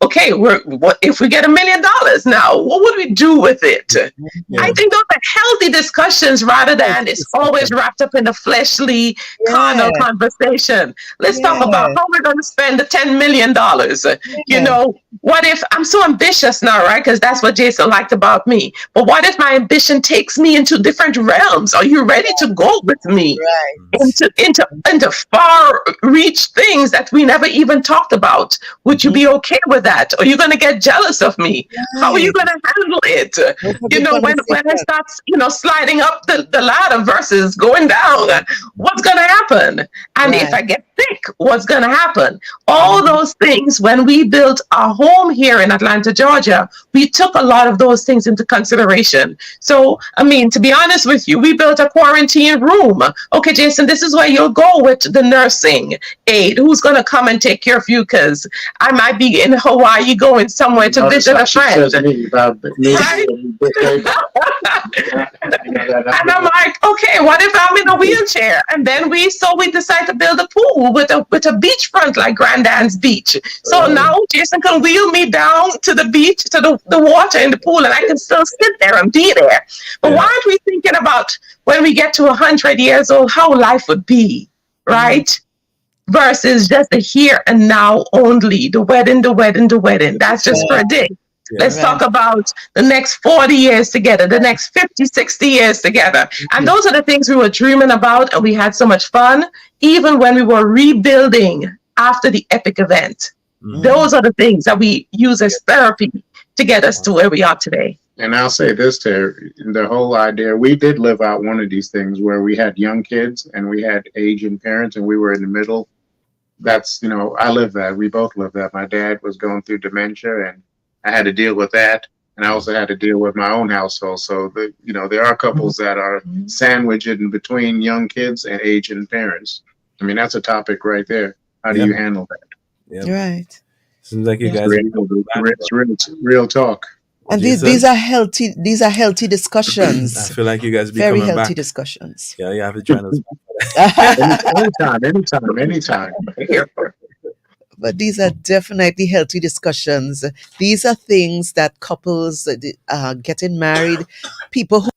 Okay, what if we get $1 million now? What would we do with it? Yeah. I think those are healthy discussions rather than it's always wrapped up in the fleshly carnal conversation. Let's talk about how we're going to spend the $10 million. What if I'm so ambitious now, right? Because that's what Jason liked about me. But what if my ambition takes me into different realms? Are you ready to go with me into far reach things that we never even talked about? Would you be okay with that? Are you going to get jealous of me? How are you going to handle it? When I start, sliding up the ladder versus going down, what's going to happen? And if I get sick, what's going to happen? All those things, when we built our home here in Atlanta, Georgia, we took a lot of those things into consideration. So, to be honest with you, we built a quarantine room. Okay, Jason, this is where you'll go with the nursing aide who's going to come and take care of you, because I might be in Hawaii going somewhere to visit a friend. And I'm like, okay, what if I'm in a wheelchair? And then we decided to build a pool with a beachfront like Grandad's Beach. So now Jason can wheel me down to the beach, to the water in the pool, and I can still sit there and be there. But why aren't we thinking about when we get to 100 years old, how life would be, right? Versus just the here and now only, the wedding. That's just for a day. Let's talk about the next 40 years together, the next 50, 60 years together. And those are the things we were dreaming about, and we had so much fun, even when we were rebuilding after the epic event. Those are the things that we use as therapy to get us to where we are today. And I'll say this, Terry, the whole idea, we did live out one of these things where we had young kids and we had aging parents and we were in the middle. That's, I lived that. We both lived that. My dad was going through dementia and I had to deal with that. And I also had to deal with my own household. So, there are couples that are sandwiched in between young kids and aging parents. I mean, that's a topic right there. How do you handle that? Yeah. Right. Seems like you guys. It's real talk. And these are healthy. These are healthy discussions. I feel like you guys be very coming healthy back. discussions. Yeah, you have to join us. Anytime. But these are definitely healthy discussions. These are things that couples getting married, people who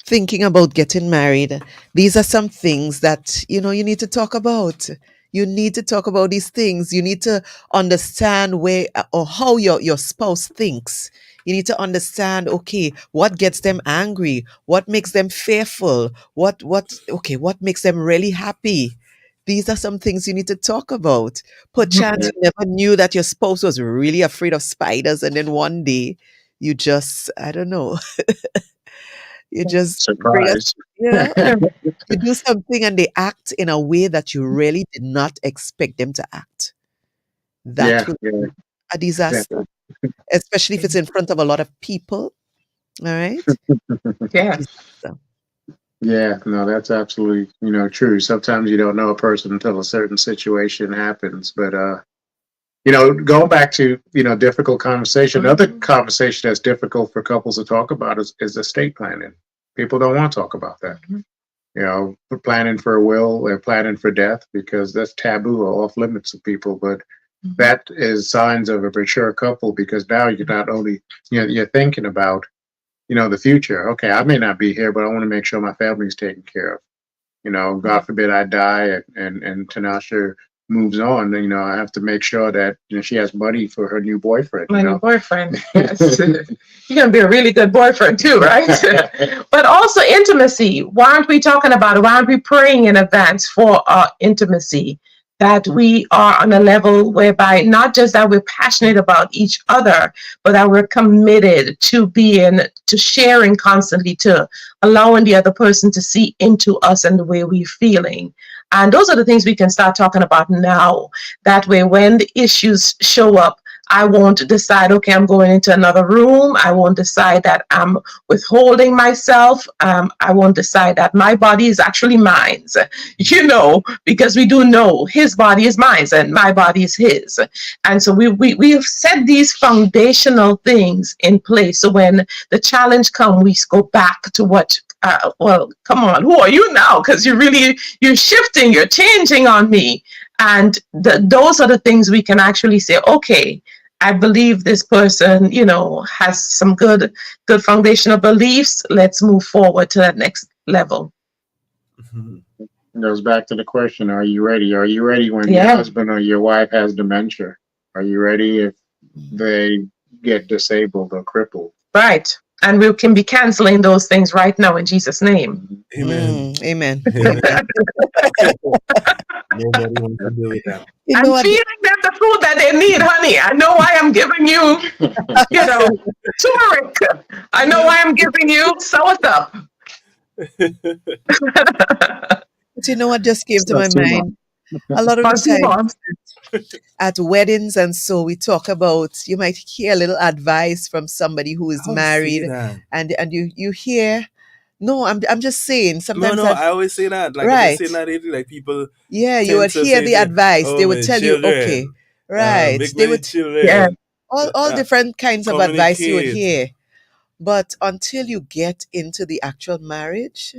thinking about getting married, these are some things that you need to talk about. You need to talk about these things. You need to understand where or how your spouse thinks. You need to understand, okay, what gets them angry, what makes them fearful, what makes them really happy. These are some things you need to talk about. Perchance you never knew that your spouse was really afraid of spiders, and then one day you just, I don't know, you just surprise. you do something and they act in a way that you really did not expect them to act. That would be a disaster, especially if it's in front of a lot of people. All right. Yeah, no, that's absolutely, true. Sometimes you don't know a person until a certain situation happens. But, going back to, difficult conversation, another conversation that's difficult for couples to talk about is estate planning. People don't want to talk about that. We're planning for a will, they're planning for death because that's taboo or off limits to people. But that is signs of a mature couple because now you're not only, you're thinking about, the future. Okay, I may not be here, but I want to make sure my family's taken care of. God forbid I die and Tanasha moves on. I have to make sure that she has money for her new boyfriend. My new boyfriend. Yes. You're gonna be a really good boyfriend too, right? But also intimacy. Why aren't we talking about it? Why aren't we praying in advance for our intimacy? That we are on a level whereby not just that we're passionate about each other, but that we're committed to sharing constantly, to allowing the other person to see into us and the way we're feeling. And those are the things we can start talking about now. That way, when the issues show up, I won't decide, okay, I'm going into another room. I won't decide that I'm withholding myself. I won't decide that my body is actually mine, because we do know his body is mine and my body is his. And so we've set these foundational things in place. So when the challenge comes, we go back to what, come on, who are you now? Because you're shifting, you're changing on me. And those are the things we can actually say, okay, I believe this person, has some good foundational beliefs. Let's move forward to that next level. It goes back to the question, are you ready? Are you ready when your husband or your wife has dementia? Are you ready if they get disabled or crippled? Right. And we can be canceling those things right now in Jesus' name. Amen. Amen. Nobody wants to deal with that. I'm feeding them the food that they need, honey. I know why I'm giving you, turmeric. I know why I'm giving you soursop. But you know what just came to my mind? A lot of the times at weddings and so we talk about, you might hear a little advice from somebody who is married and you hear, no, I'm just saying sometimes. No, I always say that. Like, right. I say that, like people. Yeah, you would hear the advice. They would tell you, okay, right. They would, all different kinds of advice you would hear. But until you get into the actual marriage,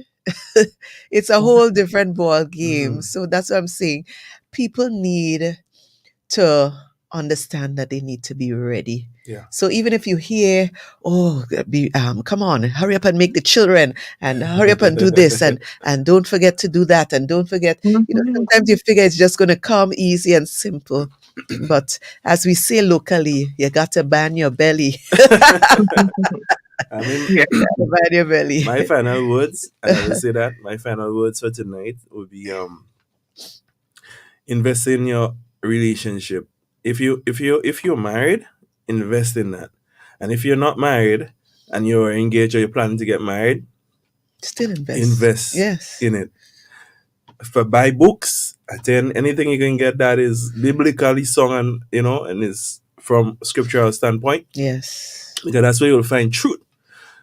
it's a whole different ball game. So that's what I'm saying. People need to understand that they need to be ready. Yeah. So even if you hear, come on, hurry up and make the children and hurry up and do this and don't forget to do that and don't forget, sometimes you figure it's just going to come easy and simple. But as we say locally, you got to ban your belly. I mean, ban your belly. My final words, I will say that, my final words for tonight would be invest in your relationship. If you're married, invest in that. And if you're not married and you're engaged or you're planning to get married, still invest yes. in it. Buy books, attend anything you can get that is biblically sung and is from scriptural standpoint. Yes. Because that's where you'll find truth.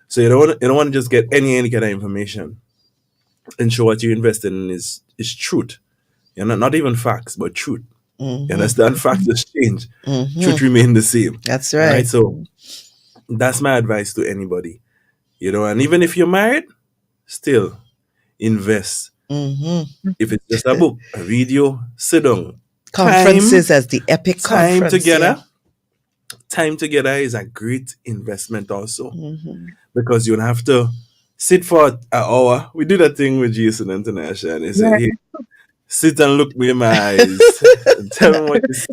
So you don't want to just get any kind of information. Ensure what you invest in is truth. Not even facts, but truth. Mm-hmm. You understand? Facts just change. Mm-hmm. Truth remain the same. That's right. So that's my advice to anybody. And even if you're married, still invest. Mm-hmm. If it's just a book, a video, sit down. Conferences as the epic time conference. together. Yeah. Time together is a great investment also. Mm-hmm. Because you don't have to sit for an hour. We do that thing with Jason and Tanasha, and he said, hey, sit and look me in my eyes and tell me what you see.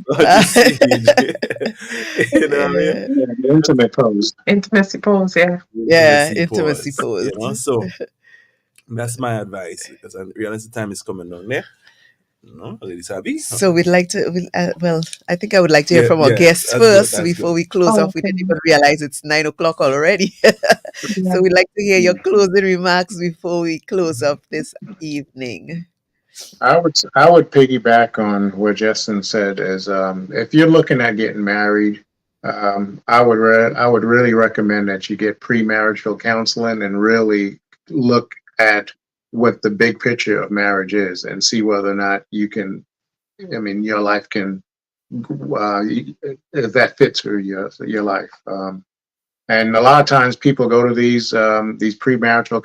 You know what I mean? The intimate pose. Intimacy pose, yeah. Yeah, intimacy pose. So that's my advice, because I realize the time is coming down there. So we'd like to, I think I would like to hear from our guests first before we close off. We didn't even realize it's 9:00 already. So we'd like to hear your closing remarks before we close up this evening. I would piggyback on what Justin said is if you're looking at getting married, I would really recommend that you get premarital counseling and really look at what the big picture of marriage is and see whether or not you can, your life can, if that fits for your life. And a lot of times people go to these premarital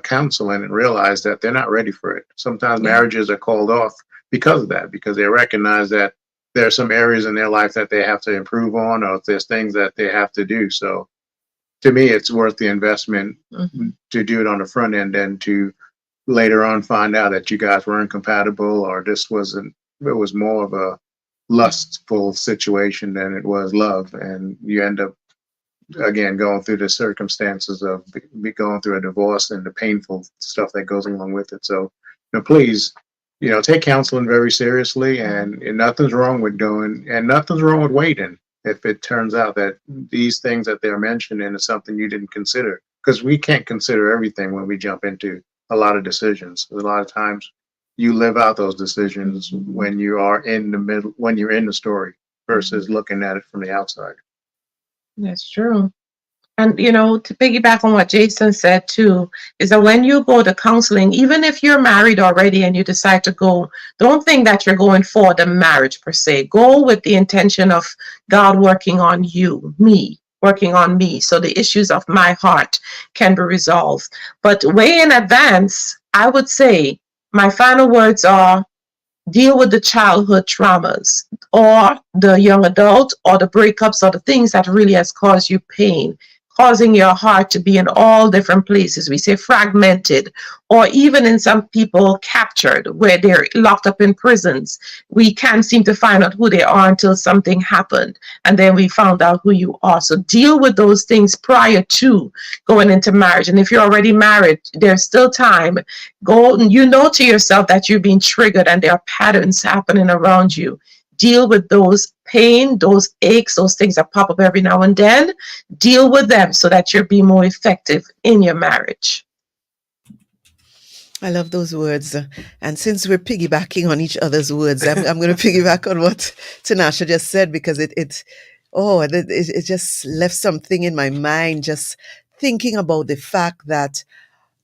counseling and realize that they're not ready for it. Sometimes marriages are called off because of that, because they recognize that there are some areas in their life that they have to improve on, or if there's things that they have to do. So to me, it's worth the investment to do it on the front end and to later on find out that you guys weren't compatible, or it was more of a lustful situation than it was love. And you end up, again, going through the circumstances of going through a divorce and the painful stuff that goes along with it. So, please, take counseling very seriously, and nothing's wrong with nothing's wrong with waiting. If it turns out that these things that they're mentioning is something you didn't consider, because we can't consider everything when we jump into a lot of decisions. A lot of times you live out those decisions when you are in the middle, when you're in the story, versus looking at it from the outside. That's true. And, to piggyback on what Jason said too, is that when you go to counseling, even if you're married already and you decide to go, don't think that you're going for the marriage per se. Go with the intention of God working on working on me, so the issues of my heart can be resolved. But way in advance, I would say my final words are, deal with the childhood traumas, or the young adult, or the breakups, or the things that really has caused you pain, causing your heart to be in all different places. We say fragmented, or even in some people captured, where they're locked up in prisons. We can't seem to find out who they are until something happened, and then we found out who you are. So deal with those things prior to going into marriage. And if you're already married, there's still time. Go, to yourself that you're being triggered and there are patterns happening around you. Deal with those pain, those aches, those things that pop up every now and then. Deal with them so that you'll be more effective in your marriage. I love those words. And since we're piggybacking on each other's words, I'm going to piggyback on what Tanasha just said, because it just left something in my mind, just thinking about the fact that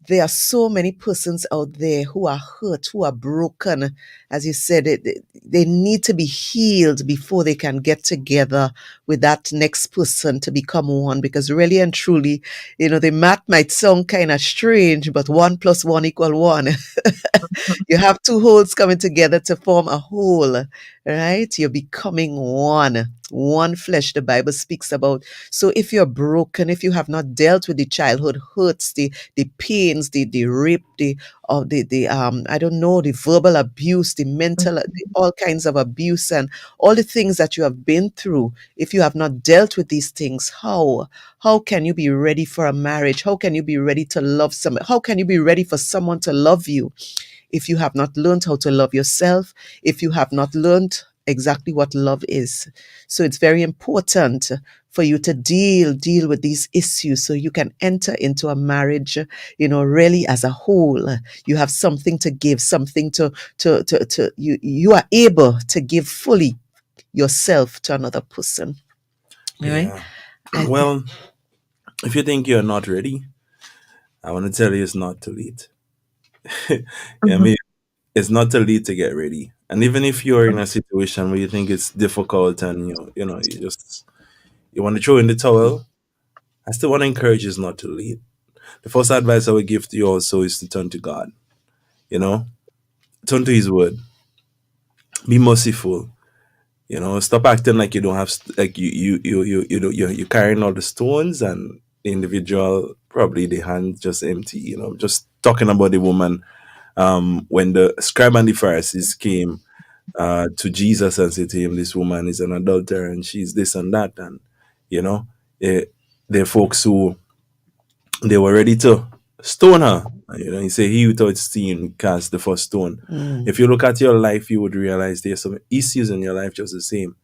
there are so many persons out there who are hurt, who are broken. As you said, they need to be healed before they can get together with that next person to become one. Because really and truly, the math might sound kind of strange, but 1 + 1 = 1. You have two wholes coming together to form a whole, right? You're becoming one flesh, the Bible speaks about. So if you're broken, if you have not dealt with the childhood hurts, the pains, the rape, the verbal abuse, the mental, all kinds of abuse, and all the things that you have been through, if you have not dealt with these things, how can you be ready for a marriage? How can you be ready to love someone? How can you be ready for someone to love you if you have not learned how to love yourself, if you have not learned exactly what love is? So it's very important for you to deal with these issues so you can enter into a marriage, really as a whole. You have something to give, something to you are able to give fully yourself to another person. Right? Yeah. Well, if you think you're not ready, I want to tell you it's not too late. I mean, it's not too late to get ready. And even if you're in a situation where you think it's difficult and you want to throw in the towel, I still want to encourage you it's not too late. The first advice I would give to you also is to turn to God. Turn to His Word. Be merciful. Stop acting like you don't have like you're carrying all the stones and the individual probably the hand just empty. Just talking about the woman when the scribe and the Pharisees came to Jesus and said to him, "This woman is an adulterer and she's this and that," and they're folks who they were ready to stone her. He said, "He without sin cast the first stone." If you look at your life, you would realize there's some issues in your life just the same.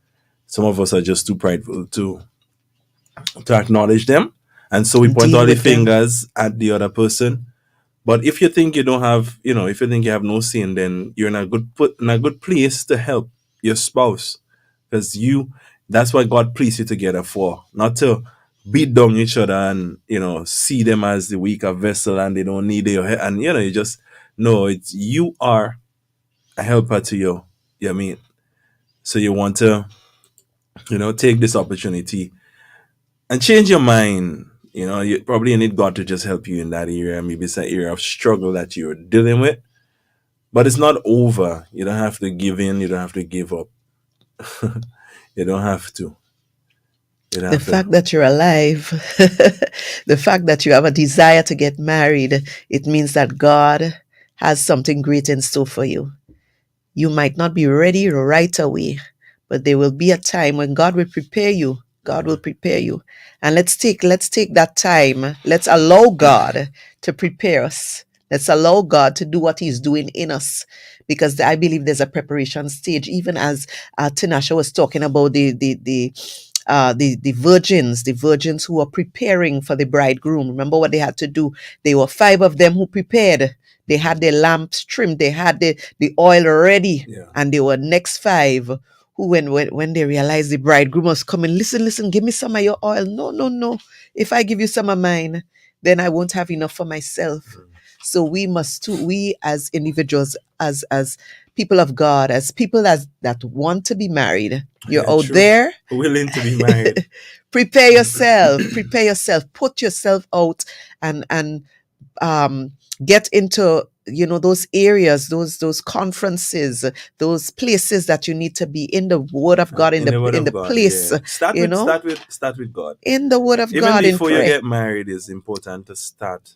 Some of us are just too prideful to acknowledge them, and so we point all the fingers at the other person. But if you think you don't have, if you think you have no sin, then you're in a good place to help your spouse, because that's what God placed you together for, not to beat down each other and see them as the weaker vessel and they don't need your help. And you just know you are a helper to your mate. So you want to take this opportunity and change your mind. You probably need God to just help you in that area. Maybe it's an area of struggle that you're dealing with, but it's not over. You don't have to give in. You don't have to give up. You don't have to. The fact that you're alive, the fact that you have a desire to get married, it means that God has something great in store for you. You might not be ready right away, but there will be a time when God will prepare you. God will prepare you. And let's take that time. Let's allow God to prepare us. Let's allow God to do what He's doing in us. Because I believe there's a preparation stage, even as Tinasha was talking about the virgins who were preparing for the bridegroom. Remember what they had to do? There were 5 of them who prepared. They had their lamps trimmed. They had the oil ready. Yeah. And there were next 5 who, when they realized the bridegroom was coming, listen, give me some of your oil. No. If I give you some of mine, then I won't have enough for myself. So we must too, we as individuals, as people of God, as people that want to be married, you're out there willing to be married. Prepare yourself. Put yourself out and get into those areas, those conferences, those places that you need to be in the Word of God, in the place. Yeah. Start with God. In the Word of Even God. Before you get married, it's important to start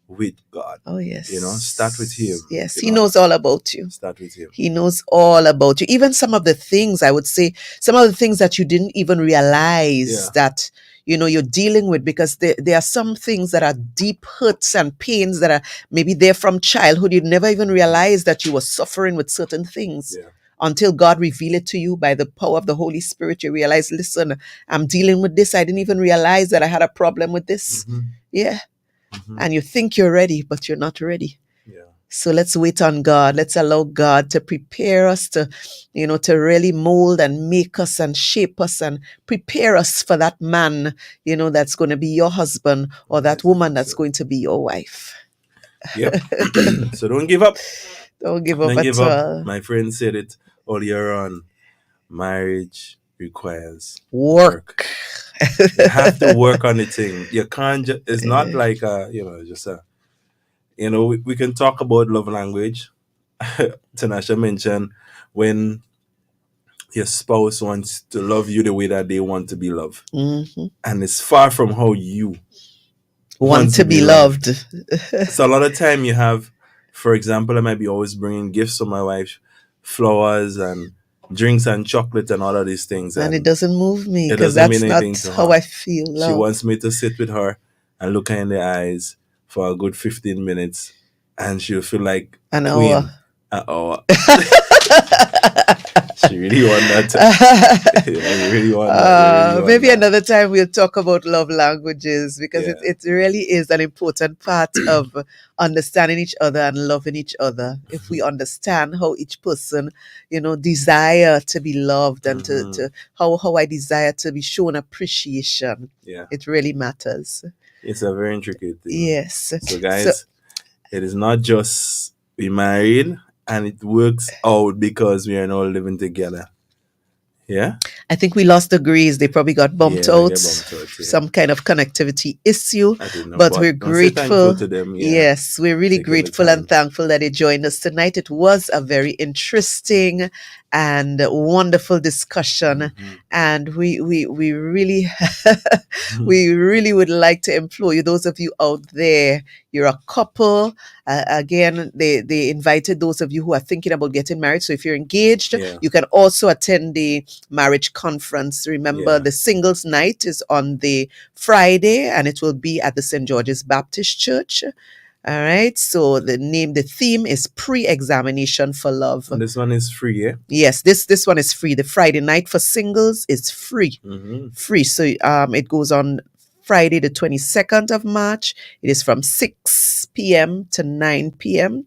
with God. Oh yes. Start with Him. Yes, He knows all about you. Start with Him. He knows all about you. Even some of the things, I would say, some of the things that you didn't even realize that you're dealing with, because there are some things that are deep hurts and pains that are maybe there from childhood. You never even realized that you were suffering with certain things. Yeah. Until God revealed it to you by the power of the Holy Spirit. You realize, listen, I'm dealing with this. I didn't even realize that I had a problem with this. Mm-hmm. Yeah. Mm-hmm. And you think you're ready, but you're not ready. Yeah. So let's wait on God. Let's allow God to prepare us to really mold and make us and shape us and prepare us for that man, that's going to be your husband, or that woman that's going to be your wife. Yep. So don't give up. Don't give up at all. My friend said it earlier on. Marriage requires work. You have to work on the thing. You can't just, it's not like we can talk about love language. Tinasha mentioned when your spouse wants to love you the way that they want to be loved. Mm-hmm. And it's far from how you want to be loved. So a lot of time you have, for example, I might be always bringing gifts to my wife, flowers and drinks and chocolate and all of these things. And it doesn't move me, because that's not how I feel love. She wants me to sit with her and look her in the eyes for a good 15 minutes, and she'll feel like an queen. hour. She really want that. You really want that. Maybe another time we'll talk about love languages, because it really is an important part of understanding each other and loving each other. If we understand how each person, desire to be loved, and to how I desire to be shown appreciation. Yeah. It really matters. It's a very intricate thing. Yes. So guys, it is not just be married and it works out because we are now living together. Yeah? I think we lost the Greys. They probably got bumped out. Some kind of connectivity issue. But we're grateful. To them, Yes, we're really grateful and thankful that they joined us tonight. It was a very interesting and wonderful discussion. And we really we really would like to implore you, those of you out there, you're a couple. Again, they invited those of you who are thinking about getting married. So if you're engaged, you can also attend the marriage conference. Remember, the singles night is on the Friday, and it will be at the St. George's Baptist Church. All right. So the theme is Pre-Examination for Love. And this one is free, yeah? Yes, this one is free. The Friday night for singles is free. Free. So it goes on Friday, the 22nd of March. It is from 6 p.m. to 9 p.m.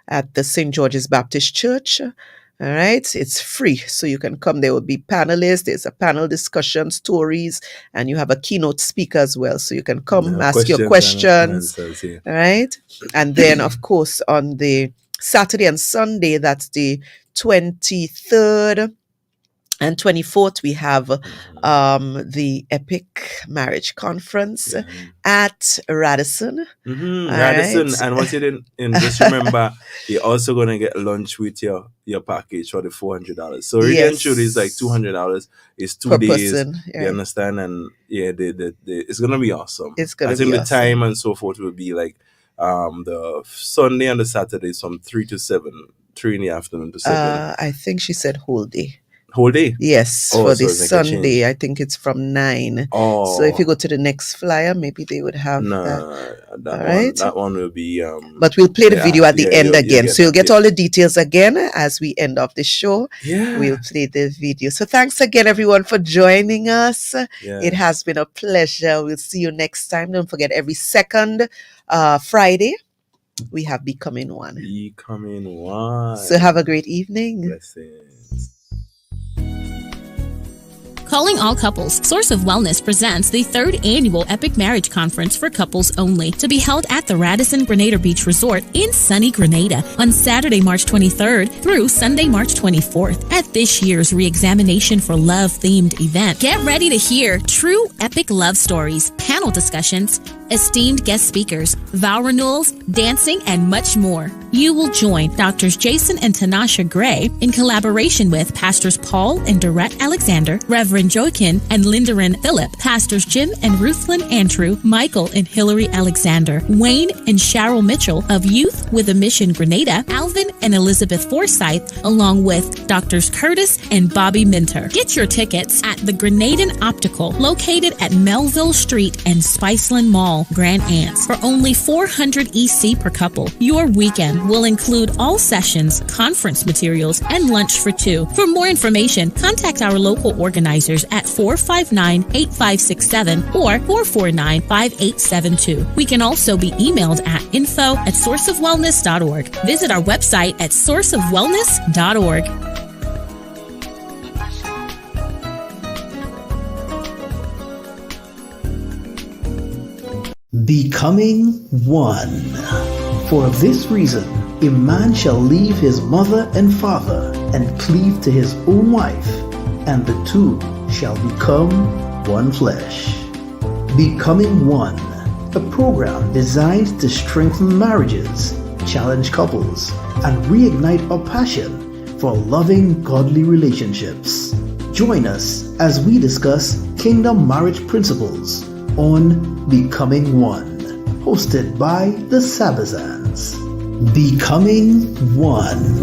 at the St. George's Baptist Church. All right. It's free. So you can come. There will be panelists. There's a panel discussion, stories, and you have a keynote speaker as well. So you can come, ask your questions. All right. And then, of course, on the Saturday and Sunday, that's the 23rd and 24th, we have the Epic Marriage Conference at Radisson. Radisson. Right. And what you didn't, just remember, you're also going to get lunch with your package for the $400. So really and truly, it's like $200. It's 2 days. Person, you understand? And it's going to be awesome. It's going to be awesome. I think the time and so forth will be like the Sunday and the Saturday from 3 to 7, 3 in the afternoon to 7. I think she said whole day. Whole day? Yes, for the Sunday. I think it's from 9. Oh. So if you go to the next flyer, maybe they would have that one will be... but we'll play the video at the end again. So you'll get all the details again as we end off the show. Yeah. We'll play the video. So thanks again, everyone, for joining us. Yeah. It has been a pleasure. We'll see you next time. Don't forget, every second Friday, we have Becoming One. Becoming One. So have a great evening. Blessings. Calling all couples, Source of Wellness presents the 3rd annual Epic Marriage Conference for couples only, to be held at the Radisson Grenada Beach Resort in sunny Grenada on Saturday, March 23rd through Sunday, March 24th. At this year's Reexamination for Love themed event, get ready to hear true epic love stories, panel discussions, esteemed guest speakers, vow renewals, dancing, and much more. You will join Drs. Jason and Tanasha Gray in collaboration with Pastors Paul and Dorette Alexander, Reverend Joaquin and Lindarin Phillip, Pastors Jim and Ruthlyn Andrew, Michael and Hillary Alexander, Wayne and Cheryl Mitchell of Youth with a Mission Grenada, Alvin and Elizabeth Forsyth, along with Drs. Curtis and Bobby Minter. Get your tickets at the Grenadan Optical, located at Melville Street and Spiceland Mall, Grand Anse, for only $400 EC per couple. Your weekend will include all sessions, conference materials, and lunch for 2. For more information, contact our local organizers at 459-8567 or 449-5872. We can also be emailed at info@sourceofwellness.org. Visit our website at sourceofwellness.org. Becoming one. For this reason, a man shall leave his mother and father and cleave to his own wife, and the two shall become one flesh. Becoming One, a program designed to strengthen marriages, challenge couples, and reignite a passion for loving, godly relationships. Join us as we discuss kingdom marriage principles on Becoming One, hosted by the Sabazans. Becoming One.